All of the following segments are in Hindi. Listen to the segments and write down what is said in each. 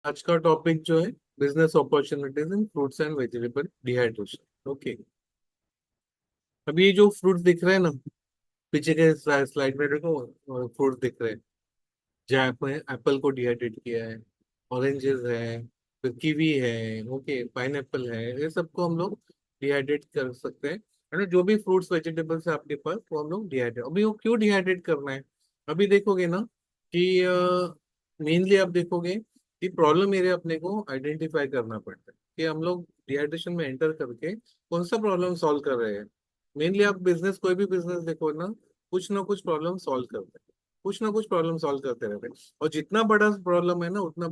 आज का टॉपिक जो है business opportunities in fruits and vegetable dehydration. Okay. अभी ये जो फ्रूट्स दिख रहे हैं ना, पीछे के स्लाइड में देखो फ्रूट दिख रहे हैं जहाँ पे एप्पल को डिहाइड्रेट किया है, ऑरेंजेस है, फिर कीवी है, ओके, पाइनएप्पल है, ये सबको हम लोग डिहाइड्रेट कर सकते हैं। है ना? जो भी फ्रूट्स वेजिटेबल्स है आपके पास वो हम लोग डिहाइड्रेट, अभी वो क्यों डिहाइड्रेट करना है? अभी देखोगे ना कि मेनली आप देखोगे कि प्रॉब्लम एरिया अपने को आइडेंटिफाई करना पड़ता है कि हम लोग डिहाइड्रेशन में एंटर करके कौन सा प्रॉब्लम सॉल्व कर रहे हैं। मेनली आप बिजनेस, कोई भी बिजनेस देखो ना कुछ प्रॉब्लम सॉल्व करते हैं, कुछ ना कुछ प्रॉब्लम सॉल्व करते रहते हैं। और जितना बड़ा प्रॉब्लम है ना उतना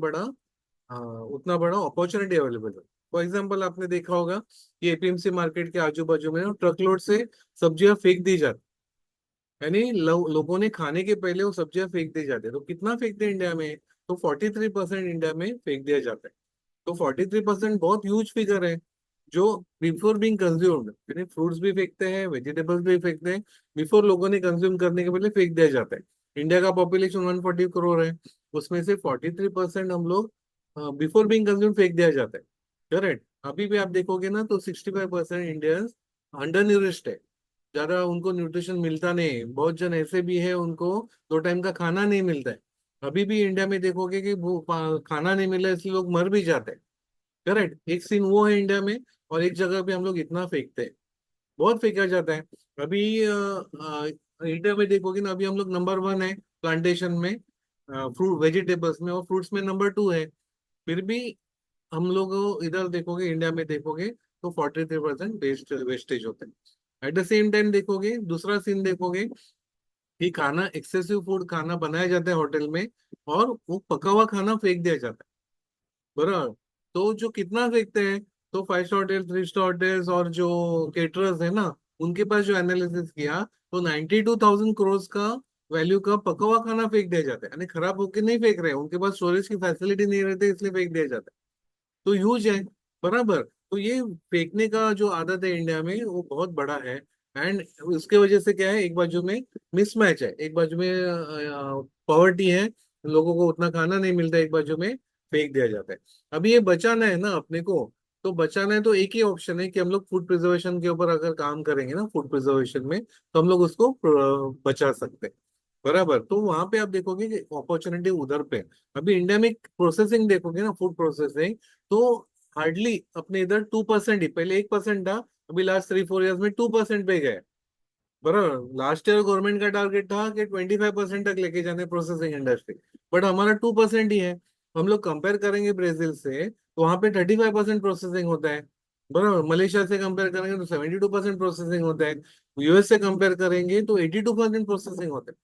बड़ा अपॉर्चुनिटी अवेलेबल है। फॉर एग्जाम्पल आपने देखा होगा कि एपीएमसी मार्केट के आजू बाजू में ट्रक लोड से सब्जियां फेंक दी जाती, यानी लोगों ने खाने के पहले वो सब्जियां फेंक दी जाती है। तो कितना फेंकते हैं इंडिया में? तो 43% इंडिया में फेंक दिया जाता है। तो 43% बहुत ह्यूज फिगर है जो बिफोर बीइंग कंज्यूम्ड, यानी फ्रूट्स भी फेंकते हैं, वेजिटेबल्स भी फेंकते हैं, बिफोर लोगों ने कंज्यूम करने के पहले फेंक दिया जाता है। इंडिया का पॉपुलेशन 140 करोड़ है, उसमें से 43% हम लोग बिफोर बीइंग कंज्यूम फेंक दिया जाता है। करेक्ट। अभी भी आप देखोगे ना तो 65% इंडियंस अंडर न्यूरिश्ड है, ज्यादा उनको न्यूट्रिशन मिलता नहीं। बहुत जन ऐसे भी है उनको 2 टाइम का खाना नहीं मिलता है। अभी भी इंडिया में देखोगे कि वो खाना नहीं मिला इसलिए लोग मर भी जाते हैं। करेक्ट, एक सीन वो है इंडिया में। और एक जगह पे हम लोग इतना फेंकते हैं, बहुत फेंका जाता है। अभी इंडिया में देखोगे ना, अभी हम लोग नंबर 1 है प्लांटेशन में, फ्रूट वेजिटेबल्स में, और फ्रूट्स में नंबर 2 है। फिर भी हम लोग इधर देखोगे, इंडिया में देखोगे तो 43% वेस्टेज होते हैं। एट द सेम टाइम देखोगे, दूसरा सीन देखोगे कि खाना, एक्सेसिव फूड खाना बनाया जाता है होटल में, और वो पका हुआ खाना फेंक दिया जाता है। बराबर। तो जो कितना फेंकते हैं, तो 5 स्टार होटल, 3 स्टार होटल्स और जो केटरर्स है ना, उनके पास जो एनालिसिस किया तो 92,000 करोड़ का वैल्यू का पका हुआ खाना फेंक दिया जाता है। यानी खराब होके नहीं फेंक रहे हैं, उनके पास स्टोरेज की फैसिलिटी नहीं रहती इसलिए फेंक दिया जाता है। तो ह्यूज है। बराबर। तो ये फेंकने का जो आदत है इंडिया में वो बहुत बड़ा है। एंड उसके वजह से क्या है, एक बाजू में मिसमैच है, एक बाजू में पॉवर्टी है, लोगों को उतना खाना नहीं मिलता, एक बाजू में फेंक दिया जाता है। अभी ये बचाना है ना अपने को, तो बचाना है तो एक ही ऑप्शन है कि हम लोग फूड प्रिजर्वेशन के ऊपर अगर काम करेंगे ना, फूड प्रिजर्वेशन में, तो हम लोग उसको बचा सकते हैं। बराबर। तो वहां पे आप देखोगे कि अपॉर्चुनिटी उधर पे है। अभी इंडिया में प्रोसेसिंग देखोगे ना, फूड प्रोसेसिंग, तो हार्डली अपने इधर 2% ही, पहले 1% था, अभी लास्ट 3-4 ईयर्स में 2% पे गए। बराबर। लास्ट ईयर गवर्नमेंट का टारगेट था कि 25% तक लेके जाने प्रोसेसिंग इंडस्ट्री, बट हमारा 2% ही है। हम लोग कंपेयर करेंगे ब्राजील से तो वहां पे 35% प्रोसेसिंग होता है। बराबर। मलेशिया से कंपेयर करेंगे तो 72% प्रोसेसिंग होता है। यूएस से कंपेयर करेंगे तो 82% प्रोसेसिंग होता है।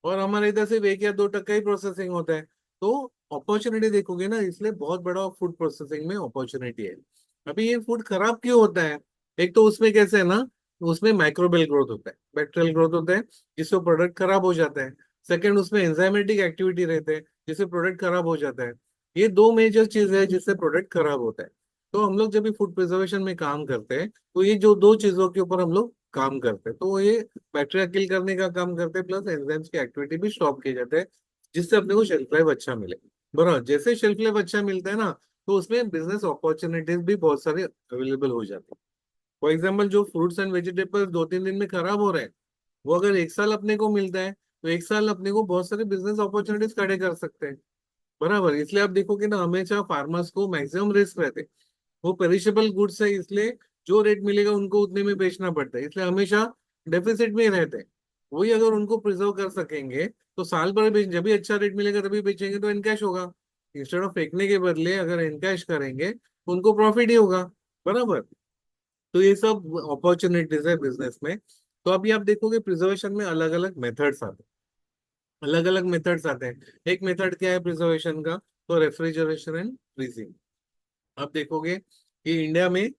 और हमारे इधर सिर्फ 1 या 2% ही प्रोसेसिंग होता है। तो अपॉर्चुनिटी देखोगे ना, इसलिए बहुत बड़ा फूड प्रोसेसिंग में अपॉर्चुनिटी है। अभी ये फूड खराब क्यों होता है? एक तो उसमें कैसे है ना, उसमें माइक्रोबियल ग्रोथ होता है, बैक्टीरियल ग्रोथ होता है, जिससे प्रोडक्ट खराब हो जाता है। सेकंड, उसमें एंजाइमेटिक एक्टिविटी रहते हैं जिससे प्रोडक्ट खराब हो जाता है। ये दो मेजर चीज है जिससे प्रोडक्ट खराब होता है। तो हम लोग जब भी फूड प्रिजर्वेशन में काम करते हैं तो ये जो दो चीजों के ऊपर हम लोग काम करते हैं, तो ये बैक्टीरिया किल करने का काम करते हैं, प्लस एंजाइम्स की एक्टिविटी भी स्टॉप किए जाते हैं, जिससे अपने को शेल्फ लाइफ अच्छा मिले। बराबर। जैसे शेल्फ लाइफ अच्छा मिलता है ना, तो उसमें बिजनेस अपॉर्चुनिटीज भी बहुत सारे अवेलेबल हो जाते हैं। फॉर एग्जाम्पल, जो फ्रूट्स एंड वेजिटेबल्स 2-3 दिन में खराब हो रहे हैं, वो अगर 1 साल अपने को मिलता है तो 1 साल अपने को बहुत सारे बिजनेस अपॉर्चुनिटीज खड़े कर सकते हैं। बराबर। इसलिए आप देखोगे ना, हमेशा फार्मर्स को मैक्सिमम रिस्क रहते हैं। वो पेरिशेबल गुड्स है, इसलिए जो रेट मिलेगा उनको उतने में बेचना पड़ता है, इसलिए हमेशा डेफिसिट में ही रहते हैं। वही अगर उनको प्रिजर्व कर सकेंगे तो साल भर बेच, जब भी अच्छा रेट मिलेगा तभी बेचेंगे तो इनकैश होगा। इंस्टेड ऑफ फेंकने के बदले अगर इनकैश करेंगे तो उनको प्रॉफिट ही होगा। बराबर। तो ये सब अपॉर्चुनिटीज है बिजनेस में। तो अभी आप देखोगे प्रिजर्वेशन में अलग अलग मेथड्स आते हैं, अलग अलग मेथड्स आते हैं। एक मेथड क्या है प्रिजर्वेशन का? तो रेफ्रिजरेशन एंड फ्रीजिंग। आप देखोगे कि इंडिया में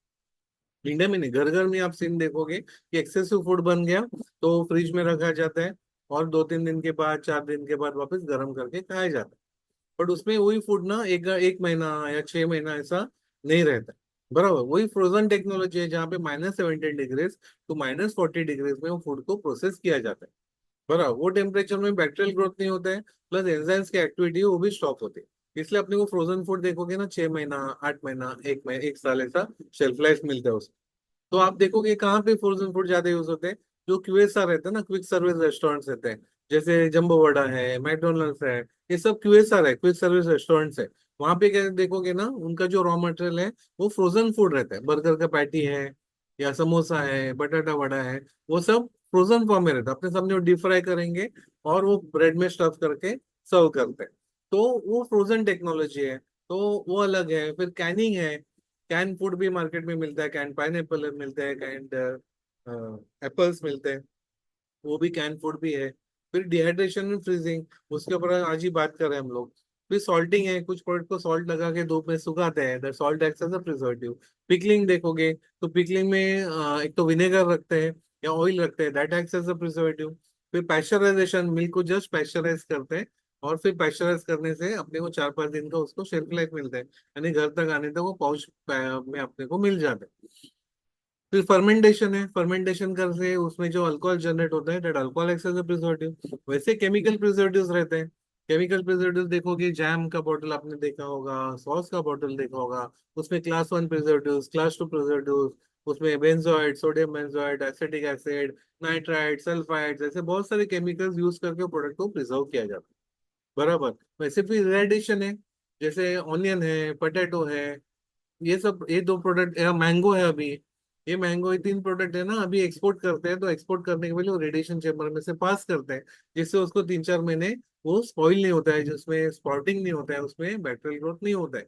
नहीं, घर घर में आप सीन देखोगे कि एक्सेसिव फूड बन गया तो फ्रिज में रखा जाता है, और 2-3 दिन के बाद, 4 दिन के बाद वापस गर्म करके खाया जाता है। बट उसमें वही फूड ना एक एक महीना या 6 महीना ऐसा नहीं रहता। बराबर। वही फ्रोजन टेक्नोलॉजी है जहाँ पे -17 डिग्रीज टू -40 डिग्रीज में वो फूड को प्रोसेस किया जाता है। बराबर। वो टेम्परेचर में बैक्टीरियल ग्रोथ नहीं होता है, प्लस एंजाइम्स की एक्टिविटी वो भी स्टॉप होती है। इसलिए अपने को फ्रोजन फूड देखोगे ना, 6 महीना, 8 महीना, 1 महीना, 1 साल ऐसा शेल्फ लाइफ मिलता है उसको। तो आप देखोगे कहाँ पे फ्रोजन फूड ज्यादा यूज होते हैं, जो क्यूएसआर रहते हैं ना, क्विक सर्विस रेस्टोरेंट्स रहते हैं, जैसे जंबो वड़ा है, मैकडोनल्ड्स है, ये सब क्यूएसआर है, क्विक सर्विस रेस्टोरेंट्स है। वहां पे क्या देखोगे ना, उनका जो रॉ मटेरियल है वो फ्रोजन फूड रहता है, बर्गर का पैटी है या समोसा है, बटाटा वड़ा है, वो सब फ्रोजन फॉर्म में रहता है, अपने सामने वो डीप फ्राई करेंगे और वो ब्रेड में स्टफ करके सर्व करते हैं। तो वो फ्रोजन टेक्नोलॉजी है, तो वो अलग है। फिर कैनिंग है, कैन फूड भी मार्केट में मिलता है, कैन पाइन एप्पल मिलते हैं, कैन एप्पल्स मिलते हैं, वो भी कैन फूड भी है। फिर डिहाइड्रेशन एंड फ्रीजिंग, उसके ऊपर आज ही बात कर रहे हैं हम लोग। फिर सॉल्टिंग है, कुछ प्रोडक्ट को सॉल्ट लगा के धूप में सुखाते हैं, that salt acts as a preservative. Pickling देखोगे तो पिकलिंग में एक तो विनेगर रखते हैं या ऑयल रखते हैं, that acts as a preservative. फिर पैस्चराइजेशन, मिल्क को जस्ट पैस्चराइज करते हैं, और फिर पैस्चराइज करने से अपने को 4-5 दिन का उसको शेल्फ लाइफ मिलता है, यानी घर तक आने तक वो पाउच में अपने को मिल जाता है। फिर फर्मेंटेशन है, फर्मेंटेशन कर से उसमें जो अल्कोहल जनरेट होता है, that alcohol acts as a preservative. वैसे केमिकल प्रिजर्वेटिव्स रहते हैं। केमिकल प्रिजर्वेटिव देखोगे, जैम का बॉटल आपने देखा होगा, सॉस का बॉटल देखा होगा, उसमें क्लास 1 प्रिजर्वेटिव्स, क्लास 2 प्रिजर्वेटिव्स, उसमें benzoate, sodium benzoate, acetic acid, nitrite, sulphides, ऐसे बहुत सारे केमिकल्स यूज करके प्रोडक्ट को प्रिजर्व किया जाता है। बराबर। वैसे फिर रेडिशन है, जैसे ऑनियन है, पोटैटो है, ये सब, ये दो प्रोडक्ट, मैंगो है अभी, ये मैंगो, ये 3 प्रोडक्ट है ना, अभी एक्सपोर्ट करते हैं, तो एक्सपोर्ट करने के पहले वो रेडिएशन चेम्बर में से पास करते हैं, जिससे उसको 3-4 महीने वो स्पॉइल नहीं होता है, जिसमें स्पॉटिंग नहीं होता है, उसमें बैक्टीरियल ग्रोथ नहीं होता है।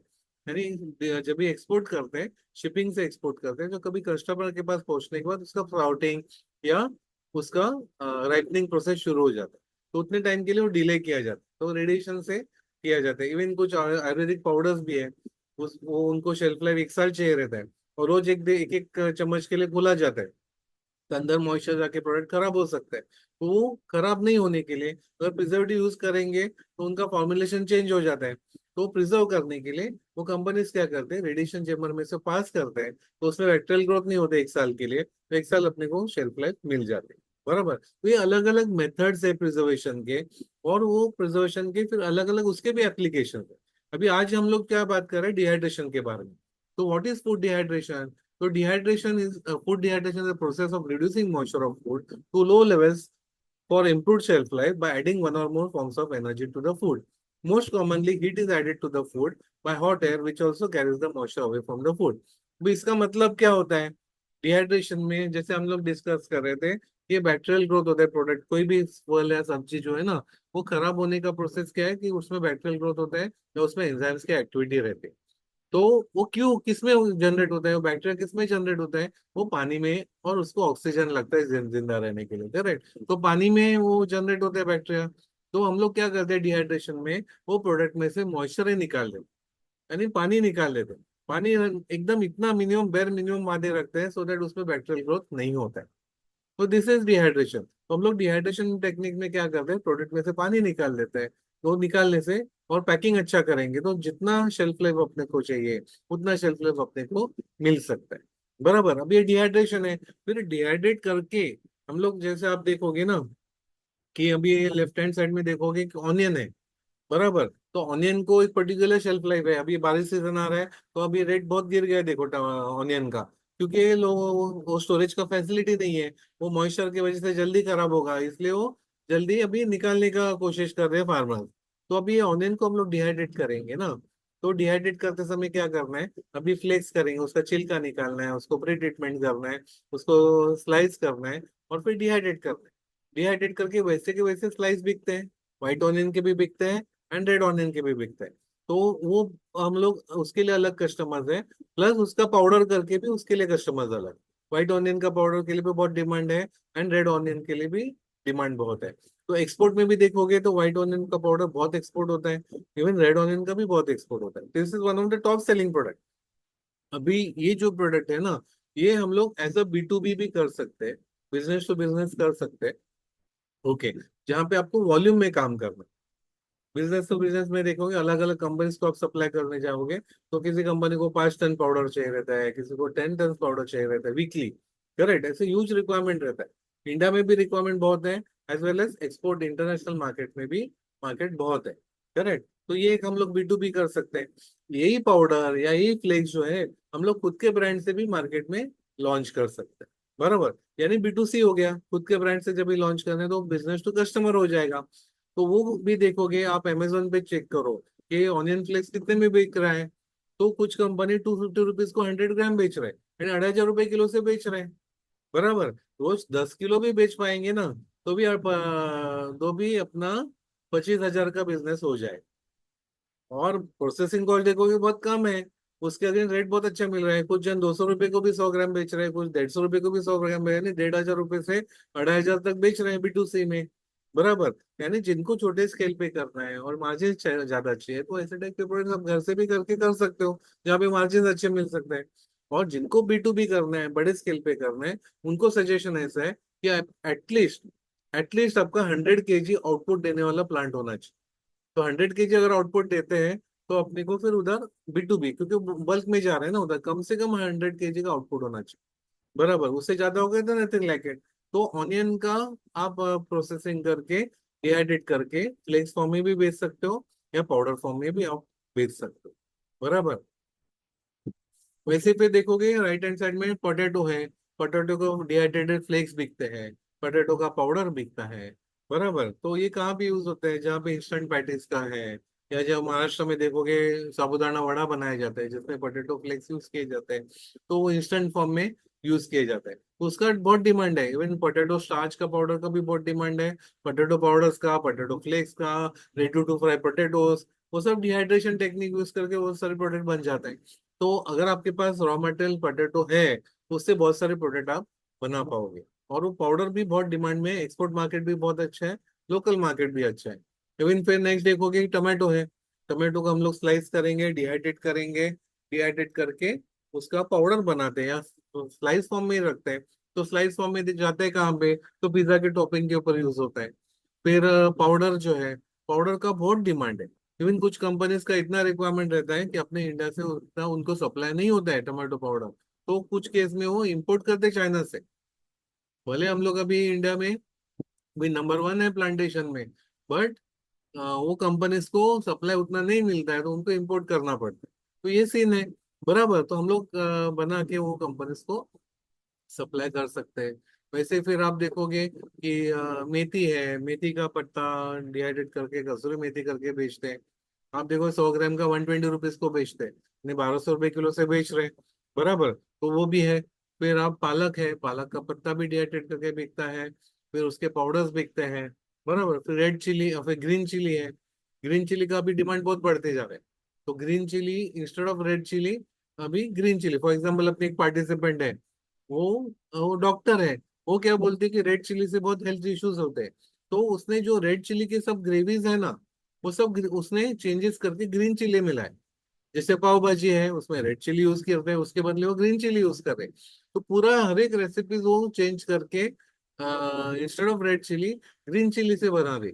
यानी जब भी एक्सपोर्ट करते हैं, शिपिंग से एक्सपोर्ट करते हैं, तो कभी कस्टमर के पास पहुंचने के बाद उसका फ्राउटिंग या उसका राइपनिंग प्रोसेस शुरू हो जाता है, तो उतने टाइम के लिए वो डिले किया जाता है, तो रेडिएशन से किया जाता है। इवन कुछ आयुर्वेदिक पाउडर्स भी है, उस वो उनको शेल्फ लाइफ 1 साल चाहिए रहता है, और रोज एक एक चम्मच के लिए खोला जाता है, तो अंदर मॉइस्चर जाके प्रोडक्ट खराब हो सकता है। तो वो खराब नहीं होने के लिए अगर प्रिजर्वेटिव यूज करेंगे तो उनका फॉर्मुलेशन चेंज हो जाता है, तो प्रिजर्व करने के लिए वो कंपनीज क्या करते हैं, रेडिएशन चेम्बर में से पास करते हैं, तो उसमें बैक्टीरियल ग्रोथ नहीं होते 1 साल के लिए, तो 1 साल अपने को शेल्फ लाइफ मिल जाती है। बराबर। तो ये अलग अलग मेथड्स है प्रिजर्वेशन के, और वो प्रिजर्वेशन के फिर अलग अलग उसके भी एप्लीकेशन है। अभी आज हम लोग क्या बात कर रहे हैं, डिहाइड्रेशन के बारे में। तो what is food dehydration? So dehydration is food dehydration is the process of reducing moisture of food to low levels for improved shelf life by adding one or more forms of energy to the food. Most commonly, heat is added to the food by hot air, which also carries the moisture away from the food. अब इसका मतलब क्या होता है? डिहाइड्रेशन में जैसे हम लोग डिस्कस कर रहे थे, ये बैक्टीरियल ग्रोथ होता है प्रोडक्ट, कोई भी फल या सब्जी जो है ना, वो खराब होने का प्रोसेस क्या है कि उसमें बैक्टीरियल ग्रोथ होता है या उसमें एंजाइम्स की एक्टिविटी रहती है। तो वो क्यों, किसमें जनरेट होता है, वो बैक्टीरिया किसमें जनरेट होता है, वो पानी में, और उसको ऑक्सीजन लगता है जिंदा रहने के लिए, करेक्ट। तो पानी में वो जनरेट होता है बैक्टीरिया। तो हम लोग क्या करते हैं डिहाइड्रेशन में, वो प्रोडक्ट में से मॉइस्चर ही निकाल देते, यानी पानी निकाल देते हैं। पानी एकदम इतना मिनिमम, बेर मिनिमम मादे रखते हैं, सो दैट उसमें बैक्टीरियल ग्रोथ नहीं होता है। तो दिस इज डिहाइड्रेशन। तो हम लोग डिहाइड्रेशन टेक्निक में क्या करते हैं, प्रोडक्ट में से पानी निकाल देते हैं। तो निकालने से और पैकिंग अच्छा करेंगे तो जितना शेल्फ लाइफ अपने को चाहिए उतना शेल्फ लाइफ अपने को मिल सकता है। बराबर। अब ये डिहाइड्रेशन है। फिर डिहाइड्रेट करके हम लोग, जैसे आप देखोगे ना कि अभी लेफ्ट हैंड साइड में देखोगे कि ऑनियन है, बराबर। तो ऑनियन को एक पर्टिकुलर शेल्फ लाइफ है, अभी बारिश सीजन आ रहा है, तो अभी रेट बहुत गिर गया है, देखो ऑनियन का, क्योंकि ये लोग वो स्टोरेज का फैसिलिटी नहीं है, वो मॉइस्चर की वजह से जल्दी खराब होगा, इसलिए वो जल्दी अभी निकालने का कोशिश कर रहे हैं फार्मर। तो अभी ये ऑनियन को हम लोग डिहाइड्रेट करेंगे ना, तो डिहाइड्रेट करते समय क्या करना है, अभी फ्लेक्स करेंगे, उसका छिलका निकालना है, उसको प्री ट्रीटमेंट करना है, उसको स्लाइस करना है, और फिर डिहाइड्रेट करना है। डिहाइड्रेट करके वैसे के वैसे स्लाइस बिकते हैं, व्हाइट ऑनियन के भी बिकते हैं, एंड रेड ऑनियन के भी बिकते हैं। तो वो हम लोग उसके लिए अलग कस्टमर्स है, प्लस उसका पाउडर करके भी उसके लिए कस्टमर्स अलग। व्हाइट ऑनियन का पाउडर के लिए भी बहुत डिमांड है, एंड रेड ऑनियन के लिए भी डिमांड बहुत है। तो एक्सपोर्ट में भी देखोगे तो व्हाइट ऑनियन का पाउडर बहुत एक्सपोर्ट होता है, इवन रेड ऑनियन का भी बहुत एक्सपोर्ट होता है। This is one of the top selling product. अभी ये जो प्रोडक्ट है ना, ये हम लोग एज अ B2B भी कर सकते हैं, बिजनेस टू बिजनेस कर सकते हैं। ओके। जहाँ पे आपको वॉल्यूम में काम करना है। बिजनेस टू बिजनेस में देखोगे, अलग अलग कंपनीज को आप सप्लाई करने जाओगे, तो किसी कंपनी को 5 टन पाउडर चाहिए रहता है, किसी को 10 टन पाउडर चाहिए रहता है वीकली, करेक्ट। ऐसे ह्यूज रिक्वायरमेंट रहता है, इंडिया में भी रिक्वायरमेंट बहुत है, as well as export international market में भी मार्केट बहुत है, करेक्ट। तो ये एक हम लोग B2B कर सकते हैं। यही पाउडर या यही फ्लेक्स जो है हम लोग खुद के ब्रांड से भी मार्केट में लॉन्च कर सकते हैं, बराबर। यानी B2C हो गया, खुद के ब्रांड से जब भी लॉन्च करना है तो बिजनेस टू कस्टमर हो जाएगा। तो वो भी देखोगे आप अमेजोन पे चेक करो कि ऑनियन फ्लेक्स कितने में बिक रहा है। तो कुछ कंपनी 250 रुपीज को 100 ग्राम बेच रहे हैं, यानी 2,500 रुपए किलो से बेच रहे हैं, बराबर। रोज 10 किलो भी बेच पाएंगे ना, तो भी आप तो भी अपना 25,000 का बिजनेस हो जाए। और प्रोसेसिंग कॉस्ट देखोगे बहुत कम है, उसके अगेंस्ट रेट बहुत अच्छा मिल रहा है। कुछ जन 200 रुपए को भी 100 ग्राम बेच रहे हैं, कुछ 150 रुपए को भी 100 ग्राम, यानी 1,500 रुपए से 2,500 तक बेच रहे हैं B2C में, बराबर। यानी जिनको छोटे स्केल पे करना है और मार्जिन ज्यादा अच्छी है, तो ऐसे टाइप के प्रोडक्ट आप घर से भी करके कर सकते हो, जहाँ पे मार्जिन अच्छे मिल सकते हैं। और जिनको B2B करना है, बड़े स्केल पे करना है, उनको सजेशन ऐसा है कि एटलीस्ट एटलीस्ट आपका 100 kg आउटपुट देने वाला प्लांट होना चाहिए। तो 100 kg अगर आउटपुट देते हैं तो अपने को फिर उधर B2B, क्योंकि बल्क में जा रहे हैं ना, उधर कम से कम 100 kg का आउटपुट होना चाहिए, बराबर। उससे ज्यादा हो गया तो नथिंग लाइक इट। तो ऑनियन का आप प्रोसेसिंग करके डिहाइड्रेट करके फ्लेक्स फॉर्म में भी बेच सकते हो, या पाउडर फॉर्म में भी आप बेच सकते हो, बराबर। वैसे पे देखोगे राइट हैंड साइड में पोटैटो है, पोटैटो को डिहाइड्रेटेड फ्लेक्स बिकते हैं, पोटैटो का पाउडर बिकता है, बराबर। तो ये कहाँ पे यूज होता है, जहाँ पे इंस्टेंट पैटीज का है, या जब महाराष्ट्र में देखोगे साबूदाना वड़ा बनाया जाता है जिसमें पोटैटो फ्लेक्स यूज किए जाते हैं, तो वो इंस्टेंट फॉर्म में यूज किए जाते हैं। तो उसका बहुत डिमांड है, इवन पोटैटो स्टार्च का पाउडर का भी बहुत डिमांड है, पोटैटो पाउडर्स का, पोटैटो फ्लेक्स का, रेडी टू फ्राई पोटैटोस, वो सब डिहाइड्रेशन टेक्निक यूज करके वो सारे प्रोडक्ट बन जाते हैं। तो अगर आपके पास रॉ मटेरियल पोटैटो है तो उससे बहुत सारे प्रोडक्ट आप बना पाओगे। और वो पाउडर भी बहुत डिमांड में है, एक्सपोर्ट मार्केट भी बहुत अच्छा है, लोकल मार्केट भी अच्छा है। इवन फिर नेक्स्ट देखोगे टमाटो है, टमाटो को हम लोग स्लाइस करेंगे, डिहाइड्रेट करेंगे, डिहाइड्रेट करके उसका पाउडर बनाते हैं या स्लाइस फॉर्म में ही रखते हैं। तो स्लाइस फॉर्म में जाते हैं कहाँ पे, तो पिज्जा के टॉपिंग के ऊपर यूज होता है। फिर पाउडर जो है, पाउडर का बहुत डिमांड है। इवन कुछ कंपनीज का इतना रिक्वायरमेंट रहता है कि अपने इंडिया से उतना उनको सप्लाई नहीं होता है टमाटो पाउडर, तो कुछ केस में वो इंपोर्ट करते हैं चाइना से। भले हम लोग अभी इंडिया में भी नंबर 1 है प्लांटेशन में, बट वो कंपनीज को सप्लाई उतना नहीं मिलता है, तो उनको इंपोर्ट करना पड़ता है। तो ये सीन है, बराबर। तो हम लोग बना के वो कंपनीज को सप्लाई कर सकते हैं। वैसे फिर आप देखोगे कि मेथी है, मेथी का पत्ता डिहाइड्रेट करके कसूरी मेथी करके बेचते हैं। आप देखो 100 ग्राम का 120 रुपीज को बेचते हैं, यानी 1,200 रुपए किलो से बेच रहे हैं, बराबर। तो वो भी है। फिर आप पालक है, पालक का पत्ता भी डिहाइड्रेट करके बिकता है, फिर उसके पाउडर्स बिकते हैं, बराबर। फिर रेड चिली, फिर ग्रीन चिली है, ग्रीन चिली का भी डिमांड बहुत बढ़ते जा रहा है। तो green chilli instead of red chilli, अभी ग्रीन चिली, फॉर एग्जाम्पल अपने एक पार्टिसिपेंट है, वो डॉक्टर है, वो क्या बोलते हैं कि रेड चिली से बहुत हेल्थ इश्यूज होते हैं। तो उसने जो रेड चिली के सब ग्रेवीज है ना, वो सब उसने चेंजेस करके ग्रीन चिली मिलाए। जैसे पाव भाजी है उसमें रेड चिली यूज करते हैं, उसके बदले वो ग्रीन चिली यूज कर रहे हैं। तो पूरा हर एक रेसिपीज वो चेंज करके instead of red chilli green chilli से बना रही।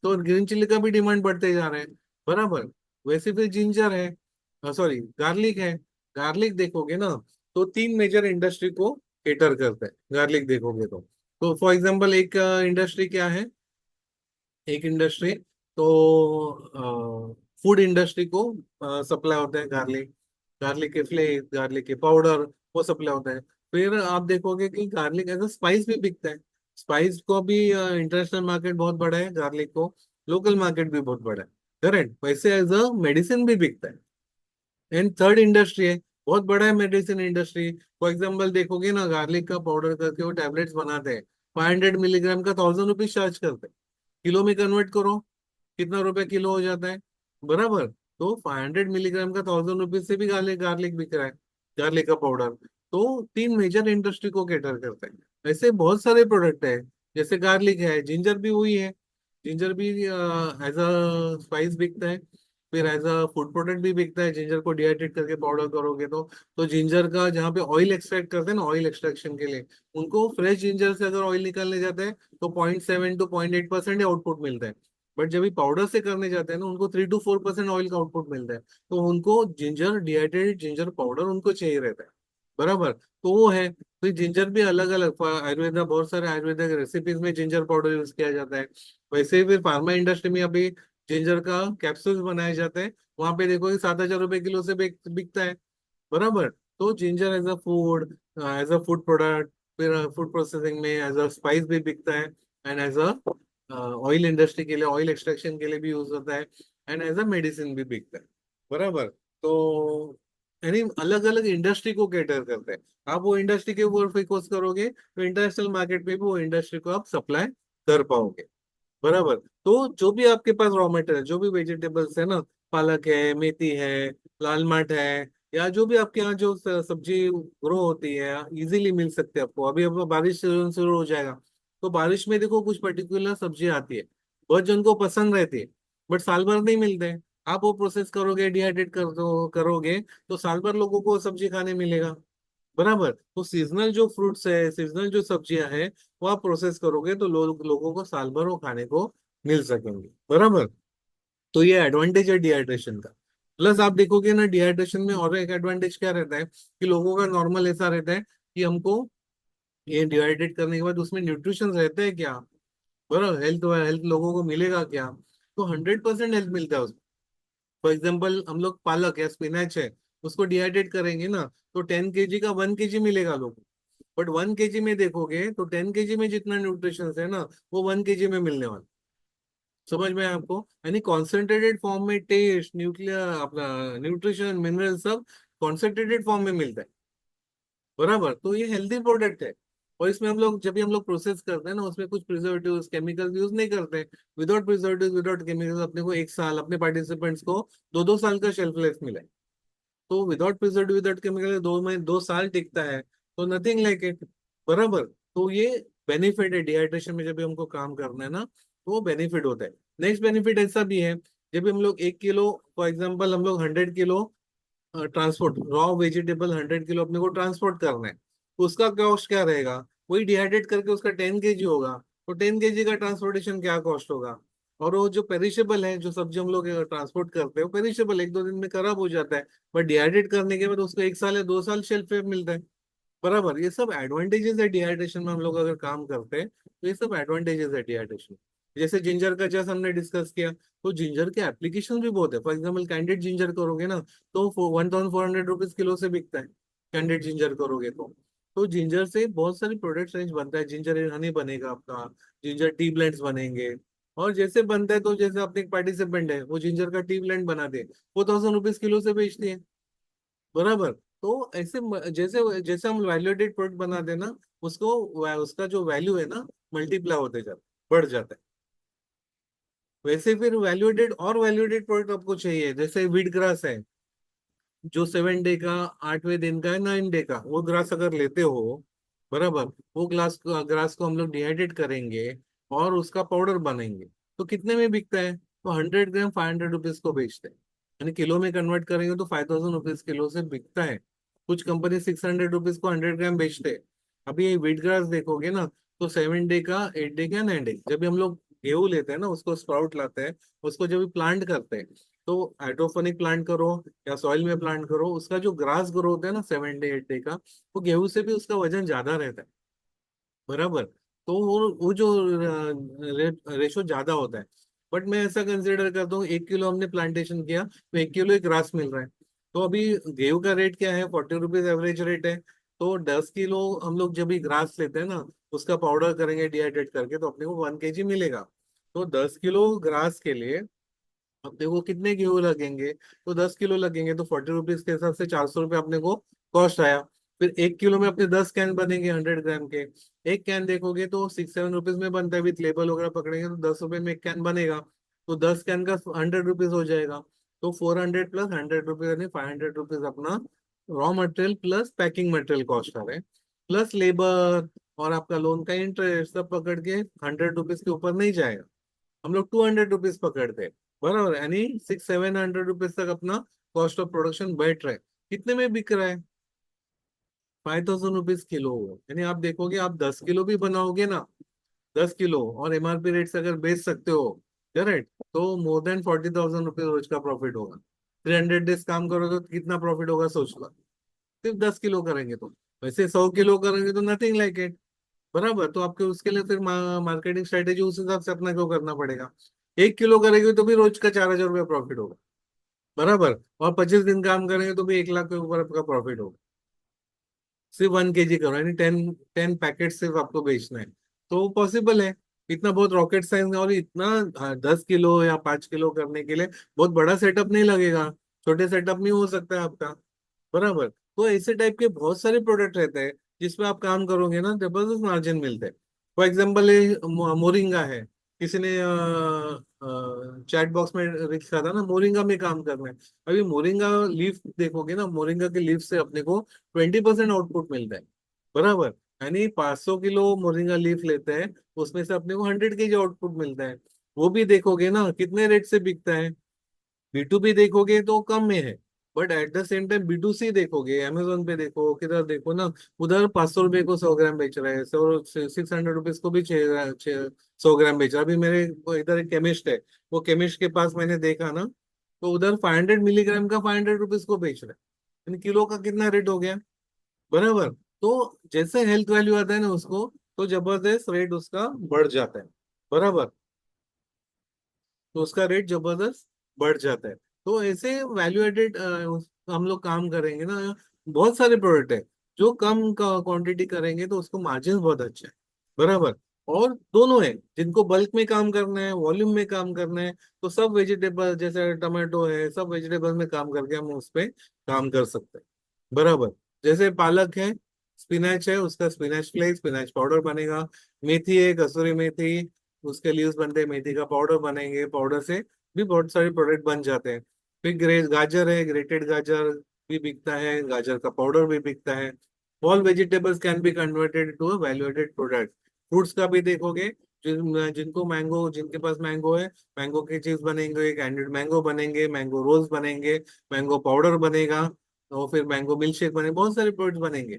तो ग्रीन चिली का भी डिमांड बढ़ते जा रहे हैं, बराबर। वैसे फिर जिंजर है, सॉरी गार्लिक है। गार्लिक देखोगे ना, तो 3 मेजर इंडस्ट्री को केटर करता है गार्लिक, देखोगे तो फॉर एग्जांपल एक इंडस्ट्री क्या है, एक इंडस्ट्री तो फूड इंडस्ट्री को सप्लाई होता है गार्लिक, गार्लिक के फ्लेक्स, गार्लिक के पाउडर, वो सप्लाई होता है। फिर आप देखोगे कि गार्लिक एज अ स्पाइस भी बिकता है, स्पाइस को भी इंटरनेशनल मार्केट बहुत बड़ा है, गार्लिक को लोकल मार्केट भी बहुत बड़ा है, करेक्ट। वैसे एज अ मेडिसिन भी बिकता है। एंड थर्ड इंडस्ट्री है, बहुत बड़ा है मेडिसिन इंडस्ट्री। फॉर एग्जाम्पल देखोगे ना, गार्लिक का पाउडर करके वो टैबलेट्स बनाते हैं, 500 मिलीग्राम का 1,000 रुपीज चार्ज करते हैं। किलो में कन्वर्ट करो, कितना रुपए किलो हो जाता है, बराबर। तो 500 मिलीग्राम का 1,000 रुपीज से भी गार्लिक गार्लिक बिक रहा है, गार्लिक का पाउडर। तो 3 मेजर इंडस्ट्री को कैटर करते हैं। ऐसे बहुत सारे प्रोडक्ट है, जैसे गार्लिक है, जिंजर भी वही है, जिंजर भी एज अ स्पाइस बिकता है, फिर एज अ फूड प्रोडक्ट भी बिकता है। जिंजर को डिहाइड्रेट करके पाउडर करोगे तो जिंजर का जहाँ पे ऑयल एक्सट्रैक्ट करते हैं ना, ऑयल एक्सट्रैक्शन के लिए उनको फ्रेश जिंजर से अगर ऑयल निकालने जाते हैं तो 0.7 to 0.8% आउटपुट मिलता है। बट जब भी पाउडर से करने जाते हैं ना, उनको 3 to 4% ऑयल का आउटपुट मिलता है। तो उनको जिंजर डिहाइड्रेटेड जिंजर पाउडर उनको चाहिए रहता है, बराबर। तो वो है। फिर जिंजर भी अलग अलग आयुर्वेदा, बहुत सारे आयुर्वेदिक रेसिपीज में जिंजर पाउडर यूज किया जाता है। वैसे ही फिर फार्मा इंडस्ट्री में अभी जिंजर का कैप्सूल्स बनाए जाते हैं, वहां पे देखो 7,000 रुपए किलो से बिकता है। बराबर। तो ginger as a food product, फिर फूड प्रोसेसिंग में एज अ स्पाइस भी बिकता है, and as a oil industry के लिए, ऑयल एक्सट्रैक्शन के लिए भी यूज होता है, एंड एज अ मेडिसिन भी बिकता है। बराबर। तो यानी अलग अलग इंडस्ट्री को कैटर करता है। आप वो इंडस्ट्री के ऊपर फोकस करोगे तो इंटरनेशनल मार्केट में भी वो इंडस्ट्री को आप सप्लाई कर पाओगे। बराबर। तो जो भी आपके पास रॉ मटेरियल, जो भी वेजिटेबल्स है ना, पालक है, मेथी है, लाल माठ है, या जो भी आपके यहाँ जो सब्जी ग्रो होती है, इजीली मिल सकते हैं आपको। अभी अब बारिश सीजन शुरू हो जाएगा, तो बारिश में देखो कुछ पर्टिकुलर सब्जी आती है, बहुत जन को पसंद रहती है, बट साल भर नहीं मिलते हैं। आप वो प्रोसेस करोगे, डिहाइड्रेट करोगे, तो साल भर लोगों को वो सब्जी खाने मिलेगा। बराबर। तो सीजनल जो फ्रूट्स है, सीजनल जो सब्जियां है, वो आप प्रोसेस करोगे तो लोगों को साल भर वो खाने को मिल सकेंगे। बराबर। तो ये एडवांटेज है डिहाइड्रेशन का। प्लस आप देखोगे ना, डिहाइड्रेशन में और एक एडवांटेज क्या रहता है कि लोगों का नॉर्मल ऐसा रहता है कि हमको ये डिहाइड्रेट करने के बाद उसमें न्यूट्रिशन रहते हैं क्या, बराबर, हेल्थ हेल्थ लोगों को मिलेगा क्या? तो 100% हेल्थ मिलता है उसमें। फॉर एग्जाम्पल हम लोग पालक या स्पिनच है, उसको डिहाइड्रेट करेंगे ना, तो 10 kg का 1 kg मिलेगा लोगों को। बट 1 kg में देखोगे तो 10 kg में जितना न्यूट्रिशन है ना, वो 1 kg में मिलने वाला। समझ में आया आपको? यानी कॉन्सेंट्रेटेड फॉर्म में टेस्ट, न्यूक्लियर, अपना न्यूट्रिशन, मिनरल सब कॉन्सेंट्रेटेड फॉर्म में मिलता है। बराबर। तो ये हेल्दी प्रोडक्ट है। और इसमें हम लोग, जब भी हम लोग प्रोसेस करते हैं ना, उसमें कुछ प्रिजर्वेटिव्स, केमिकल्स यूज नहीं करते। विदाउट प्रिजर्वेटिव्स, विदाउट केमिकल्स अपने को 1 साल, अपने पार्टिसिपेंट्स को 2-2 साल का शेल्फ लाइफ मिला है। तो विदाउट प्रिजर्वेटिव, विदाउट केमिकल 2 साल टिकता है। तो नथिंग लाइक इट। बराबर। तो ये बेनिफिट है डिहाइड्रेशन में, जब भी हमको काम करना है ना, तो वो बेनिफिट होता है। नेक्स्ट बेनिफिट ऐसा भी है, जब भी हम लोग 1 किलो, फॉर एग्जाम्पल हम लोग 100 kilo transport, raw vegetable 100 kilo अपने को ट्रांसपोर्ट करना है, उसका कॉस्ट क्या रहेगा? वही डिहाइड्रेट करके उसका 10 kg होगा, तो 10 kg का ट्रांसपोर्टेशन क्या कॉस्ट होगा? और वो जो पेरिशेबल है, जो सब्जी हम लोग ट्रांसपोर्ट करते हैं, वो पेरिशेबल 1-2 दिन में खराब हो जाता है। बट डिहाइड्रेट करने के बाद उसको 1 साल या 2 साल शेल्फ पे मिलता है। बराबर। ये सब एडवांटेजेस है डिहाइड्रेशन में, हम लोग अगर काम करते हैं तो ये सब एडवांटेजेस है डिहाइड्रेशन। जैसे जिंजर का जैसे हमने डिस्कस किया, तो जिंजर के एप्लीकेशन भी बहुत है। फॉर एग्जाम्पल कैंडिड जिंजर करोगे ना, तो 1,400 रुपीज किलो से बिकता है। कैंडिड जिंजर करोगे तो जिंजर से बहुत सारी प्रोडक्ट रेंज बनता है। जिंजर हनी बनेगा आपका, जिंजर टी ब्लेंड्स बनेंगे। और जैसे बनता है, तो जैसे अपने एक पार्टिसिपेंट है, वो जिंजर का टी ब्लेंड बना दे, वो 1,000 रुपीज किलो से बेचती है। बराबर। तो ऐसे जैसे जैसे हम वैल्यूएडेड प्रोडक्ट बना देना, उसको उसका जो वैल्यू है ना, मल्टीप्लाई होते जाता है, बढ़ जाता है। वैसे फिर वैल्यूएडेड और वैल्यूएडेड प्रोडक्ट आपको चाहिए, जैसे व्हीट ग्रास है, जो 7 डे का, 8वें दिन का है, 9 डे का, वो ग्रास अगर लेते हो, बराबर, वो ग्रास को हम लोग डिहाइड्रेट करेंगे और उसका पाउडर बनाएंगे, तो कितने में बिकता है? तो 100 ग्राम 500 रुपीज को बेचते हैं। यानी किलो में कन्वर्ट करेंगे तो 5,000 रुपीज किलो से बिकता है। कुछ कंपनी 600 रुपीज को 100 ग्राम बेचते हैं। अभी ये व्हीट ग्रास देखोगे ना, तो 7 डे का, 8 डे का, 9 डे, जब भी हम लोग गेहूं लेते हैं ना, उसको स्प्राउट लाते हैं, उसको जब भी प्लांट करते हैं, तो हाइड्रोपोनिक प्लांट करो या सॉइल में प्लांट करो, उसका जो ग्रास ग्रो होता है ना 7 डे 8 डे का, वो गेहूं से भी उसका वजन ज्यादा रहता है। बराबर। तो वो जो रेशो ज्यादा होता है। बट मैं ऐसा कंसिडर करता हूँ, 1 किलो हमने प्लांटेशन किया तो 1 किलो एक ग्रास मिल रहा है। तो अभी गेहूं का रेट क्या है? 40 रुपीज एवरेज रेट है। तो 10 किलो हम लोग जब भी ग्रास लेते हैं ना, उसका पाउडर करेंगे डिहाइड्रेट करके, तो अपने को 1 kg मिलेगा। तो 10 किलो ग्रास के लिए अब देखो कितने गेहूं लगेंगे, तो 10 किलो लगेंगे, तो 40 रुपीज के हिसाब से 400 रुपये अपने को कॉस्ट आया। फिर 1 किलो में अपने 10 कैन बनेंगे 100 ग्राम के। एक कैन देखोगे तो 6-7 रुपीज में बनता है, विथ लेबल वगैरह पकड़ेंगे तो 10 रुपए में एक कैन बनेगा। तो 10 कैन का 100 रुपीज हो जाएगा। तो 400 प्लस 100 रुपीज, यानी 500 रुपीज अपना raw material plus packing material cost आ रहे हैं, प्लस लेबर और आपका लोन का इंटरेस्ट सब पकड़ के 100 रुपीज के ऊपर नहीं जाएगा। हम लोग 200 रुपीज पकड़ते हैं। बराबर। यानी 600-700 रुपीज तक अपना कॉस्ट ऑफ प्रोडक्शन बैठ रहा है। कितने में बिक रहा है? 5,000 रुपीज किलो। यानी आप देखोगे, आप 10 किलो भी बनाओगे ना, 10 किलो, और एमआरपी रेट से अगर बेच सकते हो, करेक्ट, तो मोर देन 40,000 रुपीज रोज का प्रॉफिट होगा। 300 डेज काम करोगे तो कितना प्रॉफिट होगा सोच लो। सिर्फ 10 किलो करेंगे तो। वैसे 100 किलो करेंगे तो नथिंग लाइक इट। बराबर। तो आपके उसके लिए फिर मार्केटिंग स्ट्रेटेजी उस हिसाब से अपना को करना पड़ेगा। 1 किलो करेंगे तो भी रोज का 4,000 रुपया प्रॉफिट होगा, बराबर। और 25 दिन काम करेंगे तो भी 1 लाख के ऊपर आपका प्रॉफिट होगा। सिर्फ 1 kg करो, यानी 10 पैकेट सिर्फ आपको बेचना है, तो पॉसिबल है। इतना बहुत रॉकेट साइंस, और इतना 10 किलो या 5 किलो करने के लिए बहुत बड़ा सेटअप नहीं लगेगा, छोटे सेटअप में हो सकता है आपका, बराबर। तो ऐसे टाइप के बहुत सारे प्रोडक्ट रहते हैं जिसपे आप काम करोगे ना, जबरदस्त मार्जिन मिलते हैं। फॉर एग्जाम्पल मोरिंगा है, किसी ने चैट बॉक्स में लिखा था ना, मोरिंगा में काम करना है। अभी मोरिंगा लीफ देखोगे ना, मोरिंगा के लीफ से अपने को 20% आउटपुट मिलता है, बराबर। यानी 500 किलो मोरिंगा लीफ लेते हैं, उसमें से अपने को 100 kg आउटपुट मिलता है। वो भी देखोगे ना कितने रेट से बिकता है। B2B देखोगे तो कम में है, but at the same time B2C देखोगे, अमेजोन पे देखो, किधर देखो ना, उधर 500 रुपए को 100 ग्राम बेच रहे हैं, 600 रुपीज को भी 100 ग्राम बेच रहा है। अभी मेरे वो इधर एक केमिस्ट है, वो केमिस्ट के पास मैंने देखा ना, तो उधर 500 मिलीग्राम का 500 रुपीज को बेच रहे हैं, यानी किलो का कितना रेट हो गया, बराबर। तो जैसे हेल्थ वैल्यू आता है ना उसको, तो जबरदस्त रेट उसका बढ़ जाता है, बराबर। तो उसका रेट जबरदस्त बढ़ जाता है। तो ऐसे वैल्यू एडेड हम लोग काम करेंगे ना, बहुत सारे प्रोडक्ट है, जो कम क्वांटिटी करेंगे तो उसको मार्जिन बहुत अच्छा है, बराबर। और दोनों है, जिनको बल्क में काम करना है, वॉल्यूम में काम करना है, तो सब वेजिटेबल जैसे टमाटो है, सब वेजिटेबल में काम करके हम उस पे काम कर सकते हैं, बराबर। जैसे पालक है, स्पिनच है, उसका स्पिनच फ्लेक्स, स्पिनच पाउडर बनेगा। मेथी है, कसूरी मेथी, उसके लीव्स बनते हैं, मेथी का पाउडर बनेंगे, पाउडर से भी बहुत सारे प्रोडक्ट बन जाते हैं। फिर गाजर है, ग्रेटेड गाजर भी बिकता है, गाजर का पाउडर भी बिकता है। All vegetables can be converted to a valuated product. Fruits का भी देखोगे, जिनको मैंगो, जिनके पास मैंगो है, मैंगो की चीज बनेंगे, कैंडिड मैंगो बनेंगे, मैंगो रोल्स बनेंगे, मैंगो पाउडर बनेगा, और फिर मैंगो मिल्क शेक बने, बहुत सारे प्रोडक्ट्स बनेंगे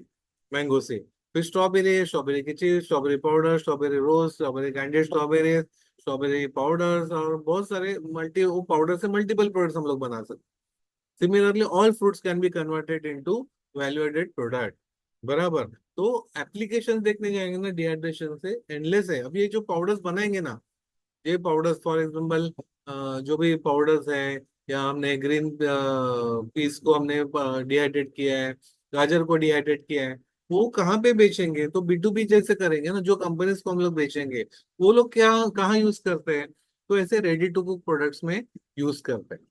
मैंगो से। फिर स्ट्रॉबेरी है, स्ट्रॉबेरी की चीज, strawberry powder, strawberry rose, strawberry candied strawberry, strawberry powders, और बहुत सारे मल्टी, वो पाउडर से मल्टीपल प्रोडक्ट्स हम लोग बना सकते। Similarly all fruits can be converted into value added product, बराबर। तो एप्लीकेशन देखने जाएंगे ना डिहाइड्रेशन से, एंडलेस है। अब ये जो पाउडर्स बनाएंगे ना, ये पाउडर्स फॉर एग्जाम्पल, जो भी पाउडर्स है, या हमने ग्रीन पीस को हमने डिहाइड्रेट किया है, गाजर को डिहाइड्रेट किया है, वो कहाँ पे बेचेंगे, तो B2B जैसे करेंगे ना, जो कंपनीज को हम लोग बेचेंगे, वो लोग क्या कहाँ यूज करते हैं, तो ऐसे रेडी टू कुक प्रोडक्ट्स में यूज करते हैं।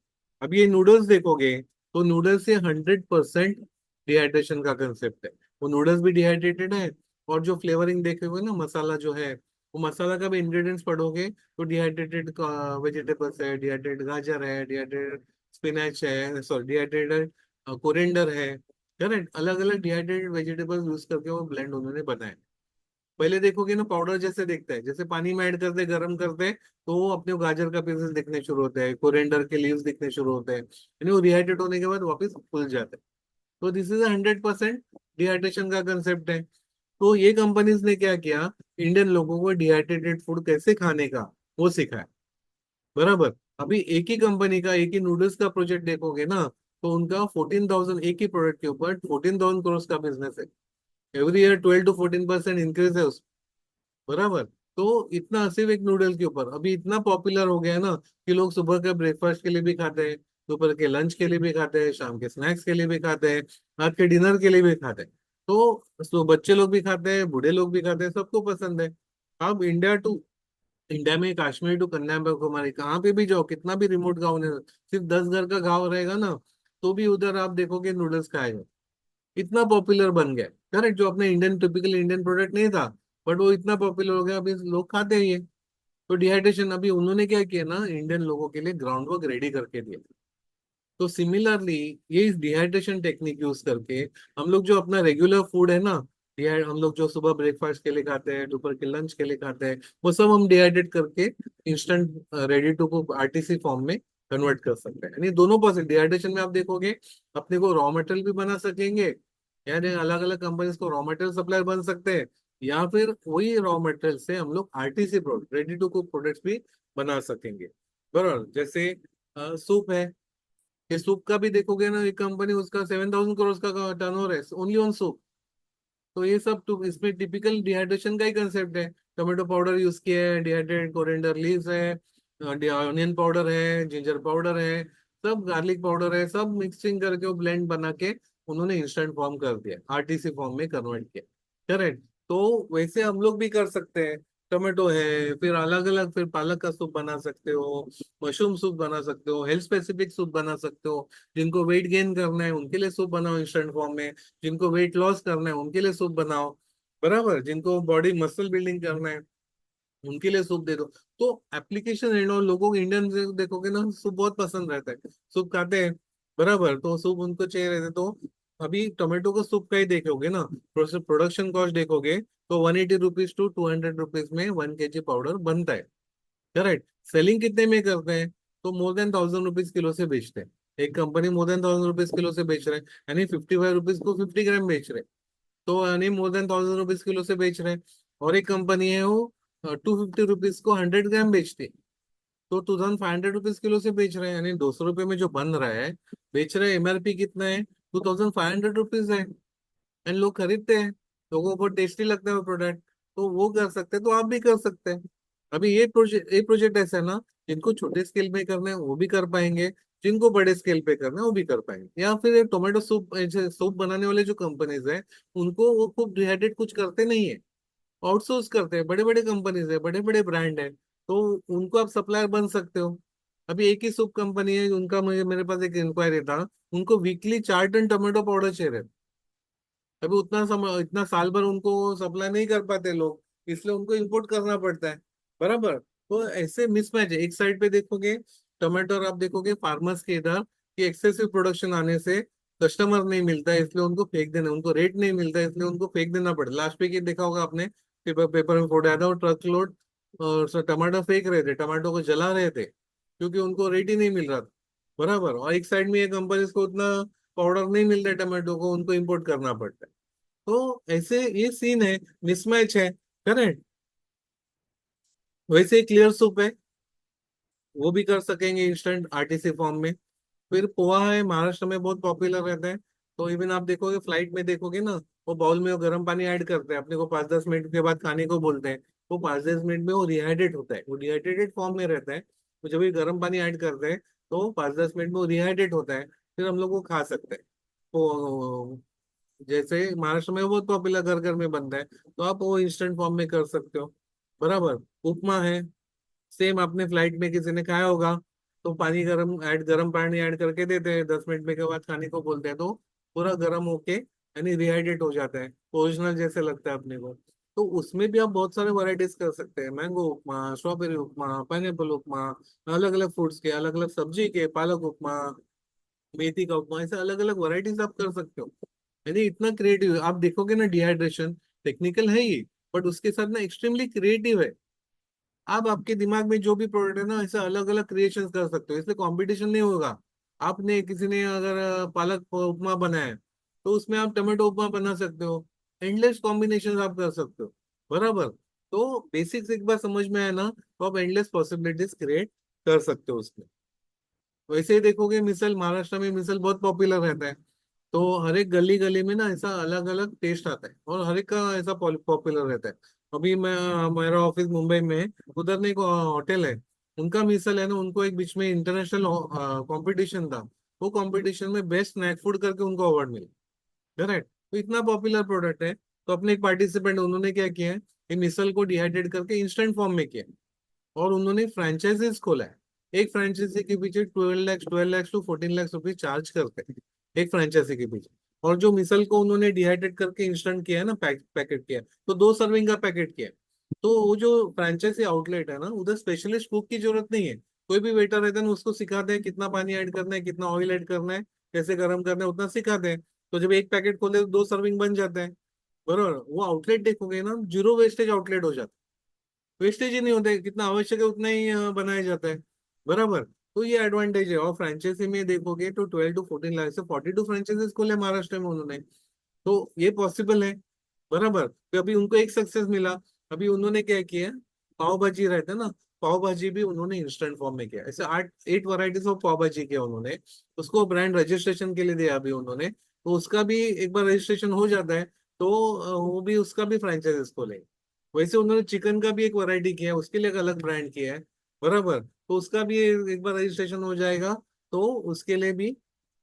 अब ये नूडल्स देखोगे, तो नूडल्स से 100% डिहाइड्रेशन का कंसेप्ट है, वो नूडल्स भी डिहाइड्रेटेड है। और जो फ्लेवरिंग देखोगे ना, मसाला जो है, वो मसाला का भी इंग्रेडिएंट्स पढ़ोगे, तो डिहाइड्रेटेड वेजिटेबल्स है, डिहाइड्रेटेड गाजर है, डिहाइड्रेटेड स्पिनच है, सॉरी डिहाइड्रेटेड कोरिएंडर है, करेक्ट। अलग अलग डिहाइड्रेटेड वेजिटेबल्स यूज करके वो ब्लेंड उन्होंने बनाए। पहले देखोगे ना, पाउडर जैसे दिखता है, जैसे पानी में ऐड करते गर्म करते, तो वो अपने को गाजर का पीसेस दिखने शुरू होते हैं, कोरिएंडर के लीव्स दिखने शुरू होते हैं, यानी वो डिहाइड्रेट होने के बाद वापस फूल जाते हैं। तो दिस इज 100% डिहाइड्रेशन का कंसेप्ट है। तो ये कंपनीज ने क्या किया, इंडियन लोगों को डिहाइड्रेटेड फूड कैसे खाने का वो सिखाया, बराबर। अभी एक ही कंपनी का, एक ही नूडल्स का प्रोजेक्ट देखोगे ना, तो उनका 14,000, एक ही प्रोडक्ट के ऊपर 14,000 करोड़ का बिजनेस है। एवरी ईयर 12 to 14% इंक्रीज है उस, बराबर। तो इतना, सिर्फ एक नूडल के ऊपर अभी इतना पॉपुलर हो गया है ना, कि लोग सुबह के ब्रेकफास्ट के लिए भी खाते हैं, दोपहर के लंच के लिए भी खाते हैं, शाम के स्नैक्स के लिए भी खाते हैं, रात के डिनर के लिए भी खाते हैं। तो बच्चे लोग भी खाते हैं, बूढ़े लोग भी खाते हैं, सबको पसंद है। अब इंडिया में कश्मीर टू कन्याकुमारी, कहाँ पे भी जाओ, कितना भी रिमोट गाँव नहीं, सिर्फ 10 घर का गाँव रहेगा ना, तो भी उधर आप देखोगे नूडल्स खाएगा। इतना पॉपुलर बन गया, करेक्ट। जो अपने इंडियन, टिपिकल इंडियन प्रोडक्ट नहीं था, बट वो इतना पॉपुलर हो गया, अभी लोग खाते ही है। तो डिहाइड्रेशन अभी उन्होंने क्या किया ना, इंडियन लोगों के लिए ग्राउंड वर्क रेडी करके दिया। तो सिमिलरली ये इस डिहाइड्रेशन टेक्निक यूज करके हम लोग जो अपना रेगुलर फूड है ना, हम लोग जो सुबह ब्रेकफास्ट के लिए खाते हैं, दोपहर के लंच के लिए खाते हैं, वो सब हम डिहाइड्रेट करके instant ready to cook RTC form में कन्वर्ट कर सकते हैं। यानी दोनों पॉसिबल, डिहाइड्रेशन में आप देखोगे अपने को रॉ मटेरियल भी बना सकेंगे, यानी अलग अलग कंपनीज को रॉ मटेरियल सप्लाई बन सकते हैं, या फिर वही रॉ मटेरियल से हम लोग RTC product, ready to cook products भी बना सकेंगे, बराबर। जैसे सूप है, ये सूप का भी देखोगे ना, एक कंपनी उसका 7,000 करोड़ का टर्नओवर है ओनली ऑन सूप। तो ये सब तो इसमें टिपिकल डिहाइड्रेशन का ही कंसेप्ट है। टोमेटो पाउडर यूज किया है, डिहाइड्रेटेड कोरिएंडर लीव्स है, ऑनियन पाउडर है, जिंजर पाउडर है, सब गार्लिक पाउडर है, सब मिक्सिंग करके वो ब्लेंड बना के उन्होंने इंस्टेंट फॉर्म कर दिया, आरटीसी फॉर्म में कन्वर्ट किया। करेक्ट। तो वैसे हम लोग भी कर सकते हैं। टोमेटो है, फिर अलग अलग, फिर पालक का सूप बना सकते हो, मशरूम सूप बना सकते हो, हेल्थ स्पेसिफिक सूप बना सकते हो। जिनको वेट गेन करना है उनके लिए सूप बनाओ इंस्टेंट फॉर्म में, जिनको वेट लॉस करना है उनके लिए सूप बनाओ, बराबर, जिनको बॉडी मसल बिल्डिंग करना है उनके लिए सूप दे दो। तो एप्लीकेशन है ना, लोगों को इंडियन से देखोगे ना सूप बहुत पसंद रहता है, सूप खाते हैं, बराबर, तो सूप उनको चाहिए रहते, तो अभी टोमेटो का सूप का ही देखोगे ना, प्रोडक्शन कॉस्ट देखोगे तो 180 रुपीज टू 200 रुपीज में 1 kg पाउडर बनता है। करेक्ट। सेलिंग कितने में करते हैं? तो मोर देन 1000 रुपीज किलो से बेचते हैं। एक company more than 1000 rupees kilo से बेच रहे हैं, यानी 55 रुपीज को 50 ग्राम बेच रहे हैं, तो यानी मोर देन 1000 रुपीज किलो से बेच रहे हैं। और एक कंपनी है वो 250 रुपीज को 100 ग्राम बेचती है, तो 2500 रुपीज किलो से बेच रहे हैं, यानी 200 रुपये में जो बन रहा है, बेच रहे हैं, एमआरपी कितना है? 2500 रुपीज है, एंड लोग खरीदते हैं, लोगों को टेस्टी लगता है वो प्रोडक्ट, तो वो कर सकते हैं, तो आप भी कर सकते हैं। अभी ये प्रोजेक्ट ऐसा है ना, जिनको छोटे स्केल पे करना है वो भी कर पाएंगे, जिनको बड़े स्केल पे करना है वो भी कर पाएंगे। या फिर टोमेटो सूप, सूप बनाने वाले जो कंपनीज है, उनको वो खूब डिहाइड्रेट कुछ करते नहीं है, आउटसोर्स करते हैं, बड़े बड़े कंपनीज है, बड़े बड़े ब्रांड है, तो उनको आप सप्लायर बन सकते हो। अभी एक ही सूप कंपनी है, उनका मुझे मेरे पास एक इंक्वायरी था, उनको वीकली 4 टन टोमेटो पाउडर चाहिए। अभी उतना समय, इतना साल भर उनको सप्लाई नहीं कर पाते लोग, इसलिए उनको इंपोर्ट करना पड़ता है, बराबर। तो ऐसे मिसमैच है, एक साइड पे देखोगे टमाटर, आप देखोगे फार्मर्स के इधर कि एक्सेसिव प्रोडक्शन आने से कस्टमर नहीं मिलता है, इसलिए उनको फेंक देना, उनको रेट नहीं मिलता है इसलिए उनको फेंक देना पड़ता है। लास्ट पे देखा होगा आपने, पेपर में फोटो आया था, वो ट्रक लोड और टमाटर फेंक रहे थे, टमाटो को जला रहे थे, क्योंकि उनको रेट ही नहीं मिल रहा था, बराबर। और एक साइड में ये कंपनी को उतना पाउडर नहीं मिलता है टमाटो को, उनको इम्पोर्ट करना पड़ता है। तो ऐसे ये सीन है, मिसमैच है। करेक्ट। वैसे क्लियर सूप है, वो भी कर सकेंगे इंस्टेंट आरटीसी फॉर्म में। फिर पोहा है, महाराष्ट्र में बहुत पॉपुलर रहता है, तो इवन आप देखोगे फ्लाइट में देखोगे ना, वो बाउल में वो गर्म पानी ऐड करते हैं, अपने को 5-10 मिनट के बाद खाने को बोलते हैं, वो 5-10 मिनट में वो रिहाइड्रेट होता है, वो डिहाइड्रेटेड फॉर्म में रहता है, तो जब ये गर्म पानी ऐड करते हैं तो 5-10 मिनट में वो रिहाइड्रेट होता है, फिर हम लोग वो खा सकते हैं। तो जैसे महाराष्ट्र में वो बहुत पॉपुलर, घर घर में बनता है, तो आप वो इंस्टेंट फॉर्म में कर सकते हो, बराबर। उपमा है, सेम आपने फ्लाइट में किसी ने खाया होगा, तो पानी गर्म पानी ऐड करके देते हैं, 10 मिनट में के बाद खाने को बोलते हैं, तो पूरा गर्म होके यानी रिहाइड्रेट हो जाता है, ओरिजिनल जैसे लगता है अपने को। तो उसमें भी आप बहुत सारे वैरायटीज कर सकते हैं, मैंगो उपमा, स्ट्रॉबेरी उपमा, पाइनएप्पल उपमा, अलग अलग फ्रूट्स के, अलग अलग सब्जी के, पालक उपमा, मेथी का उपमा, ऐसे अलग अलग वैरायटीज आप कर सकते हो। यानी इतना क्रिएटिव आप देखोगे ना, डिहाइड्रेशन टेक्निकल है ही, बट उसके साथ ना एक्सट्रीमली क्रिएटिव है। आप आपके दिमाग में जो भी प्रोडक्ट है ना, ऐसे अलग अलग क्रिएशन कर सकते हो, इसलिए कंपटीशन नहीं होगा। आपने किसी ने अगर पालक उपमा बनाया है, तो उसमें आप टमाटो उपमा बना सकते हो, एंडलेस कॉम्बिनेशन आप कर सकते हो, बराबर। तो बेसिक्स एक बार समझ में आया ना, तो आप एंडलेस पॉसिबिलिटीज क्रिएट कर सकते हो उसमें। वैसे ही देखोगे मिसल, महाराष्ट्र में मिसल बहुत पॉपुलर रहता है, तो हर एक गली गली में ना ऐसा अलग अलग टेस्ट आता है, और हर एक का ऐसा पॉपुलर रहता है। अभी मैं, मेरा ऑफिस मुंबई में है, उधर नहीं, एक होटल है, उनका मिसल है ना, उनको एक बीच में इंटरनेशनल कंपटीशन था, वो कंपटीशन में बेस्ट स्नैक फूड करके उनको अवार्ड मिला। करेक्ट। तो इतना पॉपुलर प्रोडक्ट है, तो अपने एक पार्टिसिपेंट उन्होंने क्या किया है, ये मिसल को डिहाइड्रेट करके इंस्टेंट फॉर्म में किया, और उन्होंने फ्रेंचाइजीज खोला है। एक फ्रेंचाइजी के पीछे 12 lakh to 14 lakh rupees charge करते हैं, एक फ्रेंचाइजी के पीछे। और जो मिसल को उन्होंने डिहाइड्रेट करके इंस्टेंट किया है ना, पैकेट किया है, तो 2 सर्विंग का पैकेट किया है। तो वो जो फ्रेंचाइजी आउटलेट है ना, उधर स्पेशलिस्ट कुक की जरूरत नहीं है, कोई भी वेटर रहता है ना, उसको सिखाते हैं कितना पानी ऐड करना है, कितना ऑयल ऐड करना है, कैसे गर्म करना है, उतना सिखाते हैं। तो जब एक पैकेट खोले तो 2 सर्विंग बन जाते हैं, बरोबर। वो आउटलेट देखोगे ना, जीरो वेस्टेज आउटलेट हो जाता है, वेस्टेज ही नहीं होता है, कितना आवश्यक है उतना ही बनाया जाता है, बराबर। तो ये एडवांटेज है। और फ्रेंचाइजी में देखोगे तो 12 to 14 लाख से 42 फ्रेंचाइजीज खोले महाराष्ट्र में उन्होंने, तो ये पॉसिबल है, बराबर। तो अभी उनको एक सक्सेस मिला, अभी उन्होंने क्या किया, पाव भाजी रहता है ना, पाव भाजी भी उन्होंने इंस्टेंट फॉर्म में किया, ऐसे 8 वैरायटीज ऑफ पाव भाजी किया उन्होंने, उसको ब्रांड रजिस्ट्रेशन के लिए दिया अभी उन्होंने, तो उसका भी एक बार रजिस्ट्रेशन हो जाता है, तो वो भी, उसका भी फ्रेंचाइजेस खोले। वैसे उन्होंने चिकन का भी एक वैरायटी किया है, उसके लिए एक अलग ब्रांड किया है, बराबर, तो उसका भी एक बार रजिस्ट्रेशन हो जाएगा, तो उसके लिए भी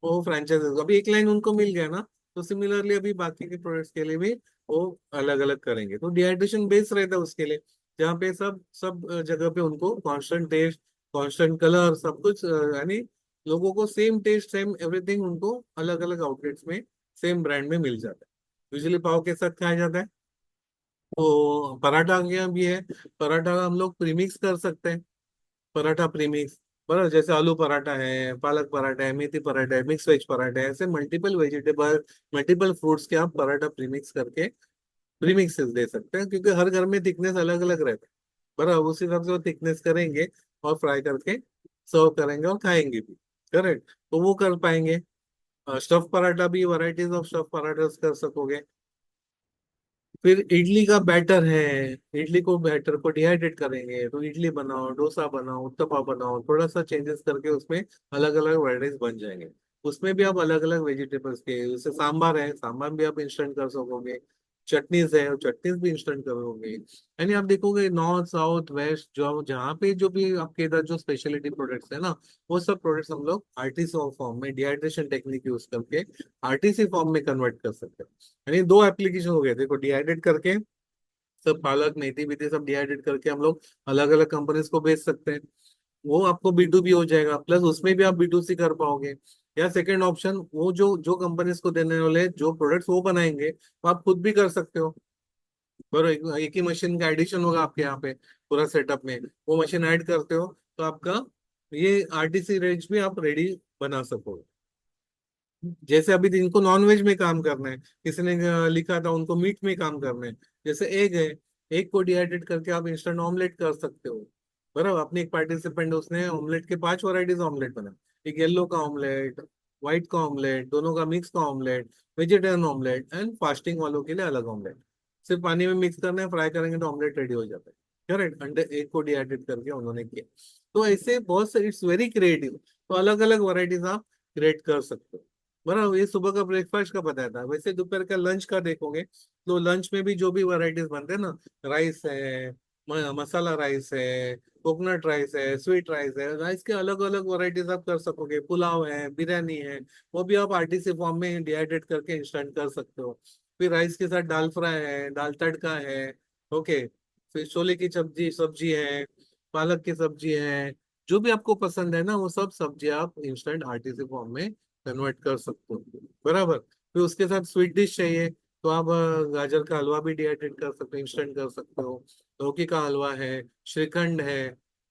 वो फ्रेंचाइज, अभी एक लाइन उनको मिल गया ना, तो सिमिलरली अभी बाकी के प्रोडक्ट्स के लिए भी वो अलग अलग करेंगे। तो डिहाइड्रेशन बेस रहता है उसके लिए, जहाँ पे सब सब जगह पे उनको कांस्टेंट टेस्ट, कांस्टेंट कलर, सब कुछ यानी लोगों को सेम टेस्ट, सेम एवरीथिंग उनको अलग अलग आउटलेट्स में सेम ब्रांड में मिल जाता है। यूजली पाव के साथ खाया जाता है, तो पराठा यहाँ भी है। पराठा हम लोग प्रीमिक्स कर सकते हैं, पराठा प्रीमिक्स, बराबर, जैसे आलू पराठा है, पालक पराठा है, मेथी पराठा है, मिक्स वेज पराठा है, ऐसे मल्टीपल वेजिटेबल, मल्टीपल फ्रूट्स के आप पराठा प्रीमिक्स करके प्रीमिक्सेस दे सकते हैं, क्योंकि हर घर में थिकनेस अलग अलग रहता है, बराबर, उस हिसाब से वो थिकनेस करेंगे और फ्राई करके सर्व करेंगे और खाएंगे भी। करेक्ट, तो वो कर पाएंगे। स्टफ पराठा भी, वैरायटीज ऑफ स्टफ पराठा कर सकोगे। फिर इडली का बैटर है, इडली को बैटर को डिहाइड्रेट करेंगे, तो इडली बनाओ, डोसा बनाओ, उत्तपा बनाओ, थोड़ा सा चेंजेस करके उसमें अलग अलग वैरायटीज बन जाएंगे। उसमें भी आप अलग अलग वेजिटेबल्स के, जैसे सांबार है, सांबार भी आप इंस्टेंट कर सकोगे। चटनीज है, चटनीज भी इंस्टेंट करोगे। यानी आप देखोगे नॉर्थ साउथ वेस्ट, जो जहाँ पे जो भी आपके इधर जो स्पेशलिटी प्रोडक्ट्स है ना, वो सब प्रोडक्ट्स हम लोग आरटीसी फॉर्म में डिहाइड्रेशन टेक्निक यूज करके आरटीसी फॉर्म में कन्वर्ट कर सकते हैं। यानी दो एप्लीकेशन हो गए, देखो, डिहाइड्रेट करके सब पालक मेथी बेथी सब डिहाइड्रेट करके हम लोग अलग अलग कंपनीज को बेच सकते हैं, वो आपको B2B हो जाएगा, प्लस उसमें भी आप B2C कर पाओगे। या सेकंड ऑप्शन, वो जो जो कंपनीज को देने वाले जो प्रोडक्ट्स वो बनाएंगे, वो आप खुद भी कर सकते हो। पर एक ही मशीन का एडिशन होगा आपके यहाँ पे पूरा सेटअप में, वो मशीन ऐड करते हो तो आपका ये आरटीसी रेंज भी आप रेडी बना सकोगे। जैसे अभी जिनको नॉनवेज में काम करना है, किसी ने लिखा था उनको मीट में काम करना है, जैसे एग है, एग को डिहाइड्रेट करके आप इंस्टेंट ऑमलेट कर सकते हो। बराबर, अपने एक पार्टिसिपेंट उसने ऑमलेट के 5 वैरायटीज ऑमलेट बना, एक येलो का ऑमलेट, व्हाइट का ऑमलेट, दोनों का मिक्स का omelette, vegetarian omelette and fasting वालों के लिए अलग ऑमलेट। सिर्फ पानी में मिक्स करना है, फ्राई करेंगे तो ऑमलेट रेडी हो जाता है। करेक्ट, अंडे एग को डिहाइड्रेट करके उन्होंने किया। तो ऐसे बहुत से, इट्स वेरी क्रिएटिव, तो अलग अलग वैरायटीज आप क्रिएट कर सकते हो। बराबर, ये सुबह का ब्रेकफास्ट का बताया था। वैसे दोपहर का लंच का देखोगे, तो लंच में भी जो भी वैरायटीज बनते हैं ना, राइस है, मसाला राइस है, कोकोनट राइस है, स्वीट राइस है, राइस के अलग अलग वैरायटीज आप कर सकोगे। पुलाव है, बिरयानी है, वो भी आप आरटीसी फॉर्म में डिहाइड्रेट करके इंस्टेंट कर सकते हो। फिर राइस के साथ दाल फ्राई है, दाल तड़का है, ओके, फिर छोले की सब्जी सब्जी है, पालक की सब्जी है, जो भी आपको पसंद है ना, वो सब सब्जी आप इंस्टेंट आरटीसी फॉर्म में कन्वर्ट कर सकते हो। बराबर, फिर उसके साथ स्वीट डिश चाहिए, तो आप गाजर का हलवा भी डिहाइड्रेट कर सकते हो, इंस्टेंट कर सकते हो। लौकी का हलवा है, श्रीखंड है,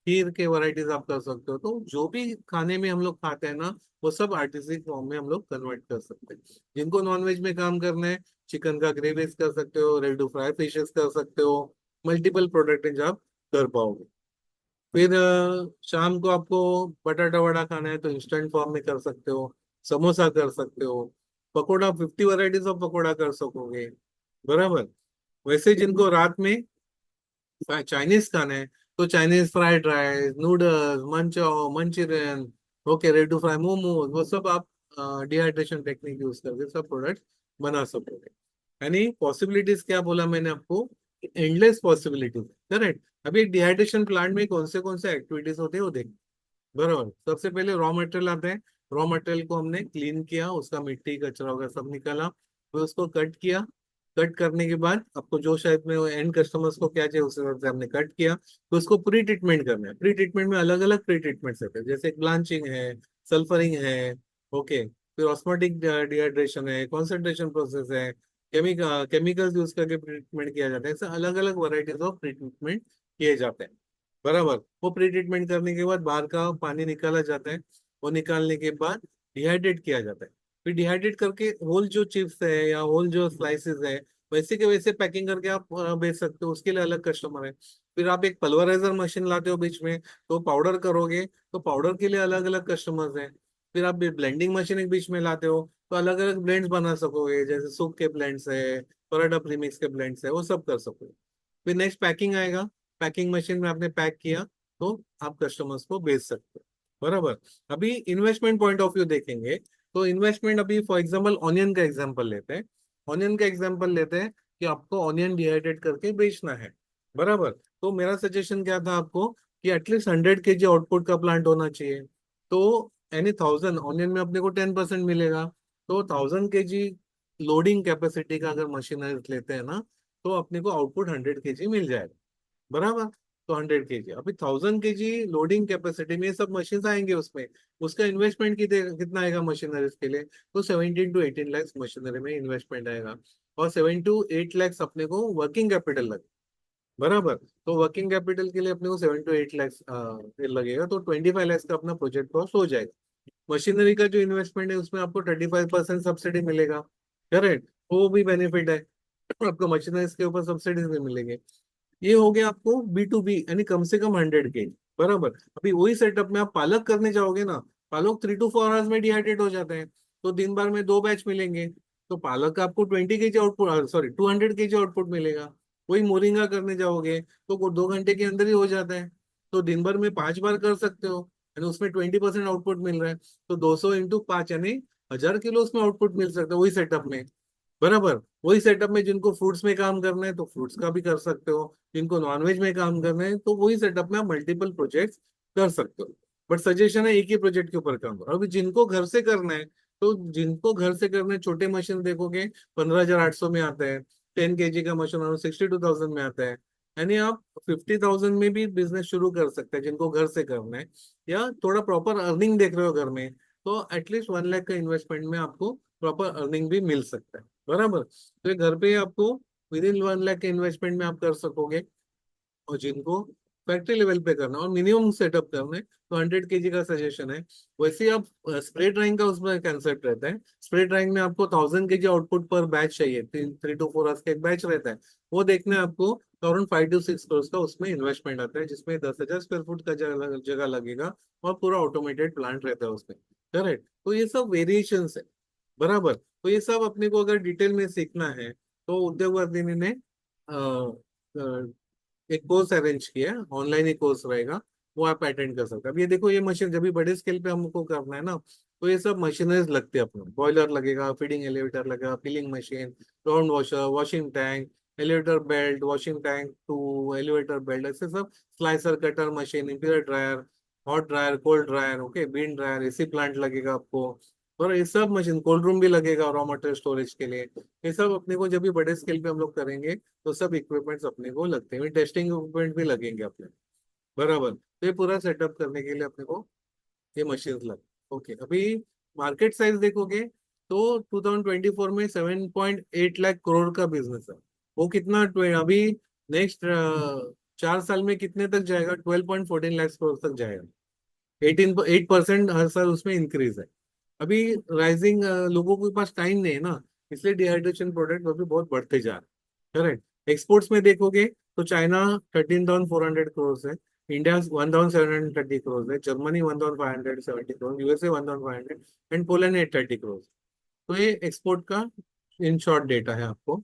खीर के वैरायटीज आप कर सकते हो। तो जो भी खाने में हम लोग खाते हैं ना, वो सब आर्टिस्ट फॉर्म में हम लोग कन्वर्ट कर सकते हैं। जिनको नॉनवेज में काम करना है, चिकन का ग्रेवीज कर सकते हो, रेडी टू फ्राई फिशेस कर सकते हो, मल्टीपल प्रोडक्ट रेंज आप कर पाओगे। फिर शाम को आपको बटाटा वड़ा खाना है तो इंस्टेंट फॉर्म में कर सकते हो, समोसा कर सकते हो, पकोड़ा 50 वैरायटीज ऑफ पकोड़ा कर सकोगे। बराबर, वैसे जिनको रात में चाइनीज खाना है, तो Chinese fried rice, noodles, Manchurian, okay, ready to fry momos, वो सब आप डिहाइड्रेशन टेक्निक यूज करके सब प्रोडक्ट बना सकोगे। यानी पॉसिबिलिटीज क्या बोला मैंने आपको, एंडलेस पॉसिबिलिटीज। करेक्ट, अभी एक डिहाइड्रेशन प्लांट में कौन से एक्टिविटीज होते हैं वो देख। बराबर, सबसे पहले रॉ मटेरियल आते हैं, रॉ मटेरियल को हमने क्लीन किया, उसका मिट्टी कचरा वगैरह सब निकाला, फिर उसको कट किया। कट करने के बाद आपको जो शायद में एंड कस्टमर्स को क्या चाहिए उस हिसाब से हमने कट किया, तो उसको प्री ट्रीटमेंट करना है। प्री ट्रीटमेंट में अलग अलग प्री ट्रीटमेंट्स होते हैं, जैसे ब्लांचिंग है, सल्फरिंग है, ओके, फिर ऑस्मोटिक डिहाइड्रेशन है, कॉन्सेंट्रेशन प्रोसेस है, केमिकल्स यूज करके ट्रीटमेंट किया जाता है। ऐसे अलग अलग वैरायटीज ऑफ ट्रीटमेंट किए जाते हैं। बराबर, वो प्री ट्रीटमेंट करने के बाद बाहर का पानी निकाला जाता है, वो निकालने के बाद डिहाइड्रेट किया जाता है। फिर डिहाइड्रेट करके होल जो चिप्स है या होल जो स्लाइसेस है, वैसे के वैसे पैकिंग करके आप बेच सकते हो, उसके लिए अलग कस्टमर है। फिर आप एक पल्वराइजर मशीन लाते हो बीच में, तो पाउडर करोगे, तो पाउडर के लिए अलग अलग कस्टमर्स हैं। फिर आप ब्लेंडिंग मशीन एक बीच में लाते हो, तो अलग अलग ब्लेंड्स बना सकोगे, जैसे सूप के ब्लेंड्स है, पराठा प्रीमिक्स के ब्लेंड्स है, वो सब कर सकोगे। फिर नेक्स्ट पैकिंग आएगा, पैकिंग मशीन में आपने पैक किया, तो आप कस्टमर्स को बेच सकते हो। बराबर, अभी इन्वेस्टमेंट पॉइंट ऑफ व्यू देखेंगे, तो इन्वेस्टमेंट, अभी फॉर एग्जांपल ऑनियन का एग्जांपल लेते हैं। ऑनियन का एग्जांपल लेते हैं कि आपको ऑनियन डिहाइड्रेट करके बेचना है। बराबर, तो मेरा सजेशन क्या था आपको, कि एटलीस्ट 100 kg आउटपुट का प्लांट होना चाहिए। तो यानी 1000 ऑनियन में अपने को 10% मिलेगा। तो 1000 kg लोडिंग कैपेसिटी का अगर मशीनरी लेते हैं ना, तो अपने को आउटपुट 100 kg मिल जाएगा। बराबर। तो 100 kg, अभी 1000 kg लोडिंग कैपेसिटी में ये सब मशीन आएंगे उसमें। उसका इन्वेस्टमेंट कितना आएगा मशीनरीज के लिए? तो 17 to 18 लाख मशीनरी में इन्वेस्टमेंट आएगा। और 7 to 8 लाख अपने को वर्किंग कैपिटल लगे। बराबर। तो वर्किंग कैपिटल के लिए अपने को 7 to 8 लाख लगेगा, तो 25 लाख का अपना प्रोजेक्ट कॉस्ट हो जाएगा। मशीनरी का जो इन्वेस्टमेंट है उसमें आपको 35% सब्सिडी मिलेगा। करेक्ट। वो भी बेनिफिट है। आपको मशीनरीज के ऊपर सब्सिडीज भी मिलेंगे। ये हो गया आपको B2B, यानी कम से कम 100 kg। बराबर। अभी वही सेटअप में आप पालक करने जाओगे ना, पालक 3 to 4 आवर्स में डिहाइड्रेट हो जाते हैं। तो दिन भर में 2 बैच मिलेंगे। तो पालक का आपको 20 kg output, sorry 200 kg output मिलेगा। वही मोरिंगा करने जाओगे तो वो 2 घंटे के अंदर ही हो जाता है। तो दिन भर में 5 बार कर सकते हो, यानी उसमें 20% आउटपुट मिल रहा है। तो 200 × 5 यानी 1000 किलो उसमें आउटपुट मिल सकता है वही सेटअप में। बराबर। वही सेटअप में जिनको फ्रूट्स में काम करना है तो फ्रूट्स का भी कर सकते हो, जिनको नॉनवेज में काम करना है तो वही सेटअप में आप मल्टीपल प्रोजेक्ट्स कर सकते हो। बट सजेशन है एक ही प्रोजेक्ट के ऊपर काम करो। अभी जिनको घर से करना है, तो जिनको घर से करना है छोटे मशीन देखोगे 15,800 में आता है। 10 kg का मशीन 62,000 में आता है। यानी आप 50,000 में भी बिजनेस शुरू कर सकते हैं जिनको घर से करना है, या थोड़ा प्रॉपर अर्निंग देख रहे हो घर में, तो एटलीस्ट 1 लाख का इन्वेस्टमेंट में आपको प्रॉपर अर्निंग भी मिल सकता है। बराबर। तो ये घर पे आपको विद इन 1 लाख के इन्वेस्टमेंट में आप कर सकोगे। और जिनको फैक्ट्री लेवल पे करना है और मिनिमम सेटअप करना है, तो 100 kg का सजेशन है। वैसे ही आप स्प्रे ड्राइंग का उसमें कंसेप्ट रहता है। स्प्रे ड्राइंग में आपको 1000 kg आउटपुट पर बैच चाहिए, 3 to 4 आवर्स का एक बैच रहता है। वो देखना है आपको, अराउंड 5 to 6 करोड़ का उसमें इन्वेस्टमेंट आता है, जिसमें 10,000 स्क्वायर फुट का जगह लगेगा। और पूरा ऑटोमेटेड प्लांट रहता है उसमें। करेक्ट। तो ये सब वेरिएशन है। बराबर। तो ये सब अपने को अगर डिटेल में सीखना है, तो उद्योग वर्धिनी ने एक कोर्स अरेंज किया है, ऑनलाइन ही कोर्स रहेगा। वो आप अटेंड कर सकते हैं। अब ये देखो, ये मशीन जब भी बड़े स्केल पे हमको करना है ना, तो ये सब मशीनरीज लगते हैं अपने। बॉयलर लगेगा, फीडिंग एलिवेटर लगेगा, filling machine, round washer, washing tank, elevator belt, washing tank to elevator belt, ऐसे सब। Slicer, cutter machine, interior dryer, hot dryer, cold dryer, okay, bean dryer, AC plant लगेगा आपको। और ये सब मशीन, कोल्ड रूम भी लगेगा रॉ मटेरियल स्टोरेज के लिए। ये सब अपने को जब भी बड़े स्केल पे हम लोग करेंगे, तो सब इक्विपमेंट्स अपने को लगते हैं, टेस्टिंग इक्विपमेंट भी लगेंगे अपने। बराबर। तो ये पूरा सेटअप करने के लिए अपने को ये मशीन लग। ओके। अभी मार्केट साइज देखोगे, तो 2024 में 7.8 लाख करोड़ का बिजनेस है। वो कितना अभी नेक्स्ट 4 साल में कितने तक जाएगा? 12.14 लाख करोड़ तक जाएगा। 8% हर साल उसमें इंक्रीज है। अभी राइजिंग, लोगों के पास टाइम नहीं है ना, इसलिए डिहाइड्रेशन प्रोडक्ट अभी बहुत बढ़ते जा रहे हैं। करेक्ट। एक्सपोर्ट्स में देखोगे, तो चाइना 13,400 करोड़ है, इंडिया 1,730 करोड़ है, Germany 1,570 crore, USA 1,500, and Poland 830 crore. तो ये एक्सपोर्ट का इन शॉर्ट डेटा है आपको।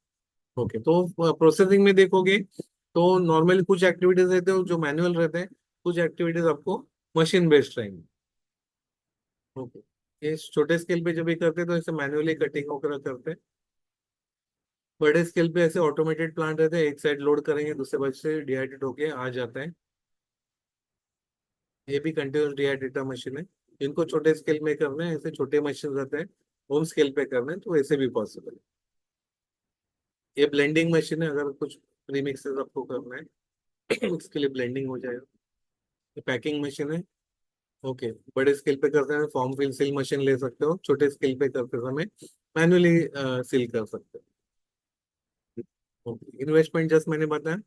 ओके। तो प्रोसेसिंग में देखोगे, तो नॉर्मली कुछ एक्टिविटीज रहते हैं जो मैनुअल रहते हैं, कुछ एक्टिविटीज आपको मशीन बेस्ड रहेंगे। ओके। ये छोटे स्केल पे जब भी करते हैं तो ऐसे मैनुअली कटिंग वगैरह करते हैं। बड़े स्केल पे ऐसे ऑटोमेटेड प्लांट रहते हैं, एक साइड लोड करेंगे, दूसरे पास से डिहाइड्रेट होके आ जाता है। ये भी कंटिन्यूस डिहाइड्रेटर मशीन है। इनको छोटे स्केल में करना है, ऐसे छोटे मशीन रहते हैं। होम स्केल पे करना है तो ऐसे भी पॉसिबल है। ये ब्लेंडिंग मशीन है, अगर कुछ प्रीमिक्सेस आपको करना है उसके लिए ब्लेंडिंग हो जाएगा। ये पैकिंग मशीन है। ओके। बड़े स्केल पे करते हैं फॉर्म फिल सील मशीन ले सकते हो, छोटे स्केल पे करते समय मैनुअली सील कर सकते हो। इन्वेस्टमेंट जस्ट मैंने बताया,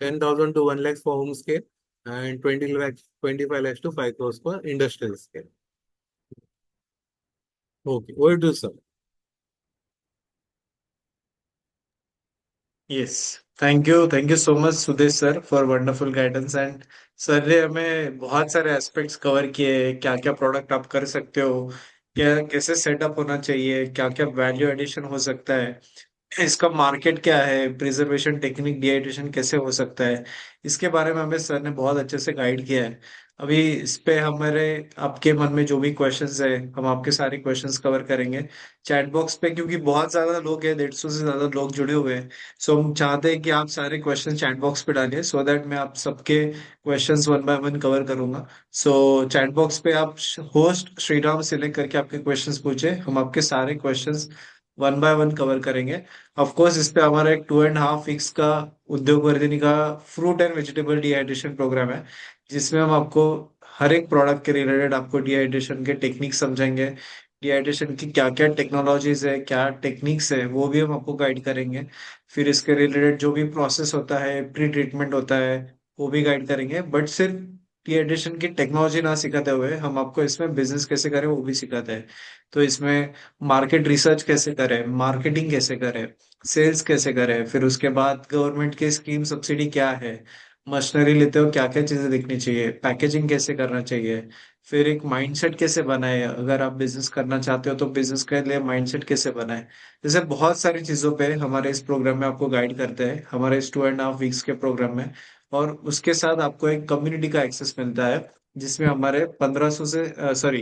10,000 to 1 lakh for home scale, and 20 lakh, 25 lakhs to 5 crores for industrial scale. Okay, what do sir? Yes, thank you so much Sudesh sir for wonderful guidance. And sir ने हमें बहुत सारे एस्पेक्ट्स कवर किए, क्या क्या प्रोडक्ट आप कर सकते हो, क्या कैसे सेटअप होना चाहिए, क्या क्या वैल्यू एडिशन हो सकता है, इसका मार्केट क्या है, प्रिजर्वेशन टेक्निक, डिहाइड्रेशन कैसे हो सकता है, इसके बारे में हमें सर ने बहुत अच्छे से गाइड किया है। अभी इस पे हमारे आपके मन में जो भी क्वेश्चंस है, हम आपके सारे क्वेश्चंस कवर करेंगे चैट बॉक्स पे, क्योंकि बहुत ज्यादा लोग हैं, 150 से ज्यादा लोग जुड़े हुए हैं। सो हम चाहते हैं कि आप सारे क्वेश्चन चैट बॉक्स पे डालिए, सो दैट मैं आप सबके questions one by one cover करूंगा। सो चैट बॉक्स पे आप होस्ट श्रीराम सिलेक्ट करके आपके क्वेश्चंस पूछे, हम आपके सारे questions one by one cover करेंगे। ऑफ कोर्स इस पे हमारा एक 2.5 वीक्स का उद्योग वर्धिनी का fruit and vegetable dehydration programme है, जिसमें हम आपको हर एक प्रोडक्ट के रिलेटेड आपको डिहाइड्रेशन के टेक्निक समझाएंगे। डिहाइड्रेशन की क्या क्या टेक्नोलॉजीज है, क्या टेक्निक्स है, वो भी हम आपको गाइड करेंगे। फिर इसके रिलेटेड जो भी प्रोसेस होता है, प्री ट्रीटमेंट होता है, वो भी गाइड करेंगे। बट सिर्फ डिहाइड्रेशन की टेक्नोलॉजी ना सिखाते हुए हम आपको इसमें बिजनेस कैसे करें वो भी सिखाते हैं। तो इसमें मार्केट रिसर्च कैसे करें, मार्केटिंग कैसे करें, सेल्स कैसे करें, फिर उसके बाद गवर्नमेंट की स्कीम सब्सिडी क्या है, मशीनरी लेते हो क्या क्या चीजें देखनी चाहिए, पैकेजिंग कैसे करना चाहिए, फिर एक माइंडसेट कैसे बनाए, अगर आप बिजनेस करना चाहते हो तो बिजनेस के लिए माइंडसेट कैसे बनाए। जैसे बहुत सारी चीजों पे हमारे इस प्रोग्राम में आपको गाइड करते हैं, हमारे इस 2.5 वीक्स के प्रोग्राम में। और उसके साथ आपको एक कम्युनिटी का एक्सेस मिलता है, जिसमें हमारे 1500 से सॉरी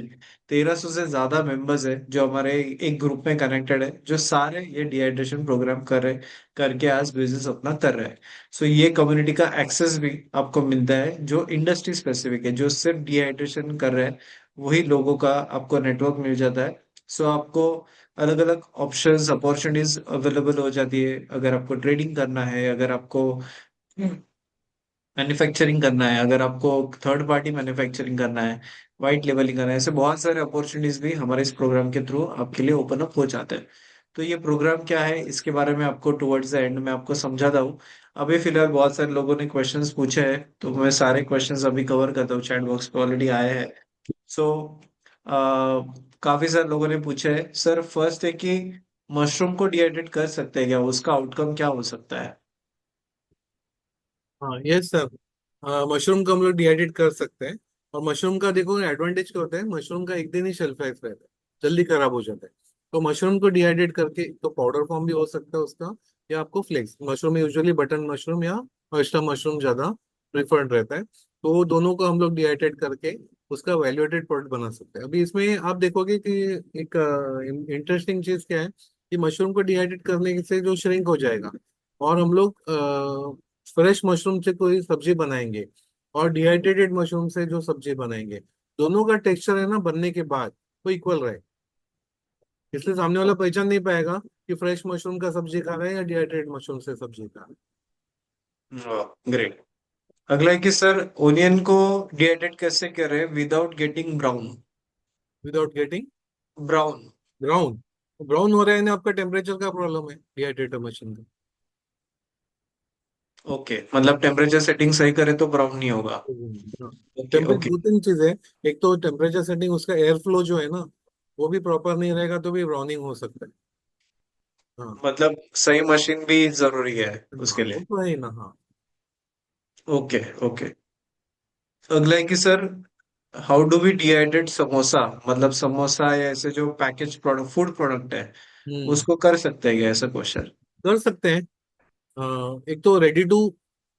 1300 से ज्यादा मेंबर्स है, जो हमारे एक ग्रुप में कनेक्टेड है, जो सारे ये डिहाइड्रेशन प्रोग्राम कर रहे करके आज बिजनेस अपना कर रहे हैं। सो ये कम्युनिटी का एक्सेस भी आपको मिलता है, जो इंडस्ट्री स्पेसिफिक है, जो सिर्फ डिहाइड्रेशन कर रहे हैं वही लोगों का आपको नेटवर्क मिल जाता है। सो आपको अलग अलग ऑप्शंस अपॉर्चुनिटीज अवेलेबल हो जाती है, अगर आपको ट्रेडिंग करना है, अगर आपको मैन्युफैक्चरिंग करना है, अगर आपको थर्ड पार्टी मैन्युफैक्चरिंग करना है, वाइट लेवलिंग करना है, ऐसे बहुत सारे अपॉर्चुनिटीज भी हमारे इस प्रोग्राम के थ्रू आपके लिए ओपन अप हो जाते हैं। तो ये प्रोग्राम क्या है, इसके बारे में आपको टुवर्ड्स द एंड में आपको समझाता हूँ। अभी फिलहाल बहुत सारे लोगों ने क्वेश्चंस पूछे हैं, तो मैं सारे क्वेश्चंस अभी कवर करता हूँ, चैट बॉक्स पे ऑलरेडी आए हैं। सो काफी सारे लोगों ने पूछे है, सर फर्स्ट है कि मशरूम को डिहाइड्रेट कर सकते हैं क्या, उसका आउटकम क्या हो सकता है? हाँ यस सर। मशरूम को हम लोग डिहाइड्रेट कर सकते हैं। और मशरूम का देखो एडवांटेज क्या होता है, मशरूम का एक दिन ही शेल्फ लाइफ रहता है, जल्दी खराब हो जाता है। तो मशरूम को डिहाइड्रेट करके तो पाउडर फॉर्म भी हो सकता है उसका, या आपको फ्लेक्स मशरूम में यूजुअली बटन मशरूम या ऑयस्टर मशरूम ज्यादा प्रेफर्ड रहता है। तो वो दोनों को हम लोग डिहाइड्रेट करके उसका वैल्यूएटेड प्रोडक्ट बना सकते हैं। अभी इसमें आप देखोगे कि एक इंटरेस्टिंग चीज क्या है कि मशरूम को डिहाइड्रेट करने से जो श्रिंक हो जाएगा, और हम लोग फ्रेश मशरूम से कोई सब्जी बनाएंगे और डिहाइड्रेटेड मशरूम से जो सब्जी बनाएंगे, दोनों का टेक्सचर है ना बनने के बाद वो इक्वल रहे। इसलिए सामने वाला पहचान नहीं पाएगा कि फ्रेश मशरूम का सब्जी खा रहा है या डिहाइड्रेटेड मशरूम से सब्जी खा रहा ग्रेट। अगला है कि सर ओनियन को डिहाइड्रेट कैसे करें विदाउट गेटिंग ब्राउन? है without getting brown. Brown. Brown हो रहा है ना, आपका टेम्परेचर का प्रॉब्लम है डिहाइड्रेटेड मशरूम का। ओके, मतलब टेम्परेचर सेटिंग सही करे तो ब्राउन नहीं होगा? Okay temperature okay. दो तीन चीजें, एक तो टेम्परेचर सेटिंग, उसका एयर फ्लो जो है ना वो भी प्रॉपर नहीं रहेगा तो भी ब्राउनिंग हो सकता है। हाँ मतलब सही मशीन भी जरूरी है हाँ उसके वो लिए? तो है ही ना। हाँ ओके ओके। अगला है कि sir how do we dehydrate samosa, मतलब समोसा या ऐसे जो पैकेज प्रोडक्ट फूड प्रोडक्ट है, हम्म, उसको कर सकते हैं क्या, ऐसा क्वेश्चन? कर सकते हैं। एक तो रेडी टू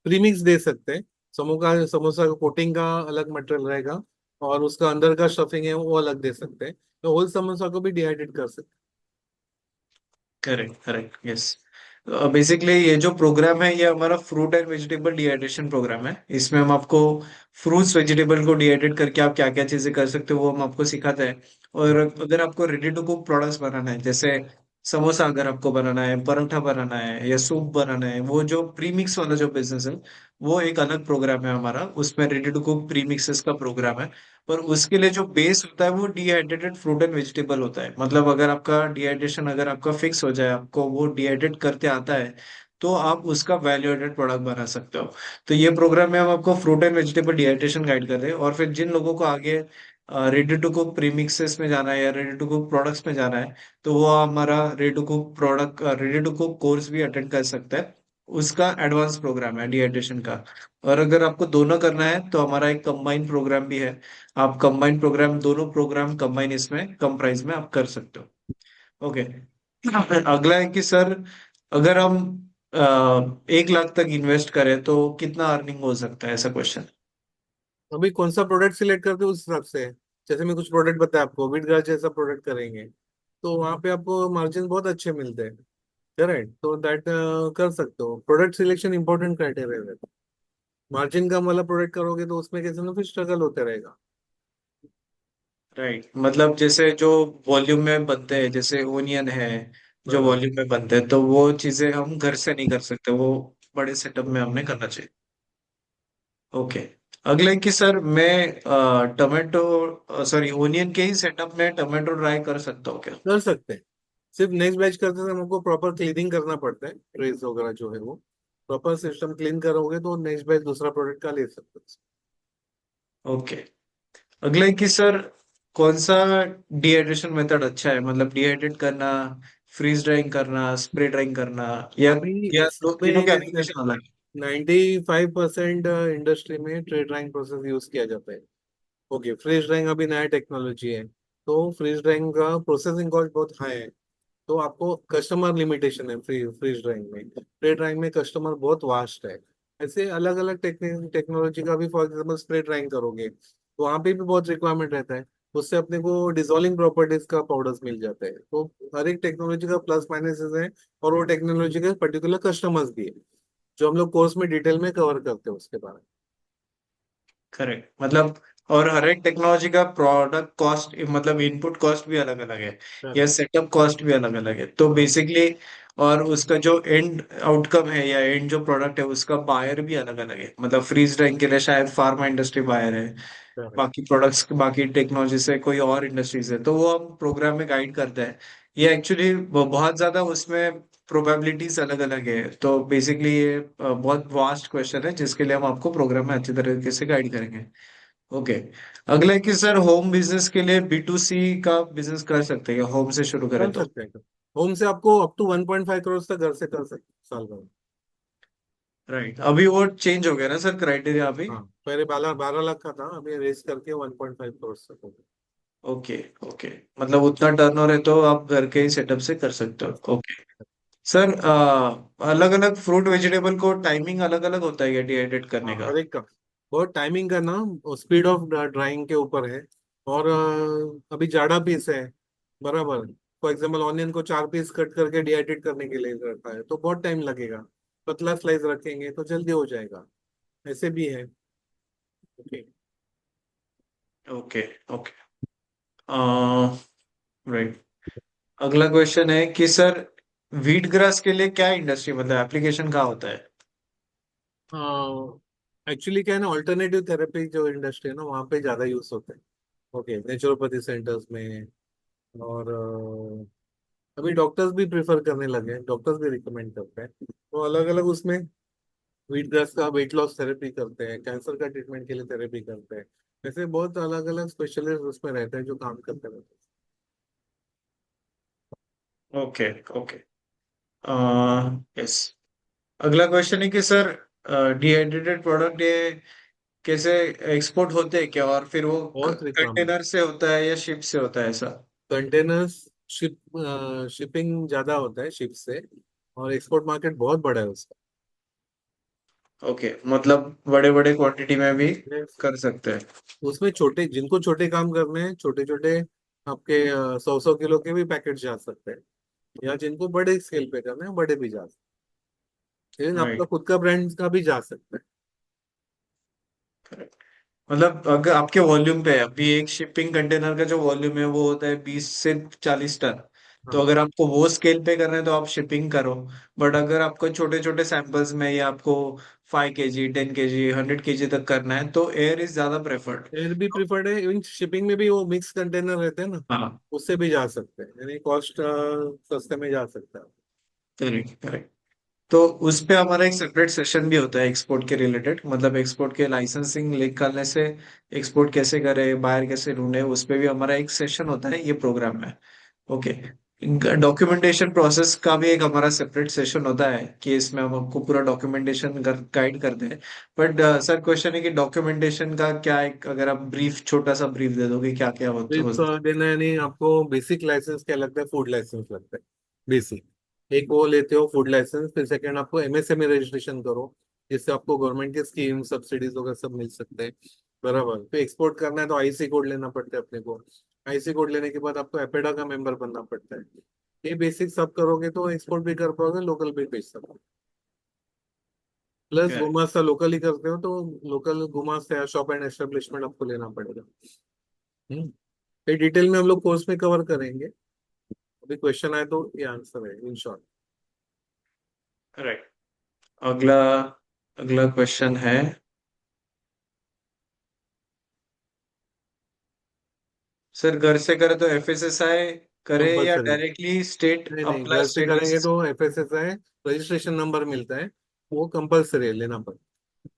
प्रीमिक्स दे सकते हैं। समोसा का कोटिंग का अलग मटेरियल रहेगा, और उसका अंदर का स्टफिंग है वो अलग दे सकते हैं। तो होल समोसा को भी डिहाइड्रेट कर सकते करेक्ट करेक्ट, यस। बेसिकली ये जो प्रोग्राम है ये हमारा fruit and vegetable dehydration programme है। इसमें हम आपको फ्रूट्स वेजिटेबल को डिहाइड्रेट करके आप क्या क्या चीजें कर सकते हो वो हम आपको सिखाते हैं। और हैं। अगर आपको रेडी टू कुक प्रोडक्ट्स बनाना है, जैसे समोसा अगर आपको बनाना है, पराठा बनाना है या सूप बनाना है, वो जो प्रीमिक्स वाला जो बिजनेस है वो एक अलग प्रोग्राम है हमारा, उसमें रेडी टू कुक प्रीमिक्सेस का प्रोग्राम है। पर उसके लिए जो बेस होता है वो डिहाइड्रेटेड फ्रूट एंड वेजिटेबल होता है। मतलब अगर आपका डिहाइड्रेशन अगर आपका फिक्स हो जाए, आपको वो डिहाइड्रेट करते आता है, तो आप उसका वैल्यू एडेड प्रोडक्ट बना सकते हो। तो ये प्रोग्राम में हम आपको fruit and vegetable dehydration guide कर रहे हैं। और फिर जिन लोगों को आगे रेडी टू कुक प्रीमिक्सेस में जाना है या रेडी टू कुक प्रोडक्ट्स में जाना है, तो वो हमारा रेडी टू कुक कोर्स भी अटेंड कर सकता है। उसका एडवांस प्रोग्राम है डिहाइड्रेशन का। और अगर आपको दोनों करना है तो हमारा एक कंबाइंड प्रोग्राम भी है। आप कंबाइंड प्रोग्राम, दोनों प्रोग्राम कंबाइन इसमें कम प्राइस में आप कर सकते हो। ओके। अगला है कि सर अगर हम 1 लाख तक इन्वेस्ट करें तो कितना अर्निंग हो सकता है, ऐसा क्वेश्चन? अभी कौन सा प्रोडक्ट सिलेक्ट करते हो उस हिसाब से है। जैसे मैं कुछ प्रोडक्ट बताया आपको, व्हीट ग्रास जैसा प्रोडक्ट करेंगे तो वहां पे आपको मार्जिन बहुत अच्छे मिलते हैं। करेक्ट, तो दैट कर सकते हो। प्रोडक्ट सिलेक्शन इंपॉर्टेंट क्राइटेरिया है। मार्जिन कम वाला प्रोडक्ट करोगे तो उसमें कैसे ना फिर स्ट्रगल होते रहेगा। राइट, मतलब जैसे जो वॉल्यूम में बनते हैं, जैसे ओनियन है, जो हाँ, वॉल्यूम में बनते हैं, तो वो चीजें हम घर से नहीं कर सकते, वो बड़े सेटअप में हमने करना चाहिए। ओके। अगले कि सर मैं टमाटो सॉरी ओनियन के ही सेटअप में टमाटो ड्राई कर सकता हूँ क्या? कर सकते हैं। सिर्फ नेक्स्ट बैच करते समय हमको प्रॉपर क्लीनिंग करना पड़ता है, ट्रेस वगैरह जो है वो प्रॉपर सिस्टम क्लीन करोगे तो नेक्स्ट बैच दूसरा प्रोडक्ट का ले सकते हो। ओके। अगले कि सर कौन सा डिहाइड्रेशन मेथड अच्छा है, मतलब डिहाइड्रेट करना, फ्रीज ड्राइंग करना, स्प्रे ड्राइंग करना, अभी या तीनों के इसमें एप्लीकेशन अलग 95% इंडस्ट्री में ट्रे ड्राइंग प्रोसेस यूज किया जाता है। ओके, फ्रीज ड्राइंग अभी नया टेक्नोलॉजी है, तो फ्रीज ड्राइंग का प्रोसेसिंग कॉस्ट बहुत हाई है। तो आपको कस्टमर लिमिटेशन है फ्रीज ड्राइंग में। ट्रे ड्राइंग में कस्टमर बहुत वास्ट है। ऐसे अलग अलग टेक्नोलॉजी का भी, फॉर एग्जाम्पल स्प्रे ड्राइंग करोगे तो वहाँ पे भी बहुत रिक्वायरमेंट रहता है। उससे अपने को डिजोल्विंग प्रॉपर्टीज का पाउडर्स मिल जाते हैं। तो हर एक टेक्नोलॉजी का प्लस माइनसेस है, और वो टेक्नोलॉजी के पर्टिकुलर कस्टमर्स भी है जो हम लोग कोर्स में डिटेल में कवर करते हैं उसके बारे करेक्ट, मतलब और हर एक टेक्नोलॉजी का प्रोडक्ट कॉस्ट, मतलब इनपुट कॉस्ट भी अलग अलग है, या में। सेटअप कॉस्ट भी अलग अलग है, तो बेसिकली और उसका जो एंड आउटकम है या एंड जो प्रोडक्ट है उसका बायर भी अलग अलग है, मतलब फ्रीज ड्राइंग के लिए शायद फार्मा इंडस्ट्री बायर है, करेक्ट। बाकी प्रोडक्ट्स बाकी टेक्नोलॉजी से कोई और इंडस्ट्रीज है, तो वो हम प्रोग्राम में गाइड करते हैं। ये एक्चुअली बहुत ज्यादा उसमें प्रोबेबिलिटीज अलग अलग है, तो बेसिकली ये बहुत वास्ट क्वेश्चन है जिसके लिए हम आपको प्रोग्राम में अच्छी तरीके से गाइड करेंगे। ओके। अगला है कि सर होम बिजनेस के लिए B2C का बिजनेस कर सकते हैं, होम से शुरू करें कर तो? सकते हैं। होम से आपको अप टू 1.5 करोड़ तक घर से कर सकते हैं साल भर में। राइट, अभी वो चेंज हो गया ना सर क्राइटेरिया अभी? हाँ, पहले 12 लाख का था, अभी रेस करके 1.5 करोड़ तक हो गया। ओके। ओके, मतलब उतना टर्नओवर है तो आप घर के ही सेटअप से कर सकते कर हो। सकते ओके। सर अलग अलग फ्रूट वेजिटेबल को टाइमिंग अलग अलग होता है क्या डिहाइड्रेट हैं। करने हाँ, का? हर एक का बहुत टाइमिंग का ना, स्पीड ऑफ ड्राइंग के ऊपर है। और अभी जाड़ा पीस है, बराबर। फॉर एग्जाम्पल ऑनियन को 4 पीस कट करके डिहाइड्रेट करने के लिए करता है तो बहुत टाइम लगेगा। पतला स्लाइस रखेंगे तो जल्दी हो जाएगा। ऐसे भी है। ओके। ओके। ओके। राइट। अगला क्वेश्चन है कि सर व्हीट ग्रास के लिए क्या इंडस्ट्री, मतलब एप्लीकेशन कहाँ होता है? एक्चुअली क्या है ना, ऑल्टरनेटिव थेरेपी जो इंडस्ट्री है ना वहाँ पे ज्यादा यूज होता है। ओके, नेचुरोपैथी सेंटर्स में। और अभी डॉक्टर्स भी प्रेफर करने लगे हैं, डॉक्टर्स भी रिकमेंड करते हैं तो अलग अलग उसमें। व्हीट ग्रास का वेट लॉस थेरेपी करते हैं, कैंसर का ट्रीटमेंट के लिए थेरेपी करते हैं। ऐसे बहुत अलग अलग स्पेशलिस्ट उसमें रहते हैं जो काम करते रहते ओके। ओके। यस। अगला क्वेश्चन है कि सर डिहाइड्रेटेड प्रोडक्ट ये कैसे एक्सपोर्ट होते हैं क्या, और फिर वो हैं। बहुत रिक्वायरमेंट। कंटेनर से होता है या शिप से होता है ऐसा? कंटेनर्स, शिप शिपिंग ज्यादा होता है शिप से। और एक्सपोर्ट मार्केट बहुत बड़ा है उसका। ओके, मतलब बड़े बड़े क्वांटिटी में भी Yes. कर सकते हैं। उसमें छोटे, जिनको छोटे काम करने हैं, छोटे छोटे आपके 100-100 किलो के भी पैकेट जा सकते हैं। या जिनको बड़े स्केल पे करने हैं, बड़े भी जा सकते हैं। लेकिन आपका राइट। खुद का ब्रांड का भी जा सकता है। मतलब अगर आपके वॉल्यूम पे है, अभी एक शिपिंग कंटेनर का जो वॉल्यूम है वो होता है 20 से 40 टन, तो हाँ, अगर आपको वो स्केल पे करना है तो आप शिपिंग करो। बट अगर आपको छोटे छोटे सैंपल्स में या आपको 5 kg 10 kg 100 kg तक करना है तो एयर इज ज्यादा प्रेफर्ड। एयर भी प्रिफर्ड है। इवन शिपिंग में भी वो मिक्स कंटेनर रहते हैं ना, हाँ। उससे भी जा सकते हैं, यानी कॉस्ट सस्ते में जा सकता है। Correct, correct. तो उस पे हमारा एक सेपरेट सेशन भी होता है एक्सपोर्ट के रिलेटेड, मतलब एक्सपोर्ट के लाइसेंसिंग निकालने से एक्सपोर्ट कैसे करें, बायर कैसे ढूंढे, उस पे भी हमारा एक सेशन होता है ये प्रोग्राम में। ओके। डॉक्यूमेंटेशन प्रोसेस का भी एक हमारा सेपरेट सेशन होता है कि इसमें हम आपको पूरा डॉक्यूमेंटेशन गाइड करते हैं। बट सर क्वेश्चन है कि डॉक्यूमेंटेशन का क्या, एक अगर आप ब्रीफ छोटा सा ब्रीफ दे दोगे क्या क्या सिर्फ होता देना, यानी आपको बेसिक लाइसेंस क्या लगता है, फूड लाइसेंस लगता है। बेसिक एक वो लेते हो फूड लाइसेंस, फिर सेकंड आपको MSME रजिस्ट्रेशन करो, जिससे आपको गवर्नमेंट के स्कीम सब्सिडीज वगैरह सब मिल सकते हैं। बराबर। तो एक्सपोर्ट करना है तो आईसी कोड लेना पड़ता है अपने को। आईसी कोड लेने के बाद आपको एपेडा का मेंबर बनना पड़ता है। ये बेसिक सब करोगे तो एक्सपोर्ट भी कर पाओगे, लोकल भी बेच सकोगे। Plus correct. गुमास्ता लोकल ही करते हो तो लोकल गुमास्ता या शॉप एंड एस्टेब्लिशमेंट आपको लेना पड़ेगा। हम्म। ये डिटेल में हम लोग कोर्स में कवर करेंगे। अभी क्वेश्चन आए तो ये आंसर है इन शॉर्ट। करेक्ट। अगला अगला क्वेश्चन है, सर घर से करे तो एफएसएसआई करे या कंपल्सरी। डायरेक्टली स्टेट नहीं नहीं, अप्लाई घर से स्टेट करेंगे बेसिस? तो एफएसएसआई रजिस्ट्रेशन नंबर मिलता है, वो कंपल्सरी है, लेना पड़ता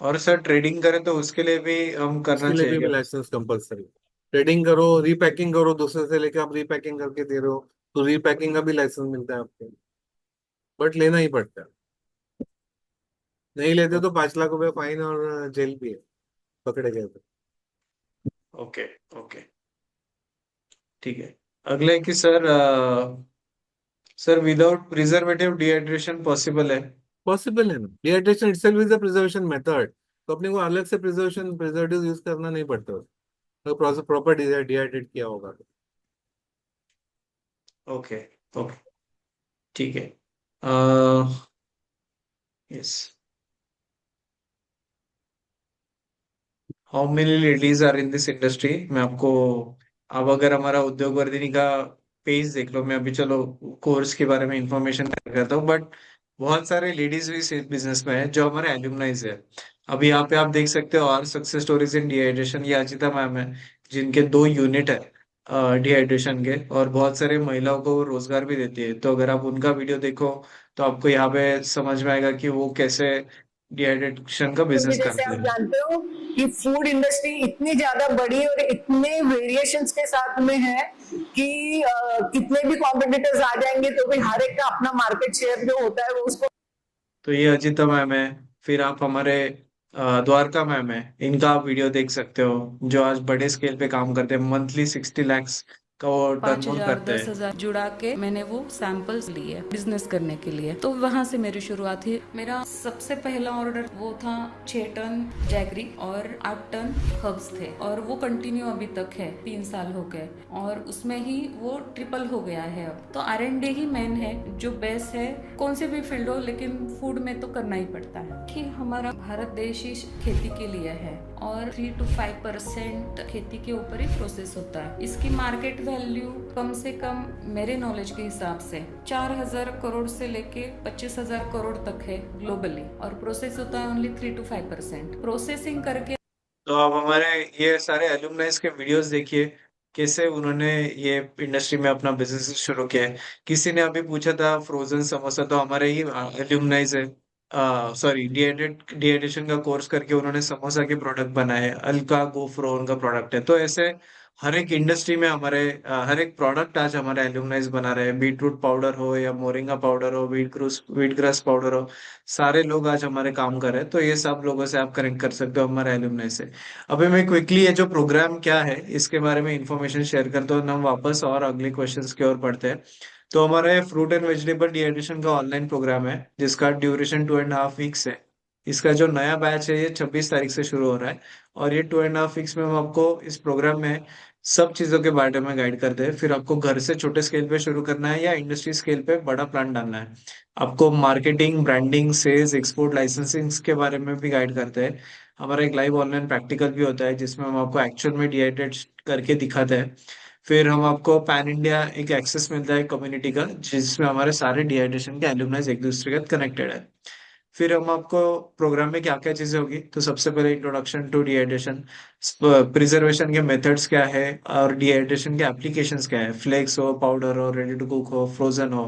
और सर ट्रेडिंग करें तो उसके लिए भी हम है। करना उसके लिए चाहिए भी क्या? Licence compulsory. ट्रेडिंग करो, रीपैकिंग करो, दूसरे से लेके आप रीपैकिंग करके दे रहे हो तो रीपैकिंग का भी लाइसेंस मिलता है आपको। बट लेना ही पड़ता है। नहीं लेते तो 5 लाख रुपए फाइन और जेल भी है, पकड़े गए तो। ओके। ओके। ठीक है। अगला है कि sir sir without preservative dehydration possible है? पॉसिबल है ना, dehydration itself is a preservation method. तो अपने को अलग से प्रिजर्वेटिव यूज करना नहीं पड़ता। तो प्रॉपर डिहाइड्रेट किया होगा तो। ओके। ओके। ठीक है। Yes. How many ladies are in this industry? मैं आपको, अब अगर हमारा उद्योग वर्धिनी का पेज देख लो, मैं अभी चलो कोर्स के बारे में इंफॉर्मेशन करता हूँ, बट बहुत सारे लेडीज भी इस बिजनेस में है जो हमारे एल्यूमनाइज है। अभी यहाँ पे आप देख सकते हो और सक्सेस स्टोरीज इन डिहाइड्रेशन, ये अजिता मैम है जिनके 2 यूनिट है डिहाइड्रेशन के, और बहुत सारे महिलाओं को वो रोजगार भी देती है। तो अगर आप उनका वीडियो देखो तो आपको यहाँ पे समझ में आएगा कि वो कैसे डिहाइड्रेशन का क्योंकि बिजनेस जैसे करते आप हैं। जानते हो कि फूड इंडस्ट्री इतनी ज्यादा बड़ी और इतने वेरिएशंस के साथ में है कि कितने भी कॉम्पिटिटर्स आ जाएंगे तो भी हर एक का अपना मार्केट शेयर जो होता है वो उसको। तो ये अजिता मैम है। फिर आप हमारे द्वारका मैम है, इनका आप वीडियो देख सकते हो, जो आज बड़े स्केल पे काम करते हैं, मंथली 60 lakhs का वो पाँच टर्नओवर हजार करते दस हैं। हजार जुड़ा के मैंने वो सैंपल्स लिए बिजनेस करने के लिए, तो वहां से मेरी शुरुआत हुई। मेरा सबसे पहला ऑर्डर वो था 6 टन जैगरी और 8 टन हर्ब्स थे, और वो कंटिन्यू अभी तक है, 3 साल हो गए, और उसमें ही वो ट्रिपल हो गया है अब। तो R&D ही मेन है जो बेस है, कौन से भी फील्ड हो, लेकिन फूड में तो करना ही पड़ता है। कि हमारा भारत देश ही खेती के लिए है और 3 to 5% खेती के ऊपर ही प्रोसेस होता है। इसकी मार्केट वैल्यू कम से कम मेरे नॉलेज के हिसाब से 4,000 करोड़ से लेके 25,000 करोड़ तक है ग्लोबली, और प्रोसेस होता है ओनली 3 to 5%। प्रोसेसिंग करके तो आप हमारे ये सारे एल्यूमनाइज के वीडियोस देखिए, कैसे उन्होंने ये इंडस्ट्री में अपना बिजनेस शुरू किया है। किसी ने अभी पूछा था फ्रोजन समोसा, तो हमारे ही एल्यूमनाइज है, सॉरी डिहाइड्रेशन का कोर्स करके उन्होंने समोसा के प्रोडक्ट बनाए, अलका गोफ्रो उनका प्रोडक्ट है। तो ऐसे हर एक इंडस्ट्री में हमारे हर एक प्रोडक्ट आज हमारे एल्यूमनाइज बना रहे हैं। बीटरूट पाउडर हो या मोरिंगा पाउडर हो, व्हीट ग्रास पाउडर हो, सारे लोग आज हमारे काम कर रहे हैं। तो ये सब लोगों से आप कनेक्ट कर सकते हो हमारे एल्यूमनाई से। अभी मैं क्विकली ये जो प्रोग्राम क्या है इसके बारे में इंफॉर्मेशन शेयर करता हूँ, हम वापस और अगले क्वेश्चंस की ओर बढ़ते हैं। तो हमारे फ्रूट एंड वेजिटेबल डिहाइड्रेशन का ऑनलाइन प्रोग्राम है जिसका ड्यूरेशन 2.5 वीक्स है। इसका जो नया बैच है ये 26 तारीख से शुरू हो रहा है, और ये 2.5 वीक्स में हम आपको इस प्रोग्राम में सब चीजों के बारे में गाइड करते हैं। फिर आपको घर से छोटे स्केल पे शुरू करना है या इंडस्ट्री स्केल पे बड़ा प्लान डालना है, आपको marketing, branding, sales, export, licensing के बारे में भी गाइड करते हैं। हमारा एक लाइव ऑनलाइन प्रैक्टिकल भी होता है जिसमें हम आपको एक्चुअल में डिहाइड्रेट करके दिखाते हैं। फिर हम आपको पैन इंडिया एक एक्सेस मिलता है कम्युनिटी का, जिसमें हमारे सारे डिहाइड्रेशन के एल्यूमनाइज एक दूसरे के कनेक्टेड है। फिर हम आपको प्रोग्राम में क्या क्या चीजें होगी, तो सबसे पहले इंट्रोडक्शन टू डिहाइड्रेशन, प्रिजर्वेशन के मेथड्स क्या है और डिहाइड्रेशन के एप्लीकेशंस क्या है, फ्लेक्स हो, पाउडर हो, रेडी टू कुक हो, फ्रोजन हो।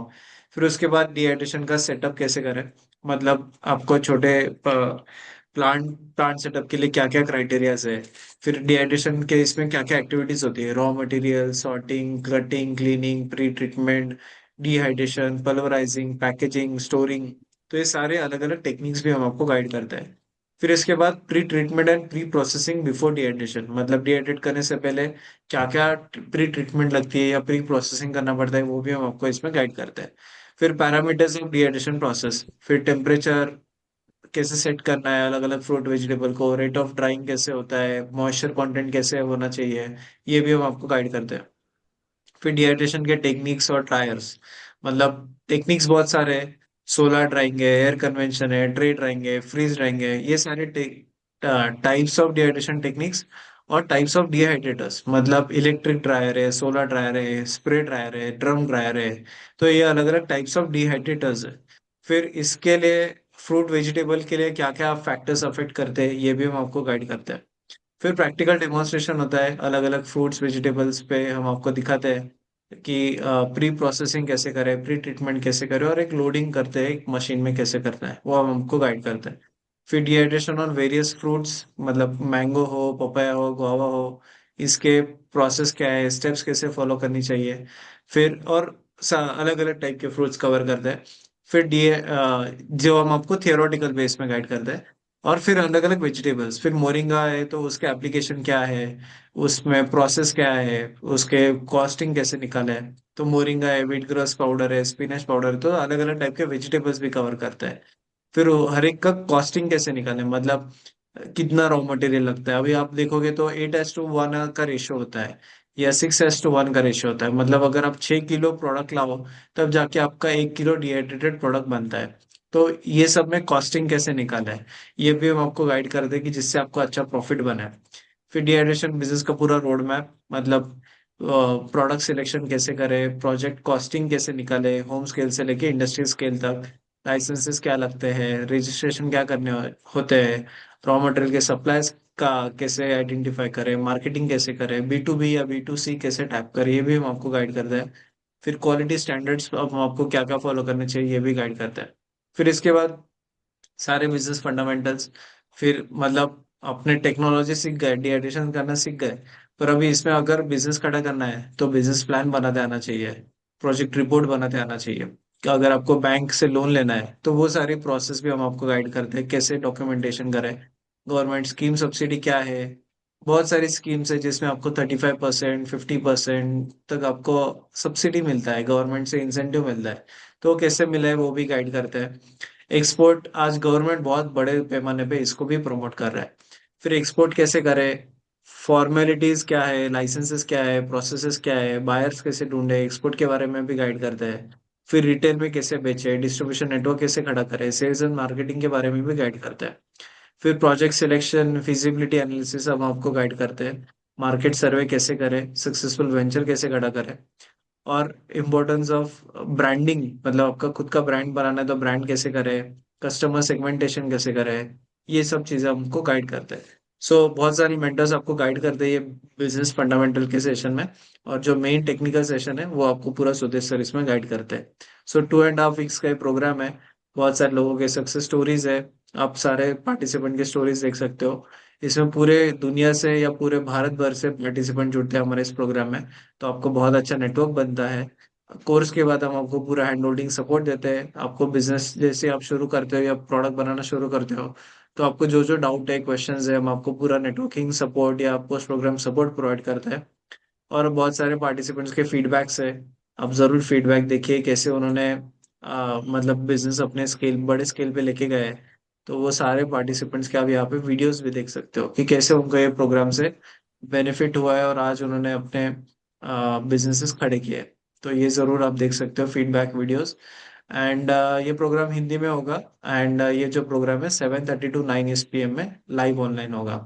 फिर उसके बाद डिहाइड्रेशन का सेटअप कैसे करें, मतलब आपको छोटे प्लांट प्लांट सेटअप के लिए क्या क्या क्राइटेरियाज है। फिर डिहाइड्रेशन के इसमें क्या क्या एक्टिविटीज होती है, raw material sorting, cutting, cleaning, pre treatment, dehydration, pulverising, packaging, storing. तो ये सारे अलग अलग टेक्निक्स भी हम आपको गाइड करते हैं। फिर इसके बाद pre treatment and pre processing before dehydration, मतलब डिहाइड्रेट करने से पहले क्या क्या प्री ट्रीटमेंट लगती है या प्री प्रोसेसिंग करना पड़ता है, वो भी हम आपको इसमें गाइड करते हैं। फिर पैरामीटर्स ऑफ डिहाइड्रेशन प्रोसेस, फिर टेम्परेचर, कैसे सेट करना है अलग अलग फ्रूट वेजिटेबल को, रेट ऑफ ड्राइंग कैसे होता है, मॉइस्चर कंटेंट कैसे होना चाहिए, ये भी हम आपको गाइड करते हैं। फिर डिहाइड्रेशन के टेक्निक्स और ट्रायर्स, मतलब टेक्निक्स बहुत सारे हैं, सोलर ड्राइंग है, एयर कन्वेंशन है, ड्रे ड्राइंग है, फ्रीज ड्राइंग है, ये सारे टाइप्स ऑफ डिहाइड्रेशन टेक्निक्स और टाइप्स ऑफ डिहाइड्रेटर्स, मतलब इलेक्ट्रिक ड्रायर है, सोलर ड्रायर है, स्प्रे ड्रायर है, ड्रम ड्रायर है। तो ये अलग अलग टाइप्स ऑफ डिहाइड्रेटर्स है। फिर इसके लिए फ्रूट वेजिटेबल के लिए क्या क्या फैक्टर्स अफेक्ट करते हैं, ये भी हम आपको गाइड करते हैं। फिर प्रैक्टिकल डेमोन्स्ट्रेशन होता है, अलग अलग फ्रूट्स वेजिटेबल्स पे हम आपको दिखाते हैं कि प्री प्रोसेसिंग कैसे करें, प्री ट्रीटमेंट कैसे करें, और एक लोडिंग करते हैं एक मशीन में कैसे करते हैं, वो हम हमको गाइड करते हैं। फिर डिहाइड्रेशन ऑन वेरियस फ्रूट्स, मतलब मैंगो हो, पपाया हो, गुआवा हो, इसके प्रोसेस क्या है, स्टेप्स कैसे फॉलो करनी चाहिए। फिर और अलग अलग टाइप के फ्रूट्स कवर करते हैं। फिर जो हम आपको थियोरेटिकल बेस में गाइड करते हैं। और फिर अलग अलग वेजिटेबल्स, फिर मोरिंगा है तो उसके एप्लीकेशन क्या है, उसमें प्रोसेस क्या है, उसके कॉस्टिंग कैसे निकाले है। तो मोरिंगा है, व्हीट ग्रास पाउडर है, स्पिनच पाउडर है, तो अलग अलग टाइप के वेजिटेबल्स भी कवर करता है। फिर हर एक का कॉस्टिंग कैसे निकाले, मतलब कितना रॉ मटेरियल लगता है। अभी आप देखोगे तो 8:1 का रेशियो होता है या 6:1 का रेशियो होता है, मतलब अगर आप 6 किलो प्रोडक्ट लाओ तब जाके आपका 1 किलो डिहाइड्रेटेड प्रोडक्ट बनता है। तो ये सब में कॉस्टिंग कैसे निकाला है, ये भी हम आपको गाइड कर दें कि जिससे आपको अच्छा प्रॉफिट बने। फिर डिहाइड्रेशन बिजनेस का पूरा रोड मैप, मतलब प्रोडक्ट सिलेक्शन कैसे करें, प्रोजेक्ट कॉस्टिंग कैसे निकाले, होम स्केल से लेके इंडस्ट्री स्केल तक, लाइसेंसेस क्या लगते हैं, रजिस्ट्रेशन क्या करने होते हैं, रॉ मटेरियल के सप्लाईज का कैसे आइडेंटिफाई करें, मार्केटिंग कैसे करें, B2B या B2C कैसे टैप करें, ये भी हम आपको गाइड करते हैं। फिर क्वालिटी स्टैंडर्ड्स अब हम आपको क्या क्या फॉलो करने चाहिए, ये भी गाइड करते हैं। फिर इसके बाद सारे बिजनेस फंडामेंटल्स, फिर मतलब अपने टेक्नोलॉजी सीख गए, डिहाइड्रेशन करना सीख गए, पर अभी इसमें अगर बिजनेस खड़ा करना है तो बिजनेस प्लान बनाते आना चाहिए, प्रोजेक्ट रिपोर्ट बनाते आना चाहिए। कि अगर आपको बैंक से लोन लेना है तो वो सारी प्रोसेस भी हम आपको गाइड करते हैं, कैसे डॉक्यूमेंटेशन करें, गवर्नमेंट स्कीम सब्सिडी क्या है। बहुत सारी स्कीम्स है जिसमें आपको 35%, 50% तक आपको सब्सिडी मिलता है, गवर्नमेंट से इंसेंटिव मिलता है। तो कैसे मिला है वो भी गाइड करते हैं। एक्सपोर्ट, आज गवर्नमेंट बहुत बड़े पैमाने पे इसको भी प्रमोट कर रहा है। फिर एक्सपोर्ट कैसे करें, फॉर्मेलिटीज क्या है, लाइसेंसेस क्या है, प्रोसेसेस क्या है, बायर्स कैसे ढूंढे, एक्सपोर्ट के बारे में भी गाइड करते हैं। फिर रिटेल में कैसे बेचे, डिस्ट्रीब्यूशन नेटवर्क कैसे खड़ा करें, सेल्स एंड मार्केटिंग के बारे में भी गाइड करते हैं। फिर प्रोजेक्ट सिलेक्शन, फिजिबिलिटी एनालिसिस हम आपको गाइड करते हैं। मार्केट सर्वे कैसे करें, सक्सेसफुल वेंचर कैसे खड़ा करें, और इम्पोर्टेंस ऑफ ब्रांडिंग, मतलब आपका खुद का ब्रांड बनाना है तो ब्रांड कैसे करें, कस्टमर सेगमेंटेशन कैसे करें, ये सब चीजें हमको गाइड करते हैं। सो बहुत सारी मेंटर्स आपको गाइड करते हैं ये बिजनेस फंडामेंटल के सेशन में, और जो मेन टेक्निकल सेशन है वो आपको पूरा स्वदेश सर इसमें गाइड करते हैं। सो 2.5 वीक्स का ये प्रोग्राम है, बहुत सारे लोगों के सक्सेस स्टोरीज है, आप सारे पार्टिसिपेंट के स्टोरीज देख सकते हो। इसमें पूरे दुनिया से या पूरे भारत भर से पार्टिसिपेंट जुड़ते हैं हमारे इस प्रोग्राम में, तो आपको बहुत अच्छा नेटवर्क बनता है। कोर्स के बाद हम आपको पूरा हैंड होल्डिंग सपोर्ट देते हैं। आपको बिजनेस जैसे आप शुरू करते हो या प्रोडक्ट बनाना शुरू करते हो तो आपको जो जो डाउट है, क्वेश्चंस है, हम आपको पूरा नेटवर्किंग सपोर्ट या पोस्ट प्रोग्राम सपोर्ट प्रोवाइड करते हैं। और बहुत सारे पार्टिसिपेंट्स के फीडबैक्स है, आप जरूर फीडबैक देखिए कैसे उन्होंने मतलब बिजनेस अपने स्केल, बड़े स्केल पे लेके गए हैं। तो वो सारे पार्टिसिपेंट्स के आप यहाँ पे वीडियोस भी देख सकते हो कि कैसे उनको ये प्रोग्राम से बेनिफिट हुआ है और आज उन्होंने अपने बिजनेसेस खड़े किए। तो ये जरूर आप देख सकते हो फीडबैक वीडियोस। एंड ये प्रोग्राम हिंदी में होगा। एंड ये जो प्रोग्राम है 7:30 to 9 PM में लाइव ऑनलाइन होगा।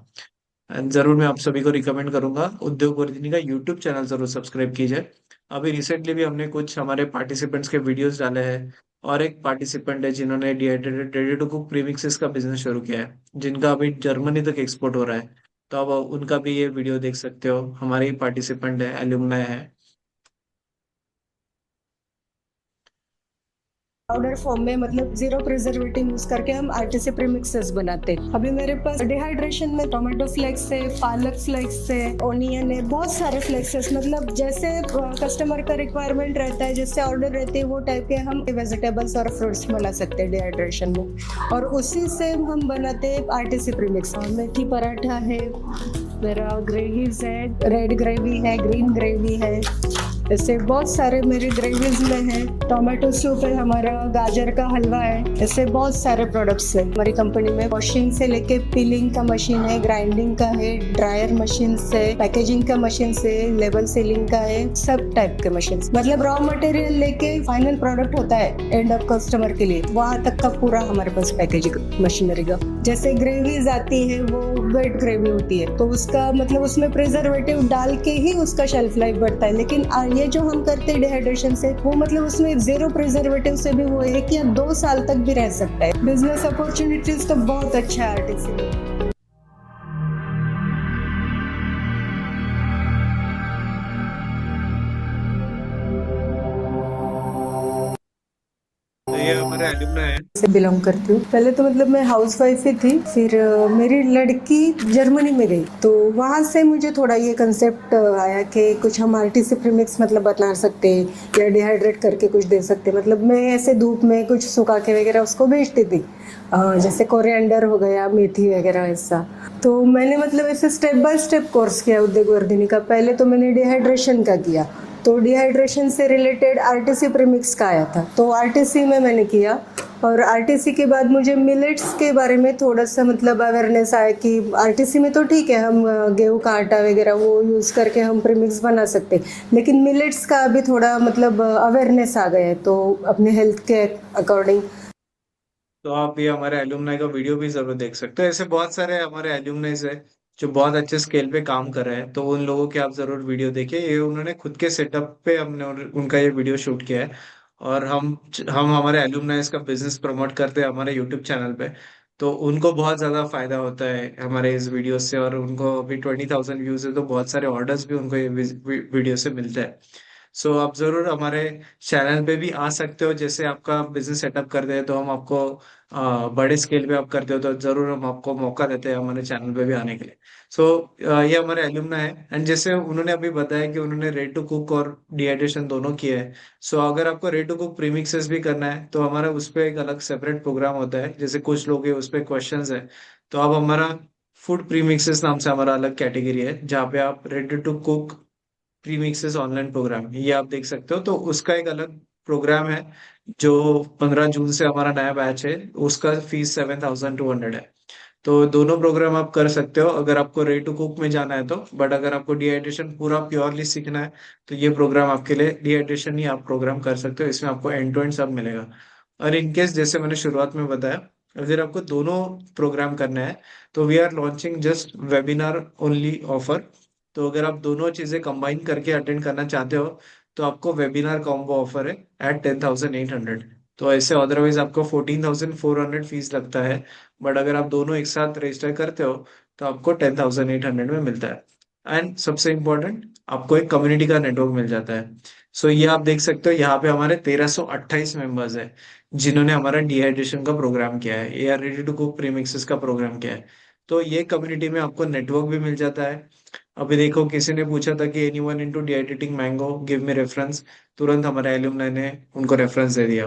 And जरूर मैं आप सभी को रिकमेंड करूंगा उद्योग वर्धिनी का यूट्यूब चैनल जरूर सब्सक्राइब कीजिए। अभी रिसेंटली भी हमने कुछ हमारे पार्टिसिपेंट्स के वीडियोस डाले हैं, और एक पार्टिसिपेंट है जिन्होंने dehydrated ready to cook premixes का बिजनेस शुरू किया है, जिनका अभी जर्मनी तक एक्सपोर्ट हो रहा है। तो आप उनका भी ये वीडियो देख सकते हो, हमारे ही पार्टिसिपेंट है, एल्यूमनाई है। पाउडर फॉर्म में, मतलब 0 प्रिजर्वेटिव यूज करके हम आर्टिसी प्रीमिक्सेस बनाते हैं। अभी मेरे पास डिहाइड्रेशन में टोमेटो फ्लेक्स है, पालक फ्लेक्स है, ओनियन है, बहुत सारे फ्लेक्सेस, मतलब जैसे कस्टमर का रिक्वायरमेंट रहता है, जैसे ऑर्डर रहती है वो टाइप के हम वेजिटेबल्स और फ्रूट्स बना सकते हैं डिहाइड्रेशन में। और उसी से हम बनाते हैं आर्टिसी प्रीमिक्स। मेथी पराठा है, मेरा ग्रेवीज है, रेड ग्रेवी है, ग्रीन ग्रेवी है, ऐसे बहुत सारे मेरे ग्रेवीज में है, टोमेटो सूप है हमारा, गाजर का हलवा है, ऐसे बहुत सारे प्रोडक्ट्स है हमारी कंपनी में। वॉशिंग से लेके पीलिंग का मशीन है, ग्राइंडिंग का है, ड्रायर मशीन से, पैकेजिंग का मशीन से, लेबल सीलिंग का है, सब टाइप के मशीन। मतलब रॉ मटेरियल लेके फाइनल प्रोडक्ट होता है एंड ऑफ कस्टमर के लिए, वहाँ तक का पूरा हमारे पास पैकेजिंग मशीनरी का। जैसे ग्रेवीज आती है वो वेट ग्रेवी होती है, तो उसका मतलब उसमें प्रिजर्वेटिव डाल के ही उसका शेल्फ लाइफ बढ़ता है। लेकिन ये जो हम करते हैं डिहाइड्रेशन से, वो मतलब उसमें 0 प्रिजर्वेटिव से भी वो 1 या 2 साल तक भी रह सकता है। बिजनेस अपॉर्चुनिटीज तो बहुत अच्छा है आरटीसी में। तो ये हमारे एल्यूमना है। से बिलोंग करती हूँ। पहले तो मतलब मैं हाउस वाइफ ही थी, फिर मेरी लड़की जर्मनी में गई, तो वहाँ से मुझे थोड़ा ये कंसेप्ट आया कि कुछ हम आरटीसी प्रीमिक्स मतलब बना सकते हैं या डिहाइड्रेट करके कुछ दे सकते हैं। मतलब मैं ऐसे धूप में कुछ सुखा के वगैरह उसको बेचती थी, जैसे कोरिएंडर हो गया, मेथी वगैरह ऐसा। तो मैंने मतलब ऐसे स्टेप बाय स्टेप कोर्स किया उद्योग वर्धिनी का। पहले तो मैंने डिहाइड्रेशन का किया, तो डिहाइड्रेशन से रिलेटेड आरटीसी प्रीमिक्स का आया था, तो आरटीसी में मैंने किया। और आरटीसी के बाद मुझे मिलेट्स के बारे में थोड़ा सा मतलब अवेयरनेस आया कि आरटीसी में तो ठीक है, हम गेहूं का आटा वगैरह वो यूज़ करके हम प्रीमिक्स बना सकते, लेकिन मिलेट्स का अभी थोड़ा मतलब अवेयरनेस आ गया है, तो अपने हेल्थ के अकॉर्डिंग। तो आप ये हमारे एल्यूमनाई का वीडियो भी जरूर देख सकते हो। ऐसे बहुत सारे हमारे एल्यूमनाइज है जो बहुत अच्छे स्केल पे काम कर रहे हैं, तो उन लोगों के आप जरूर वीडियो देखिए। ये उन्होंने खुद के सेटअप पे हमने उनका ये वीडियो शूट किया है। और हम हमारे एल्यूमनाइज का बिजनेस प्रमोट करते हैं हमारे यूट्यूब चैनल पे। तो उनको बहुत ज्यादा फायदा होता है हमारे इस वीडियो से, और उनको अभी 20,000 व्यूज है, तो बहुत सारे ऑर्डर्स भी उनको ये वीडियो से मिलते हैं। सो आप जरूर हमारे चैनल पे भी आ सकते हो। जैसे आपका बिजनेस सेटअप करते हैं तो हम आपको बड़े स्केल पे आप करते हो तो जरूर हम आपको मौका देते हैं हमारे चैनल पे भी आने के लिए। सो ये हमारे एल्यूमना है। एंड जैसे उन्होंने अभी बताया कि उन्होंने रेडी टू कुक और डिहाइड्रेशन दोनों किए हैं। सो अगर आपको रेडी टू कुक प्रीमिक्सेस भी करना है तो हमारा उस पर एक अलग सेपरेट प्रोग्राम होता है। जैसे कुछ लोग हैं उस पर क्वेश्चन है, तो आप हमारा फूड प्रीमिक्सेस नाम से हमारा अलग कैटेगरी है जहाँ पे आप ready to cook premixes online programme ये आप देख सकते हो। तो उसका एक अलग प्रोग्राम है जो 15 जून से हमारा नया बैच है, उसका फीस 7,200 है। तो दोनों प्रोग्राम आप कर सकते हो अगर आपको रेडी टू कुक में जाना है तो। बट अगर आपको डिहाइड्रेशन पूरा प्योरली सीखना है तो ये प्रोग्राम आपके लिए, डिहाइड्रेशन ही आप प्रोग्राम कर सकते हो। इसमें आपको एंड टू एंड सब मिलेगा। और इनकेस जैसे मैंने शुरुआत में बताया, अगर आपको दोनों प्रोग्राम करना है तो we are launching just webinar only offer. तो अगर आप दोनों चीजें कंबाइन करके अटेंड करना चाहते हो तो आपको वेबिनार कॉम्बो ऑफर है एट 10,800। तो ऐसे अदरवाइज आपको 14,400 फीस लगता है। बट अगर आप दोनों एक साथ रजिस्टर करते हो तो आपको 10,800 में मिलता है। एंड सबसे इम्पोर्टेंट, आपको एक कम्युनिटी का नेटवर्क मिल जाता है। सो ये आप देख सकते हो यहाँ पे हमारे 1328 मेंबर्स है जिन्होंने हमारा डिहाइड्रेशन का प्रोग्राम किया है या रेडी टू कुक प्रीमिक्सेस का प्रोग्राम किया है। तो ये कम्युनिटी में आपको नेटवर्क भी मिल जाता है। अभी देखो किसी ने पूछा था कि anyone into dehydrating mango give me reference, तुरंत हमारे एल्यूमनाई ने उनको रेफरेंस दे दिया।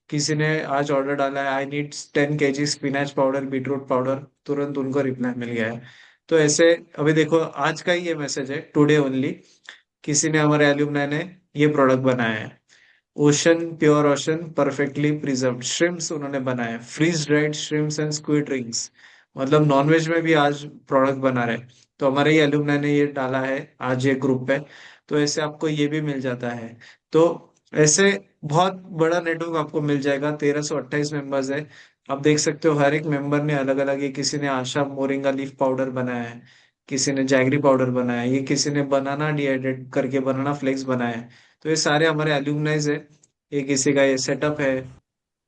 किसी ने आज ऑर्डर डाला है I need 10 kg spinach powder beetroot powder, तुरंत उनको रिप्लाई मिल गया है। तो ऐसे अभी देखो आज का ही ये मैसेज है, टुडे ओनली किसी ने हमारे एल्यूमनाई ने ये प्रोडक्ट बनाया है। Ocean pure ocean perfectly preserved shrimps उन्होंने बनाए, freeze dried shrimps and squid rings. मतलब नॉनवेज में भी आज प्रोडक्ट बना रहे। तो हमारे ही एल्यूमनाई ने ये डाला है आज ये ग्रुप पे। तो ऐसे आपको ये भी मिल जाता है। तो ऐसे बहुत बड़ा नेटवर्क आपको मिल जाएगा। 1328 मेंबर्स है। आप देख सकते हो हर एक मेंबर ने अलग अलग, ये किसी ने आशा मोरिंगा लीफ पाउडर बनाया है, किसी ने जैगरी पाउडर बनाया है, ये किसी ने बनाना डिहाइड्रेट करके बनाना फ्लेक्स बनाया है। तो ये सारे हमारे एल्यूमनाइज है। ये किसी का ये सेटअप है,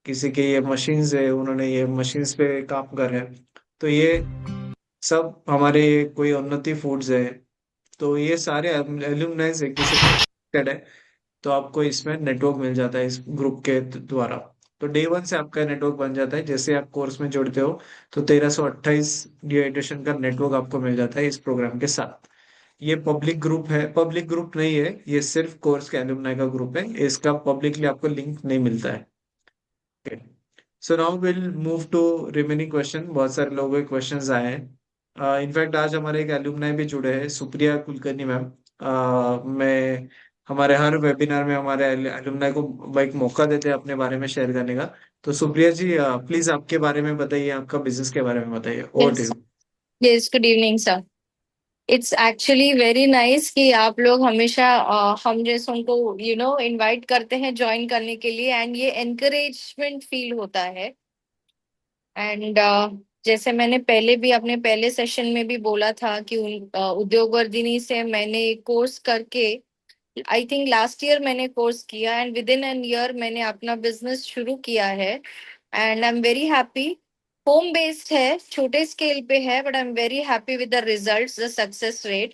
किसी के ये मशीन्स है, उन्होंने ये मशीन्स पे काम कर रहे हैं। तो ये सब हमारे कोई उन्नति फूड्स है। तो ये सारे एल्यूमनाइज एक दूसरे से connected है। तो आपको इसमें नेटवर्क मिल जाता है इस ग्रुप के द्वारा। तो डे वन से आपका नेटवर्क बन जाता है। जैसे आप कोर्स में जुड़ते हो तो 1328 डिहाइड्रेशन का नेटवर्क आपको मिल जाता है इस प्रोग्राम के साथ। ये पब्लिक ग्रुप है, पब्लिक ग्रुप नहीं है, ये सिर्फ कोर्स के एलुमनाई का ग्रुप है। इसका पब्लिकली आपको लिंक नहीं मिलता है। Okay, so now will move to remaining question. बहुत सारे लोगों के क्वेश्चंस आए हैं। इनफैक्ट आज हमारे एक एलुमनाई भी जुड़े हैं, सुप्रिया कुलकर्णी मैम। मैं हमारे हर वेबिनार में हमारे एलुमनाई को एक मौका देते हैं अपने बारे में शेयर करने का। तो सुप्रिया जी, प्लीज आपके बारे में बताइए, आपका बिजनेस के बारे में बताइए। Over to yes. You. Yes, good evening sir. It's actually very nice कि आप लोग हमेशा हम जैसों को इनवाइट करते हैं ज्वाइन करने के लिए, एंड ये एनकरेजमेंट फील होता है। एंड जैसे मैंने पहले भी अपने पहले सेशन में भी बोला था कि उद्योग वर्धिनी से मैंने कोर्स करके, आई थिंक लास्ट ईयर मैंने कोर्स किया, and with in an year मैंने अपना बिजनेस शुरू किया है। And I am very happy. Home based है, छोटे स्केल पे है, but I am very happy with the results, the success rate.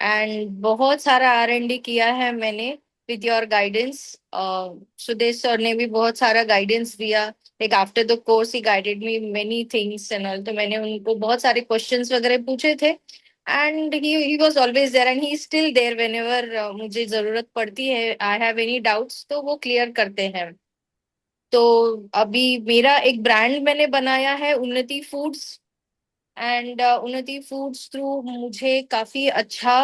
And बहुत सारा R&D किया है मैंने with your guidance. Sudesh sir ने भी बहुत सारा गाइडेंस दिया। Like after the course he guided me many things and all. तो मैंने उनको बहुत सारे क्वेश्चंस वगैरह पूछे थे, and he was always there, and he still there whenever मुझे जरूरत पड़ती है, आई हैव एनी डाउट्स तो वो क्लियर करते हैं। तो अभी मेरा एक ब्रांड मैंने बनाया है, उन्नति फूड्स। एंड उन्नति फूड्स थ्रू मुझे काफी अच्छा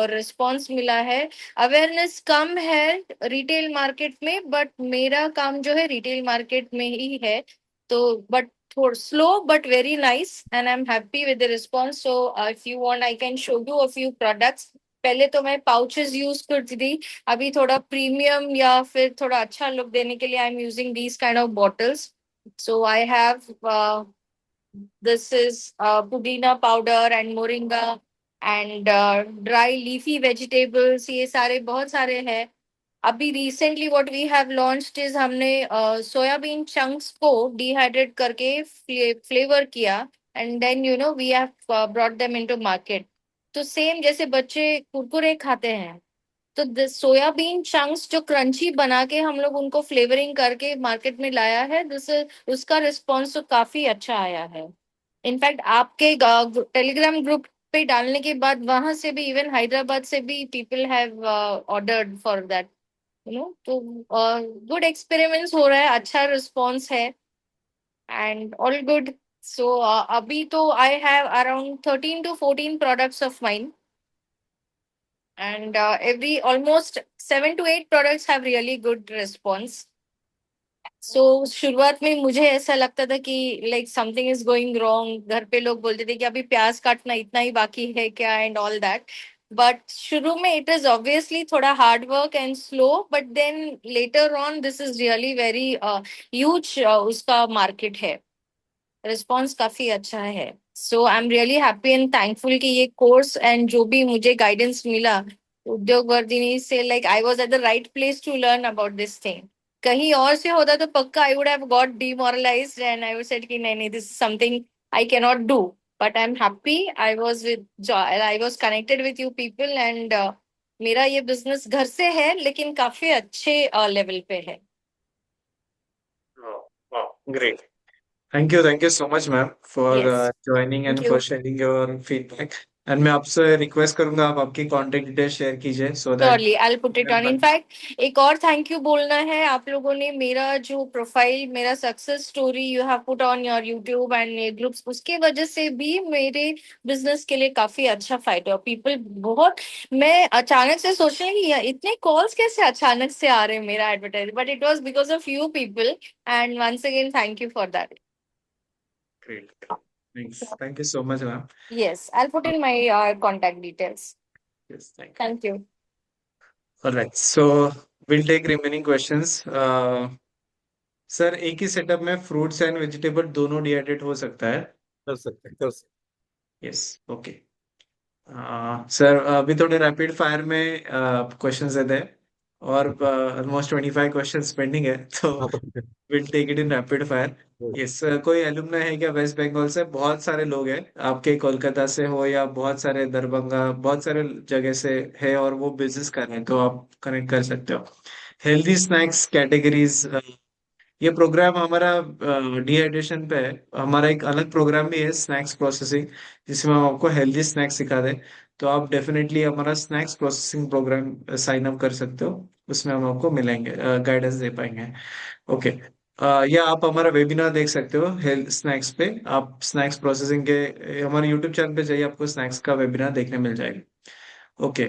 रिस्पांस मिला है। अवेयरनेस कम है रिटेल मार्केट में, बट मेरा काम जो है रिटेल मार्केट में ही है। तो बट थोड़ा slow but very nice, and I am happy with the response. So if you want I can show you a few products. पहले तो मैं पाउचेस यूज करती थी, अभी थोड़ा प्रीमियम या फिर थोड़ा अच्छा लुक देने के लिए I am using these kind of bottles. So I have this is pudina powder and moringa and dry leafy vegetables, ये सारे बहुत सारे हैं। अभी recently what we have launched is हमने सोयाबीन चंक्स को डिहाइड्रेट करके फ्लेवर किया, and then we have brought them into market. तो सेम जैसे बच्चे कुरकुरे खाते हैं, तो द सोयाबीन चंक्स जो क्रंची बना के हम लोग उनको फ्लेवरिंग करके मार्केट में लाया है, दिस उसका रिस्पॉन्स तो काफी अच्छा आया है। इनफैक्ट आपके टेलीग्राम ग्रुप पे डालने के बाद वहां से भी, इवन हैदराबाद से भी people have ordered for that. तो गुड एक्सपेरिमेंट्स हो रहा है, अच्छा रिस्पॉन्स है, एंड ऑल गुड। सो अभी तो I have around 13 to 14 products of mine, and every almost 7 to 8 products have really good response. So शुरुआत में मुझे ऐसा लगता था कि like something is going wrong. घर पे लोग बोलते थे कि अभी प्याज काटना इतना ही बाकी है क्या, एंड ऑल दैट। बट शुरू में इट इज ऑब्वियसली थोड़ा hard work and slow, but then later on this is really very huge उसका मार्केट है, रिस्पॉन्स काफी अच्छा है। So I am really happy and thankful कि ये कोर्स एंड जो भी मुझे गाइडेंस मिला उद्योग वर्धिनी से, like I was at the right place to learn about this thing. कहीं और से होता तो पक्का I would have got demoralised and I would said कि नहीं नहीं, this is something I can not do. But I am happy I was with, I was connected with you people, and मेरा ये बिजनेस घर से है लेकिन काफी अच्छे लेवल पे है। Great. Thank you so much ma'am for yes, joining thank and you. For sharing your feedback. And मैं आपसे रिक्वेस्ट करूंगा आप आपकी कॉन्टेक्ट डिटेल्स शेयर कीजिए so that. Surely I put it on. In fact एक और थैंक यू बोलना है, आप लोगों ने मेरा जो प्रोफाइल, मेरा success story you have put on your YouTube and groups, उसके वजह से भी मेरे बिजनेस के लिए काफी अच्छा फायदा। पीपल बहुत, मैं अचानक से सोच रही कि इतने कॉल्स कैसे अचानक से आ रहे हैं मेरा advertise, but it was because of you people, and once again thank you for that. Great. Thank you so much ma'am. Yes, I put in my contact details. Yes, thank you. Thank you. Alright, so will take remaining questions. Sir, एक ही सेटअप में फ्रूट्स एंड वेजिटेबल दोनों डिहाइड्रेट हो सकता है? कर सकते हैं, कर सकते यस, ओके। सर, अभी थोड़े रैपिड फायर में क्वेश्चंस देते हैं, और ऑलमोस्ट 25 क्वेश्चंस पेंडिंग है, तो हैं। Will take it in rapid fire. Yes, कोई एलुमनाई है क्या वेस्ट बंगाल से? बहुत सारे लोग हैं, आपके कोलकाता से हो या बहुत सारे दरभंगा, बहुत सारे जगह से है और वो बिजनेस कर रहे हैं, तो आप कनेक्ट कर सकते हो। हेल्दी स्नैक्स कैटेगरीज, ये प्रोग्राम हमारा डिहाइड्रेशन पे है। हमारा एक अलग प्रोग्राम भी है स्नैक्स प्रोसेसिंग, जिसमें हम आपको हेल्दी स्नैक्स सिखा दें। तो आप डेफिनेटली हमारा snacks processing programme sign up कर सकते हो, उसमें हम आपको मिलेंगे, गाइडेंस दे पाएंगे। ओके। या आप हमारा वेबिनार देख सकते हो हेल्थ स्नैक्स पे। आप स्नैक्स प्रोसेसिंग के हमारे यूट्यूब चैनल पे जाइए, आपको स्नैक्स का वेबिनार देखने मिल जाएगा। ओके।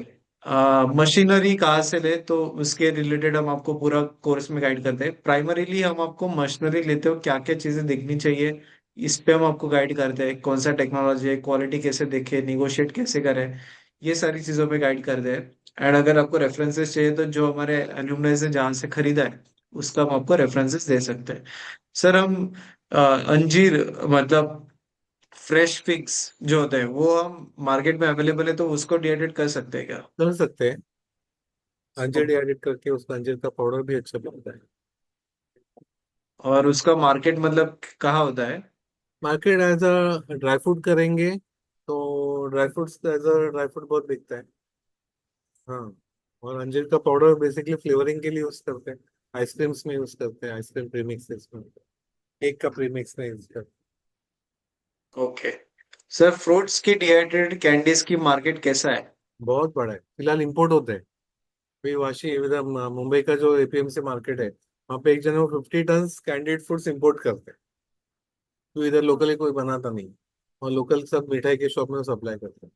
मशीनरी कहाँ से ले, तो उसके रिलेटेड हम आपको पूरा कोर्स में गाइड करते हैं। प्राइमरीली हम आपको मशीनरी लेते हो, क्या क्या चीजें देखनी चाहिए इस पे हम आपको गाइड करते हैं। कौन सा टेक्नोलॉजी है, क्वालिटी कैसे देखे, निगोशिएट कैसे करें, ये सारी चीजों पे गाइड करते हैं। एंड अगर आपको रेफरेंसेस चाहिए तो जो हमारे एल्यूमनाइज ने जहाँ से खरीदा है उसका हम आपको रेफरेंसेस दे सकते हैं। सर हम अंजीर मतलब फ्रेश फिग्स जो होते हैं वो हम मार्केट में अवेलेबल है, तो उसको डिहाइड्रेट कर सकते हैं क्या? कर सकते हैं, अंजीर डिहाइड्रेट करके उसका अंजीर का पाउडर भी अच्छा बनता है। और उसका मार्केट मतलब कहाँ होता है? Market as a dry fruit करेंगे तो dry fruits as a dry fruit बहुत बिकता है। हाँ, और अंजीर का पाउडर बेसिकली फ्लेवरिंग के लिए यूज करते हैं, आइसक्रीम्स में यूज करते हैं, आइसक्रीम प्रीमिक्सेस में, केक का प्रीमिक्स में यूज करते ओके। सर फ्रूट्स की डिहाइड्रेटेड कैंडीज की मार्केट कैसा है? हैं। बहुत बड़ा है, फिलहाल इंपोर्ट होते हैं। अभी वाशी इधर मुंबई का जो एपीएमसी मार्केट है, वहाँ पे एक जने वो 50 टन कैंडीड फ्रूट्स इंपोर्ट करते हैं, तो इधर लोकली कोई बनाता नहीं, और लोकल सब मिठाई के शॉप में सप्लाई करते हैं।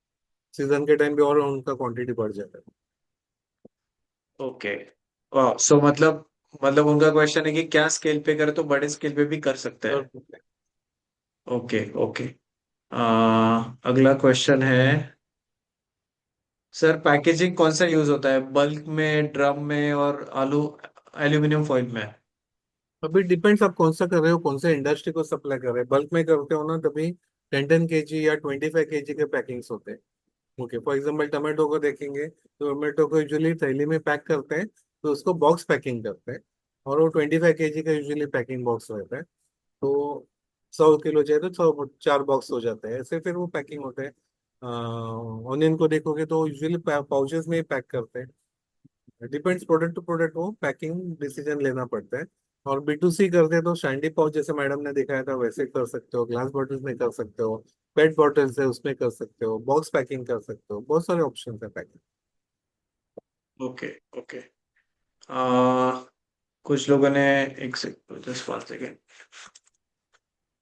सीजन के टाइम पे और उनका क्वांटिटी बढ़ जाता है। ओके। वाह, सो मतलब उनका क्वेश्चन है कि क्या स्केल पे करे तो बड़े स्केल पे भी कर सकते हैं। और ओके ओके। अगला क्वेश्चन है, सर पैकेजिंग कौन सा यूज होता है, बल्क में, ड्रम में और आलू एल्यूमिनियम फॉइल में? अभी डिपेंड्स आप कौन सा कर रहे हो, कौन से इंडस्ट्री को सप्लाई कर रहे हैं। बल्क में करते हो ना, तभी 10 10 kg या 25 kg के पैकिंग्स होते हैं। ओके, फॉर एग्जाम्पल टमाटो को देखेंगे तो टमाटो को यूजुअली थैली में पैक करते हैं, तो उसको बॉक्स पैकिंग करते हैं, और वो 25 kg का यूजुअली पैकिंग बॉक्स रहता है। तो 100 किलो चाहिए तो 4 बॉक्स हो जाते हैं, ऐसे फिर वो पैकिंग होते हैं। ऑनियन को देखोगे तो यूजुअली पाउचेस में ही पैक करते हैं। डिपेंड्स प्रोडक्ट टू प्रोडक्ट, वो पैकिंग डिसीजन लेना पड़ता है। और B2C करते हैं तो शैंडी पाउच जैसे मैडम ने दिखाया था वैसे कर सकते हो, ग्लास बॉटल्स में कर सकते हो, पेट बॉटल्स है उसमें कर सकते हो, बॉक्स पैकिंग कर सकते हो, बहुत सारे ऑप्शन है पैकिंग। Okay okay. आ, कुछ लोगों ने, एक सेकंड, जस्ट 1 सेकेंड।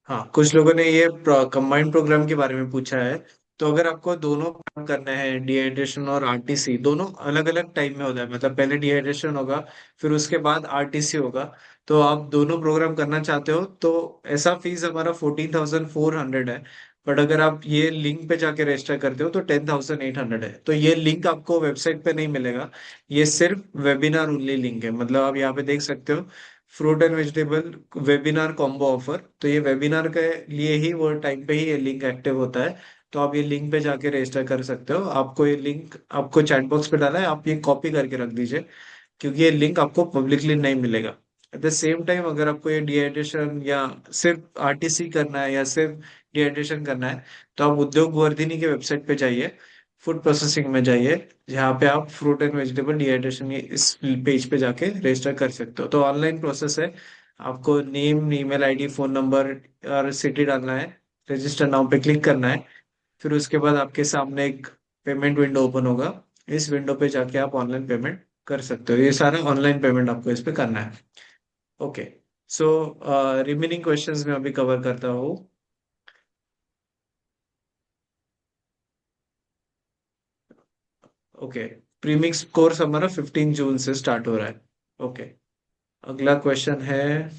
हाँ, कुछ लोगों ने ये कंबाइंड प्रोग्राम के बारे में पूछा है। तो अगर आपको दोनों काम करना है, डिहाइड्रेशन और आरटीसी, दोनों अलग अलग टाइम में होता है, मतलब पहले डिहाइड्रेशन होगा फिर उसके बाद आरटीसी होगा, तो आप दोनों प्रोग्राम करना चाहते हो तो ऐसा फीस हमारा 14,400 है। बट अगर आप ये लिंक पे जाके रजिस्टर करते हो तो 10,800 है। तो ये लिंक आपको वेबसाइट पे नहीं मिलेगा, ये सिर्फ वेबिनार ओनली लिंक है। मतलब आप यहाँ पे देख सकते हो, fruit and vegetable webinar combo offer, तो ये वेबिनार के लिए ही वो टाइम पे ही ये लिंक एक्टिव होता है। तो आप ये लिंक पे जाके रजिस्टर कर सकते हो। आपको ये लिंक आपको चैट बॉक्स पे डाला है, आप ये कॉपी करके रख दीजिए, क्योंकि ये लिंक आपको पब्लिकली नहीं मिलेगा। एट द सेम टाइम अगर आपको ये डिहाइड्रेशन या सिर्फ आरटीसी करना है या सिर्फ डिहाइड्रेशन करना है, तो आप उद्योग वर्धिनी के वेबसाइट पे जाइए, फूड प्रोसेसिंग में जाइए, जहाँ पे आप फ्रूट एंड वेजिटेबल डिहाइड्रेशन इस पेज पे जाके रजिस्टर कर सकते हो। तो ऑनलाइन प्रोसेस है, आपको name, email ID, phone number और सिटी डालना है, रजिस्टर नाउ पे क्लिक करना है, फिर उसके बाद आपके सामने एक पेमेंट विंडो ओपन होगा। इस विंडो पे जाके आप ऑनलाइन पेमेंट कर सकते हो। ये सारा ऑनलाइन पेमेंट आपको इस पे करना है। ओके। सो रिमेनिंग क्वेश्चंस मैं अभी कवर करता हूँ। ओके। प्रीमिक्स कोर्स हमारा 15 जून से स्टार्ट हो रहा है। ओके। अगला क्वेश्चन है,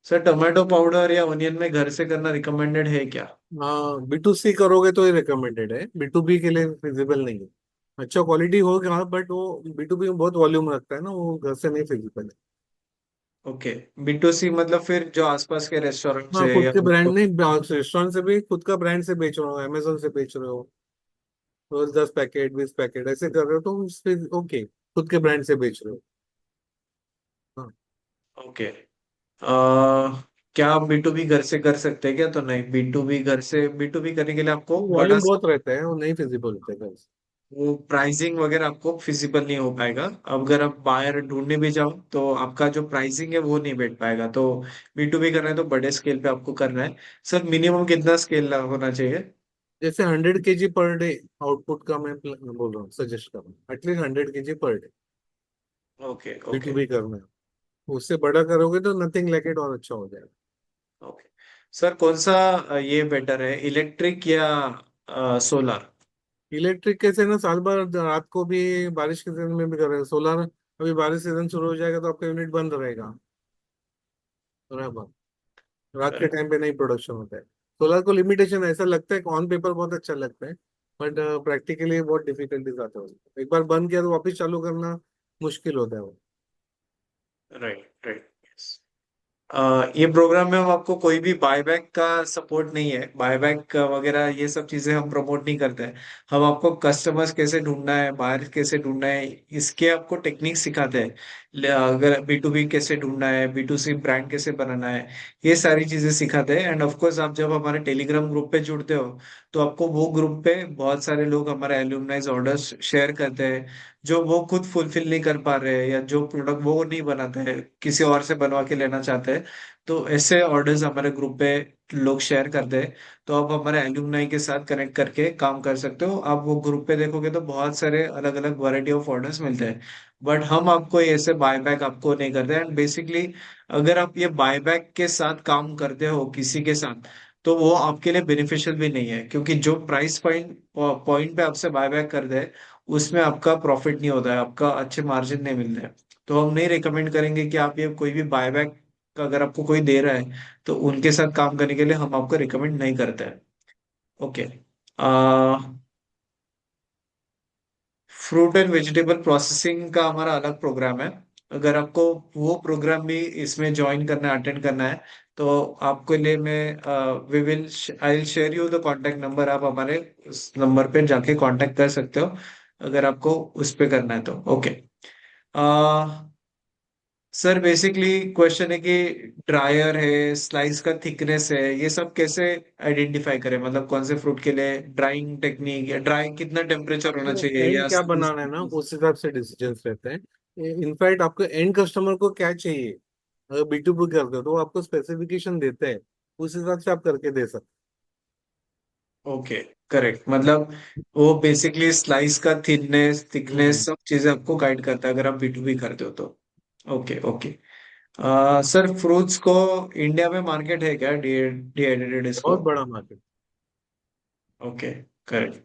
सर टोमेटो पाउडर या ओनियन में घर से करना रिकमेंडेड है क्या? हाँ, B2C करोगे तो ये रिकमेंडेड है, B2B के लिए फिजिबल नहीं है। अच्छा क्वालिटी होगा बट वो B2B में बहुत वॉल्यूम रखता है ना, वो घर से नहीं फिजिबल है। ओके। B2C मतलब फिर जो आसपास के रेस्टोरेंट हाँ, से खुद या के ब्रांड नहीं, रेस्टोरेंट से भी खुद का ब्रांड से बेच रहे हो, अमेजोन से बेच रहे हो, रोज 10 पैकेट 20 पैकेट ऐसे कर रहे हो तो उस पे ओके, खुद के ब्रांड से बेच रहे हो। हाँ, ओके। क्या आप B2B घर से कर सकते हैं क्या? तो नहीं, B2B घर से, B2B करने के लिए आपको बड़ा वॉल्यूम बहुत रहता है, वो नहीं फिजिबल होता है घर से। वो प्राइसिंग वगैरह आपको फिजिबल नहीं हो पाएगा। अब अगर आप बाहर ढूंढने भी जाओ तो आपका जो प्राइसिंग है वो नहीं बैठ पाएगा। तो B2B करना है तो बड़े स्केल पे आपको करना है। सर मिनिमम कितना स्केल होना चाहिए? जैसे 100 kg पर डे आउटपुट का मैं बोल रहा हूँ, सजेस्ट कर रहा हूँ, at least 100 kg per day okay okay B2B करना है। उससे बड़ा करोगे तो नथिंग लाइक इट, और अच्छा हो जाएगा। ओके। सर कौन सा ये बेटर है, इलेक्ट्रिक या सोलर? इलेक्ट्रिक कैसे ना, साल भर रात को भी बारिश के सीजन में भी कर रहे हैं। सोलर अभी बारिश सीजन शुरू हो जाएगा तो आपका यूनिट बंद रहेगा बराबर, रात के टाइम पे नहीं प्रोडक्शन होता है। सोलर को लिमिटेशन ऐसा लगता है, ऑन पेपर बहुत अच्छा लगता है, बट प्रैक्टिकली बहुत डिफिकल्टीज आते हैं उसमें। एक बार बंद किया तो वापस चालू करना मुश्किल होता है वो। Right right. ये प्रोग्राम में हम आपको कोई भी बायबैक का सपोर्ट नहीं है, बायबैक वगैरह ये सब चीजें हम प्रमोट नहीं करते हैं। हम आपको कस्टमर्स कैसे ढूंढना है, बायर कैसे ढूंढना है, इसके आपको टेक्निक सिखाते हैं। अगर B2B कैसे ढूंढना है, B2C ब्रांड कैसे बनाना है, ये सारी चीजें सिखाते हैं। एंड ऑफ कोर्स आप जब हमारे टेलीग्राम ग्रुप पे जुड़ते हो तो आपको वो ग्रुप पे बहुत सारे लोग हमारे एल्यूमनाइज ऑर्डर्स शेयर करते हैं, जो वो खुद फुलफिल नहीं कर पा रहे हैं या जो प्रोडक्ट वो नहीं बनाते हैं, किसी और से बनवा के लेना चाहते हैं। तो ऐसे ऑर्डर्स हमारे ग्रुप पे लोग शेयर करते हैं। तो आप हमारे एल्यूमनाई के साथ कनेक्ट करके काम कर सकते हो। आप वो ग्रुप पे देखोगे तो बहुत सारे अलग अलग वैरायटी ऑफ ऑर्डर्स मिलते हैं। बट हम आपको ऐसे बायबैक आपको नहीं करते। एंड बेसिकली अगर आप ये बायबैक के साथ काम करते हो किसी के साथ, तो वो आपके लिए बेनिफिशियल भी नहीं है, क्योंकि जो प्राइस पॉइंट पॉइंट पे आपसे बायबैक कर दे उसमें आपका प्रॉफिट नहीं होता है, आपका अच्छे मार्जिन नहीं मिलते हैं। तो हम नहीं रिकमेंड करेंगे कि आप ये कोई भी बायबैक अगर आपको कोई दे रहा है तो उनके साथ काम करने के लिए हम आपको रिकमेंड नहीं करते हैं। Okay. Fruit and vegetable processing का हमारा अलग प्रोग्राम है। अगर आपको वो प्रोग्राम भी इसमें ज्वाइन करना है, अटेंड करना है, तो आपके लिए मैं we will I will share you the contact number. आप हमारे उस नंबर पे जाके कांटेक्ट कर सकते हो अगर आपको उस पे करना है तो। ओके। सर बेसिकली क्वेश्चन है कि ड्रायर है, स्लाइस का थिकनेस है, ये सब कैसे आइडेंटिफाई करें? मतलब कौन से फ्रूट के लिए ड्राइंग टेक्निक या ड्राई कितना टेम्परेचर होना चाहिए एंड या क्या बनाना है ना, उस हिसाब से डिसीजंस रहते हैं। इनफैक्ट आपको एंड कस्टमर को क्या चाहिए, अगर B2B करते हो तो वो आपको स्पेसिफिकेशन देते हैं, उस हिसाब से आप करके दे सकते ओके करेक्ट। मतलब वो बेसिकली स्लाइस का थिननेस हो। थिकनेस सब चीजें आपको गाइड करता है अगर आप B2B करते हो तो। Okay okay. सर फ्रूट्स को इंडिया में मार्केट है क्या, डिहाइड्रेटेड इसको? बहुत बड़ा market. Okay correct.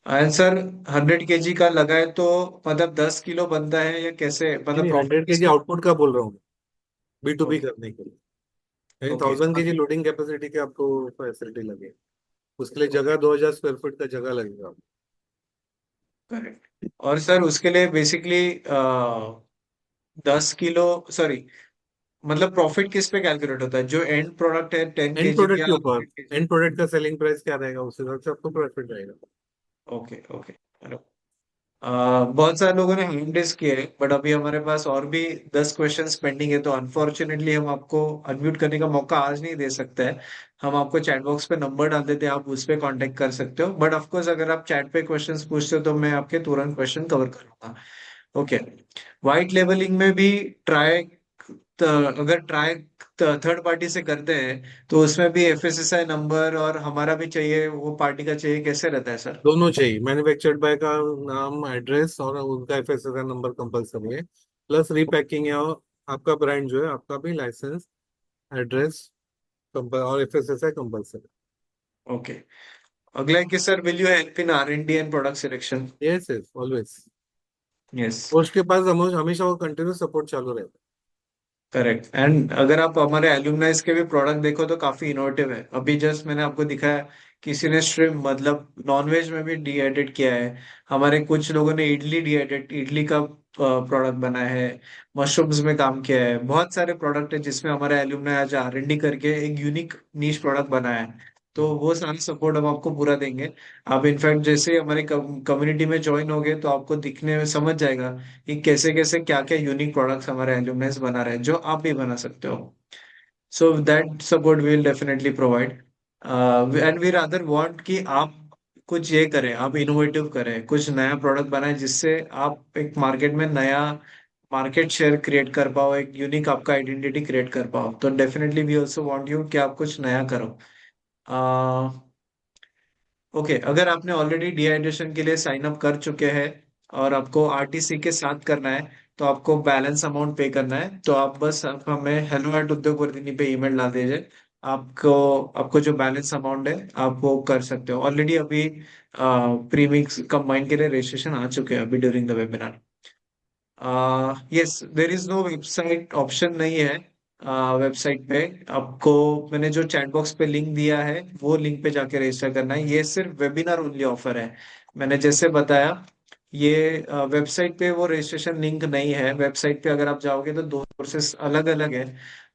And sir 100 kg का लगाए तो मतलब 10 किलो बनता है या कैसे, नहीं मतलब नहीं, प्रॉफिट 100 kg इसका? आउटपुट का बोल रहा हूँ, B2B ओके करने के लिए। यानी ओके 1000 kg लोडिंग कैपेसिटी की आपको फैसिलिटी लगे, उसके लिए जगह 2000 स्क्वायर फीट का जगह लगेगा। करेक्ट। और सर उसके लिए बेसिकली 10 किलो, सॉरी, मतलब प्रॉफिट किस पे कैलकुलेट होता है? जो एंड प्रोडक्ट है टेन एंड केजी प्रोडक्ट या के ऊपर, 100 kg? एंड प्रोडक्ट का सेलिंग प्राइस क्या रहेगा उस हिसाब से आपको प्रॉफिट रहेगा। Okay okay. बहुत सारे लोगों ने हैंड रेज किए हैं, बट अभी हमारे पास और भी 10 क्वेश्चंस पेंडिंग है, तो अनफॉर्चुनेटली हम आपको अनम्यूट करने का मौका आज नहीं दे सकते हैं। हम आपको चैट बॉक्स पे नंबर डाल देते हैं, आप उस पे कांटेक्ट कर सकते हो। बट ऑफ कोर्स अगर आप चैट पे क्वेश्चंस पूछते हो तो मैं आपके तुरंत क्वेश्चन कवर करूंगा। ओके। व्हाइट लेबलिंग में भी ट्राई, अगर ट्राई थर्ड पार्टी से करते हैं तो उसमें भी FSSAI नंबर और हमारा भी चाहिए, वो पार्टी का चाहिए, कैसे रहता है सर? दोनों चाहिए, मैन्युफैक्चर्ड बाय का नाम, एड्रेस और उनका FSSAI नंबर कंपलसरी है, प्लस रीपैकिंग या आपका ब्रांड जो है, आपका भी लाइसेंस, एड्रेस और FSSAI कंपलसरी। ओके। अगला है कि sir will you help in R&D and product selection? Yes yes always. Yes उसके पास हमेशा वो कंटिन्यू सपोर्ट चालू रहता करेक्ट। एंड अगर आप हमारे एल्यूमनाइज के भी प्रोडक्ट देखो तो काफी इनोवेटिव है। अभी जस्ट मैंने आपको दिखाया किसी ने श्रिम्प मतलब नॉनवेज में भी डीहाइड्रेट किया है। हमारे कुछ लोगों ने इडली डीहाइड्रेट इडली का प्रोडक्ट बनाया है, मशरूम्स में काम किया है। बहुत सारे प्रोडक्ट है जिसमें हमारे एल्यूमनाई आज R&D करके एक यूनिक नीश प्रोडक्ट बनाया है। तो है। वो सारा सपोर्ट हम आपको पूरा देंगे। आप इनफैक्ट जैसे हमारी कम्युनिटी में ज्वाइन होगे तो आपको दिखने में समझ जाएगा कि कैसे कैसे क्या क्या यूनिक प्रोडक्ट्स हमारे एल्यूमनाइज बना रहे हैं, जो आप भी बना सकते हो। So that support we will definitely provide. And we rather want कि आप कुछ ये करें, आप इनोवेटिव करें, कुछ नया प्रोडक्ट बनाएं जिससे आप एक मार्केट में नया मार्केट शेयर क्रिएट कर पाओ, एक यूनिक आपका आइडेंटिटी क्रिएट कर पाओ। तो definitely we also want you कि आप कुछ नया करो। ओके। अगर आपने ऑलरेडी डिहाइड्रेशन के लिए साइन अप कर चुके हैं और आपको RTC के साथ करना है तो आपको बैलेंस अमाउंट पे करना है। तो आप बस आप हमें hello@udyogvardhini पे ईमेल डाल दीजिए, आपको आपको जो बैलेंस अमाउंट है आप वो कर सकते हो। ऑलरेडी अभी प्रीमिक्स कंबाइन के लिए रजिस्ट्रेशन आ चुके हैं अभी during the webinar. Yes, there is no website option नहीं है वेबसाइट पे। आपको मैंने जो चैट बॉक्स पे लिंक दिया है वो लिंक पे जाके रजिस्टर करना है। ये सिर्फ वेबिनार ओनली ऑफर है। मैंने जैसे बताया, ये वेबसाइट पे वो रजिस्ट्रेशन लिंक नहीं है। वेबसाइट पे अगर आप जाओगे तो दो कोर्सेस अलग अलग है,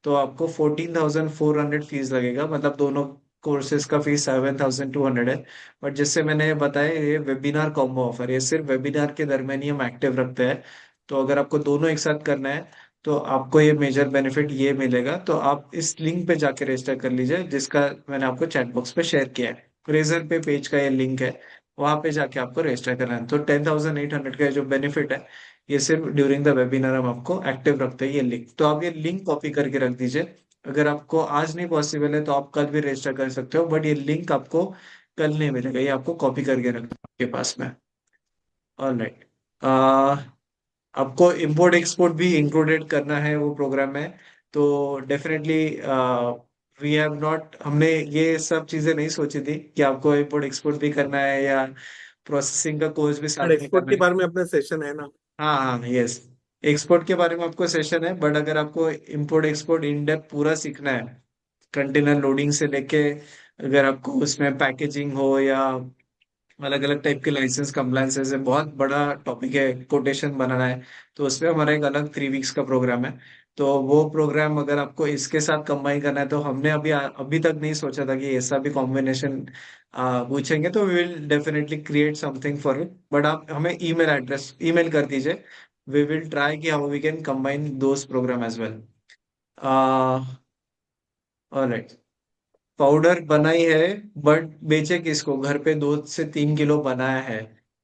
तो आपको 14,400 फीस लगेगा, मतलब दोनों कोर्सेज का फीस 7,200 है। बट जैसे मैंने बताया, ये वेबिनार कॉम्बो ऑफर, ये सिर्फ वेबिनार के दरमियान ही हम एक्टिव रखते हैं। तो अगर आपको दोनों एक साथ करना है तो आपको ये मेजर बेनिफिट ये मिलेगा। तो आप इस लिंक पे जाके रजिस्टर कर लीजिए, जिसका मैंने आपको चैट बॉक्स पे शेयर किया है। रेजर पे पेज का ये लिंक है, वहां पे जाके आपको रजिस्टर करना है। तो 10,800 का जो बेनिफिट है, ये सिर्फ ड्यूरिंग द वेबिनार हम आपको एक्टिव रखते हैं ये लिंक। तो आप ये लिंक कॉपी करके रख दीजिए। अगर आपको आज नहीं पॉसिबल है तो आप कल भी रजिस्टर कर सकते हो, बट ये लिंक आपको कल नहीं मिलेगा, ये आपको कॉपी करके रखना है आपके पास में। ऑलराइट। आपको इंपोर्ट एक्सपोर्ट भी इंक्लूडेड करना है वो प्रोग्राम में। तो डेफिनेटली वी हैव नॉट, हमने ये सब चीजें नहीं सोची थी कि आपको इंपोर्ट एक्सपोर्ट भी करना है या प्रोसेसिंग का कोर्स भी और साथ में एक्सपोर्ट करना के है। बारे में अपना सेशन है ना। हाँ हाँ, यस, एक्सपोर्ट के बारे में आपको सेशन है, बट अगर आपको इंपोर्ट एक्सपोर्ट इन डेप्थ पूरा सीखना है, कंटेनर लोडिंग से लेके, अगर आपको उसमें पैकेजिंग हो या अलग अलग टाइप के लाइसेंस कंप्लायंसेस है, बहुत बड़ा टॉपिक है, कोटेशन बनाना है, तो उसमें हमारा एक अलग 3 वीक्स का प्रोग्राम है। तो वो प्रोग्राम अगर आपको इसके साथ कंबाइन करना है, तो हमने अभी तक नहीं सोचा था कि ऐसा भी कॉम्बिनेशन पूछेंगे, तो we will definitely create something for it. But आप हमें ईमेल कर दीजिए, वी विल ट्राई कि how we can combine those programme as well. Alright. Powder बनाई है, बट बेचे किसको? घर पे 2 से 3 किलो बनाया है,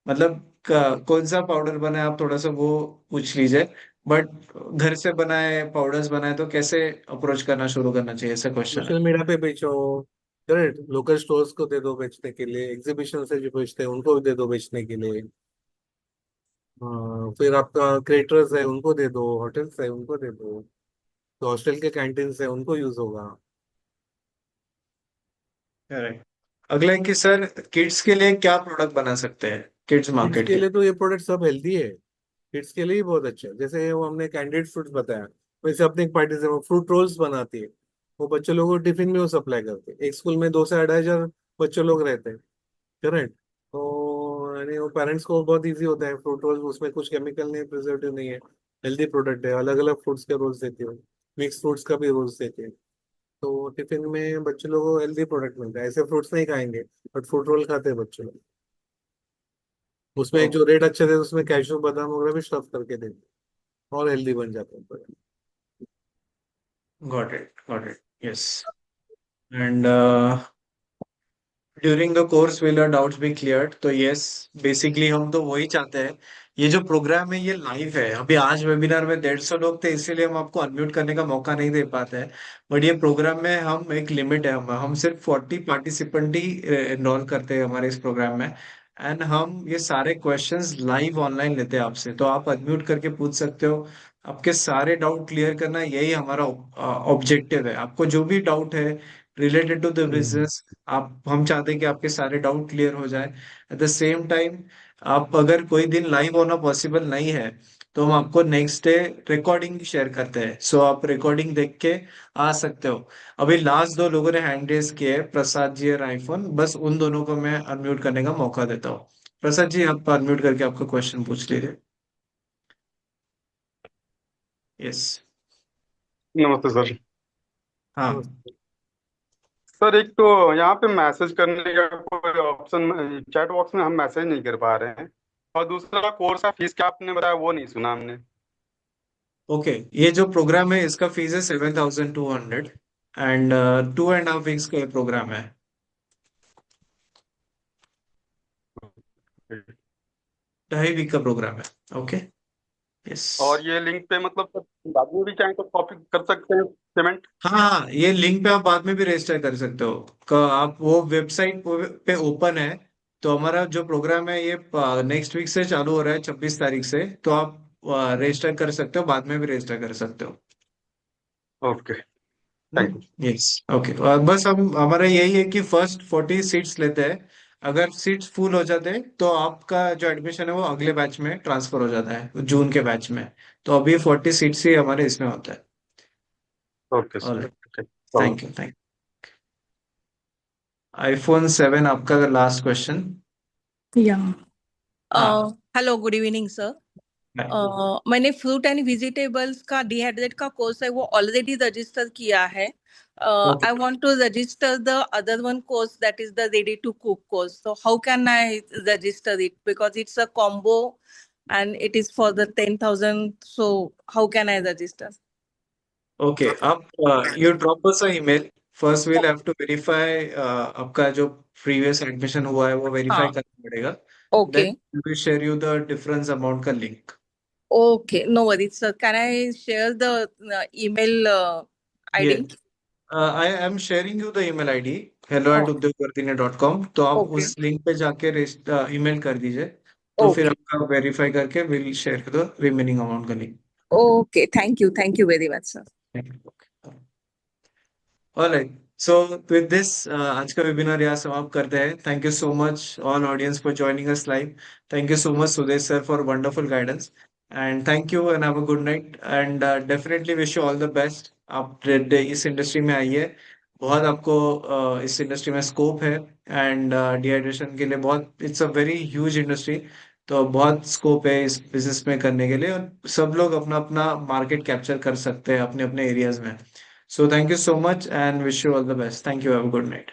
मतलब कौन सा पाउडर बना है, आप थोड़ा सा वो पूछ लीजिए। बट घर से बनाए पाउडर्स बनाए तो कैसे अप्रोच करना शुरू करना चाहिए, ऐसा क्वेश्चन है। सोशल मीडिया पे बेचो, करेक्ट, लोकल स्टोर्स को दे दो बेचने के लिए, एग्जीबिशन से जो बेचते हैं उनको दे दो बेचने के लिए। फिर आपका क्रिएटर्स है उनको दे दो, होटल्स है उनको दे दो, तो हॉस्टल के कैंटीन है उनको यूज होगा। करेक्ट। अगला है कि सर, किड्स के लिए क्या प्रोडक्ट बना सकते हैं, किड्स किड्स मार्केट के के लिए तो ये प्रोडक्ट सब हेल्दी है, किड्स के लिए ही बहुत अच्छा है। जैसे वो हमने कैंडिड फ्रूट्स बताया, वैसे अपने एक पार्टी से वो फ्रूट रोल्स बनाती है, वो बच्चों लोगों को टिफिन में वो सप्लाई करते हैं। एक स्कूल में 2 से 2,500 बच्चे लोग रहते हैं, करेक्ट। तो यानी वो पेरेंट्स को बहुत इजी होता है। फ्रूट रोल्स, उसमें कुछ केमिकल नहीं, प्रिजर्वेटिव नहीं है, हेल्दी प्रोडक्ट है। अलग अलग फ्रूट्स के रोल्स देती है, मिक्स फ्रूट्स का भी रोल्स देती है। तो टिफिन में बच्चे लोगों को हेल्दी प्रोडक्ट मिलता है। ऐसे फ्रूट्स नहीं खाएंगे, बट फ्रूट रोल खाते हैं बच्चे लोग। उसमें लिए। जो रेट अच्छे थे उसमें कैशू बादाम वगैरह भी स्टफ करके देते हैं, और हेल्दी बन जाते हैं product। Got it, yes. And during the course will doubts be cleared. तो यस, बेसिकली हम तो वही चाहते हैं। ये जो प्रोग्राम है ये लाइव है। अभी आज वेबिनार में 150 लोग थे, इसीलिए हम आपको अनम्यूट करने का मौका नहीं दे पाते हैं। बट ये प्रोग्राम में हम एक लिमिट है, हम सिर्फ 40 पार्टिसिपेंट ही इनरोल करते हैं हमारे इस प्रोग्राम में। एंड हम ये सारे क्वेश्चंस लाइव ऑनलाइन लेते हैं आपसे, तो आप अनम्यूट करके पूछ सकते हो। आपके सारे डाउट क्लियर करना, यही हमारा ऑब्जेक्टिव है। आपको जो भी डाउट है related to the hmm. Business, आप हम चाहते हैं कि आपके सारे डाउट क्लियर हो जाए। एट द सेम टाइम, आप अगर कोई दिन लाइव होना पॉसिबल नहीं है, तो हम आपको नेक्स्ट डे रिकॉर्डिंग शेयर करते हैं, सो आप रिकॉर्डिंग देख के आ सकते हो। अभी लास्ट 2 लोगों ने हैंड रेज किए हैं, प्रसाद जी और आईफोन, बस उन दोनों को मैं अनम्यूट करने का मौका देता हूँ। प्रसाद जी, आप अनम्यूट करके आपका क्वेश्चन पूछ लीजिए। यस। नमस्ते सर। हाँ। सर एक तो यहाँ पे मैसेज करने का कोई ऑप्शन, चैट बॉक्स में हम मैसेज नहीं कर पा रहे हैं। और दूसरा, कोर्स का फीस क्या आपने बताया वो नहीं सुना हमने। ओके, ये जो प्रोग्राम है इसका फीस है 7,200, एंड 2.5 वीक्स का ये प्रोग्राम है, 2.5 वीक का प्रोग्राम है। ओके। यस। और ये लिंक पे मतलब सर बाद में भी चाहें तो कॉपी कर सकते हैं पेमेंट। हाँ हाँ, ये लिंक पे आप बाद में भी रजिस्टर कर सकते हो। आप वो वेबसाइट पे ओपन है। तो हमारा जो प्रोग्राम है ये नेक्स्ट वीक से चालू हो रहा है, 26 तारीख से। तो आप रजिस्टर कर सकते हो, बाद में भी रजिस्टर कर सकते हो। Okay. Thank you. Yes, okay. और बस हम हमारा यही है कि फर्स्ट 40 सीट्स लेते हैं। अगर सीट्स फुल हो जाते हैं तो आपका जो एडमिशन है वो अगले बैच में ट्रांसफर हो जाता है, जून के बैच में। तो अभी 40 सीट्स ही हमारे इसमें होता है। Okay sir. Alright, okay. Thank you, thank. iPhone 7 आपका लास्ट क्वेश्चन। Yeah. हाँ, हेलो, गुड इवनिंग सर। मैंने फ्रूट एंड वेजिटेबल्स का डिहाइड्रेट का कोर्स है वो ऑलरेडी रजिस्टर किया है। Okay, I want to register the other one course that is the ready to cook course, so how can I register it because it's a combo and it is for the 10,000, so how can I register? Okay. आप you drop us a email. First we'll have to verify, आपका जो प्रीवियस एडमिशन हुआ है वो वेरीफाई हाँ, करना पड़ेगा। Okay, then we share you the difference amount का link. okay, no worries sir, can I share the email ये ID? I am sharing you the email ID Oh, hello@udyogvardhini.com। तो आप okay, उस लिंक पे जाके ईमेल कर दीजिए। तो फिर okay, आपका वेरीफाई करके will share the remaining amount का link. okay, thank you very much sir. Alright, so with this आज का वेबिनार यहाँ समाप्त करते हैं। Thank you so much all audience for joining us live. Thank you so much Sudesh sir for wonderful guidance, and thank you and have a good night, and definitely wish you all the best. आप इस इंडस्ट्री में आइए, बहुत आपको इस इंडस्ट्री में स्कोप है, एंड डिहाइड्रेशन के लिए बहुत, it's a very huge industry. तो बहुत स्कोप है इस बिजनेस में करने के लिए, और सब लोग अपना अपना मार्केट कैप्चर कर सकते हैं अपने अपने एरियाज में। So thank you so much and wish you all the best. Thank you. Have a good night.